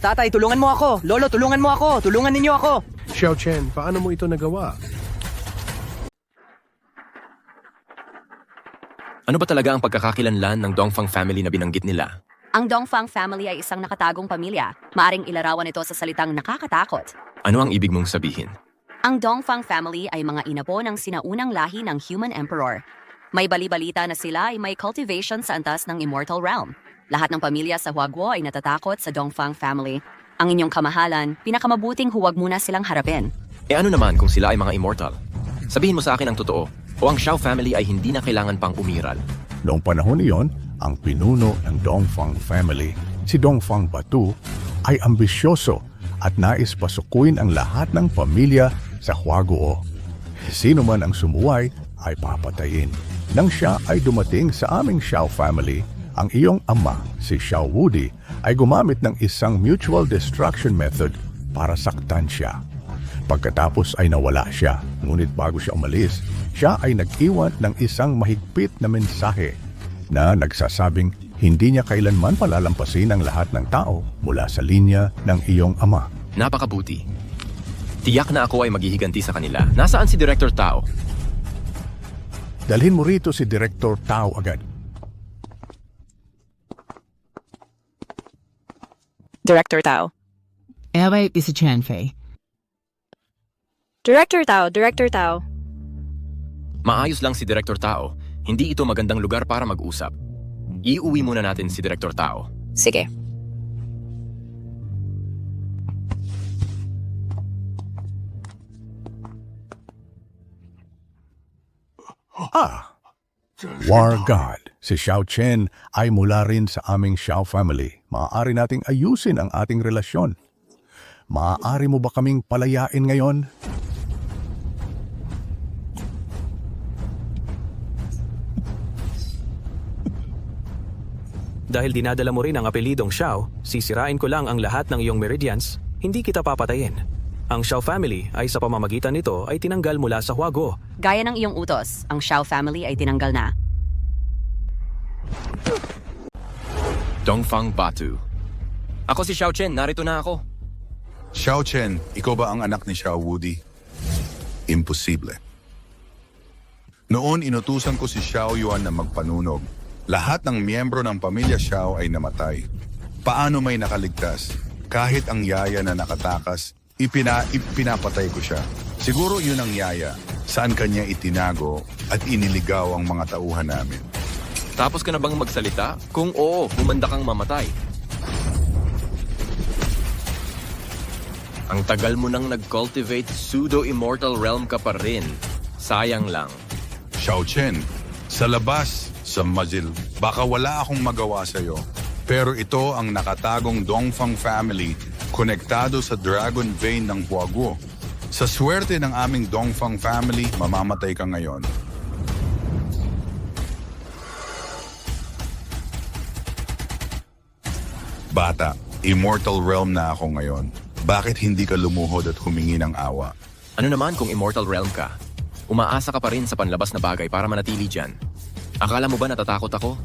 Tatay, tulungan mo ako! Lolo, tulungan mo ako! Tulungan ninyo ako!
Xiao Chen, paano mo ito nagawa?
Ano ba talaga ang pagkakakilanlan ng Dongfang family na binanggit nila?
Ang Dongfang family ay isang nakatagong pamilya. Maaring ilarawan ito sa salitang nakakatakot.
Ano ang ibig mong sabihin?
Ang Dongfang family ay mga inapo ng sinaunang lahi ng Human Emperor. May bali-balita na sila ay may cultivation sa antas ng Immortal Realm. Lahat ng pamilya sa Huaguo ay natatakot sa Dongfang family. Ang inyong kamahalan, pinakamabuting huwag muna silang harapin.
E ano naman kung sila ay mga immortal? Sabihin mo sa akin ang totoo, o ang Xiao family ay hindi na kailangan pang umiral.
Noong panahon iyon, ang pinuno ng Dongfang family, si Dongfang Batu, ay ambisyoso at nais pasukuin ang lahat ng pamilya sa Huaguo. Sino man ang sumuway ay papatayin. Nang siya ay dumating sa aming Xiao family, ang iyong ama, si Xiao Wudi, ay gumamit ng isang mutual destruction method para saktan siya. Pagkatapos ay nawala siya, ngunit bago siya umalis, siya ay nag-iwan ng isang mahigpit na mensahe na nagsasabing hindi niya kailanman palalampasin ang lahat ng tao mula sa linya ng iyong ama.
Napakabuti. Tiyak na ako ay maghihiganti sa kanila. Nasaan si Director Tao?
Dalhin mo rito si Director Tao agad.
Director Tao.
Is si Chen-Fei.
Director Tao.
Maayos lang si Director Tao. Hindi ito magandang lugar para mag-usap. Iuwi muna natin si Director Tao.
Sige.
War God, si Xiao Chen ay mula rin sa aming Xiao family. Maaari nating ayusin ang ating relasyon. Maaari mo ba kaming palayain ngayon?
Dahil dinadala mo rin ang apelidong Xiao, sisirain ko lang ang lahat ng iyong meridians, hindi kita papatayin. Ang Xiao family ay sa pamamagitan nito ay tinanggal mula sa Huaguo.
Gaya ng iyong utos, ang Xiao family ay tinanggal na.
Dongfang Batu. Ako si Xiao Chen, narito na ako.
Xiao Chen, ikaw ba ang anak ni Xiao Wudi? Imposible. Noon inutusan ko si Xiao Yuan na magpanunog. Lahat ng miyembro ng pamilya Xiao ay namatay. Paano may nakaligtas? Kahit ang yaya na nakatakas, ipinapatay ko siya. Siguro yun ang yaya. Saan kanya itinago at iniligaw ang mga tauhan namin.
Tapos ka na bang magsalita? Kung oo, bumanda kang mamatay. Ang tagal mo nang nag-cultivate, pseudo-immortal realm ka pa rin. Sayang lang.
Xiao Chen, sa labas, sa Mazil, baka wala akong magawa sa'yo. Pero ito ang nakatagong Dongfang family, konektado sa Dragon Vein ng Huaguo. Sa swerte ng aming Dongfang family, mamamatay ka ngayon. Bata, immortal realm na ako ngayon. Bakit hindi ka lumuhod at humingi ng awa?
Ano naman kung immortal realm ka? Umaasa ka pa rin sa panlabas na bagay para manatili dyan. Akala mo ba natatakot ako?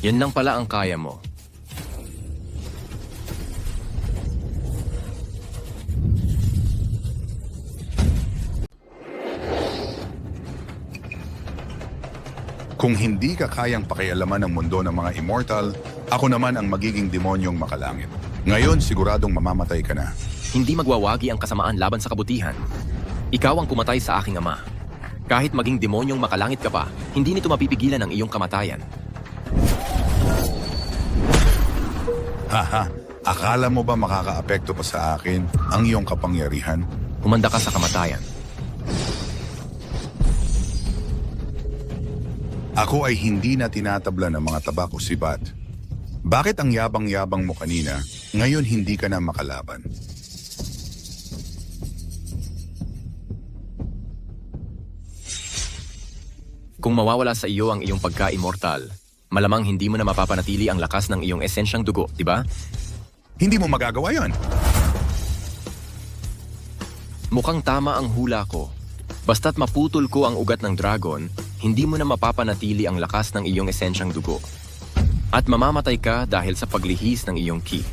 Yan lang pala ang kaya mo.
Kung hindi ka kayang pakialaman ng mundo ng mga immortal, ako naman ang magiging demonyong makalangit. Ngayon, siguradong mamamatay ka na.
Hindi magwawagi ang kasamaan laban sa kabutihan. Ikaw ang pumatay sa aking ama. Kahit maging demonyong makalangit ka pa, hindi nito mapipigilan ang iyong kamatayan.
Haha, akala mo ba makakaapekto pa sa akin ang iyong kapangyarihan?
Humanda ka sa kamatayan.
Ako ay hindi na tinatabla ng mga tabak o sibat. Bakit ang yabang-yabang mo kanina, ngayon hindi ka na makalaban?
Kung mawawala sa iyo ang iyong pagka-immortal, malamang hindi mo na mapapanatili ang lakas ng iyong esensyang dugo, di ba?
Hindi mo magagawa yon.
Mukhang tama ang hula ko. Basta't maputol ko ang ugat ng dragon, hindi mo na mapapanatili ang lakas ng iyong esensyang dugo. At mamamatay ka dahil sa paglihis ng iyong ki.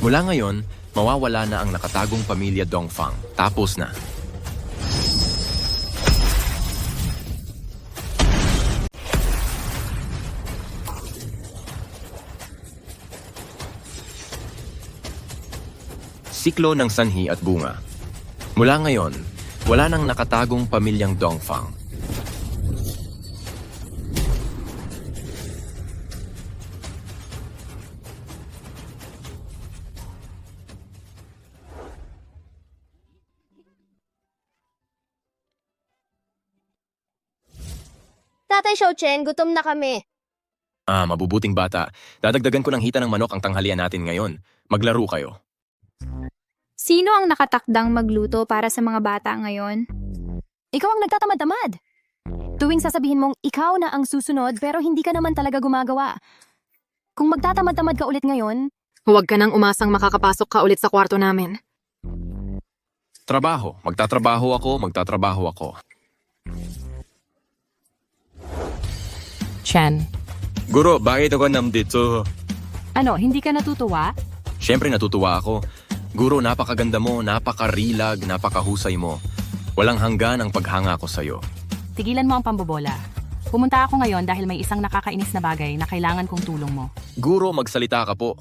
Mula ngayon, mawawala na ang nakatagong pamilya Dongfang. Tapos na. Siklo ng sanhi at bunga. Mula ngayon, wala nang nakatagong pamilyang Dongfang.
Tatay Xiaochen, gutom na kami.
Mabubuting bata. Dadagdagan ko ng hita ng manok ang tanghalian natin ngayon. Maglaro kayo.
Sino ang nakatakdang magluto para sa mga bata ngayon?
Ikaw ang nagtatamad-tamad. Tuwing sasabihin mong ikaw na ang susunod pero hindi ka naman talaga gumagawa. Kung magtatamad-tamad ka ulit ngayon,
Huwag ka nang umasang makakapasok ka ulit sa kwarto namin.
Trabaho. Magtatrabaho ako.
Chan.
Guro, bakit ako nandito?
Ano, hindi ka natutuwa?
Siyempre natutuwa ako. Guro, napakaganda mo, napakarilag, napakahusay mo. Walang hanggan ang paghanga ko sa'yo.
Tigilan mo ang pambobola. Pumunta ako ngayon dahil may isang nakakainis na bagay na kailangan kong tulong mo.
Guro, magsalita ka po.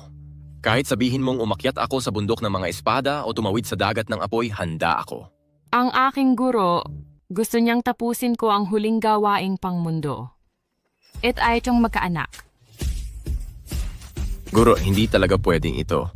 Kahit sabihin mong umakyat ako sa bundok ng mga espada o tumawid sa dagat ng apoy, handa ako.
Ang aking guro, gusto niyang tapusin ko ang huling gawaing pangmundo. At ay itong magkaanak.
Guro, hindi talaga pwedeng ito.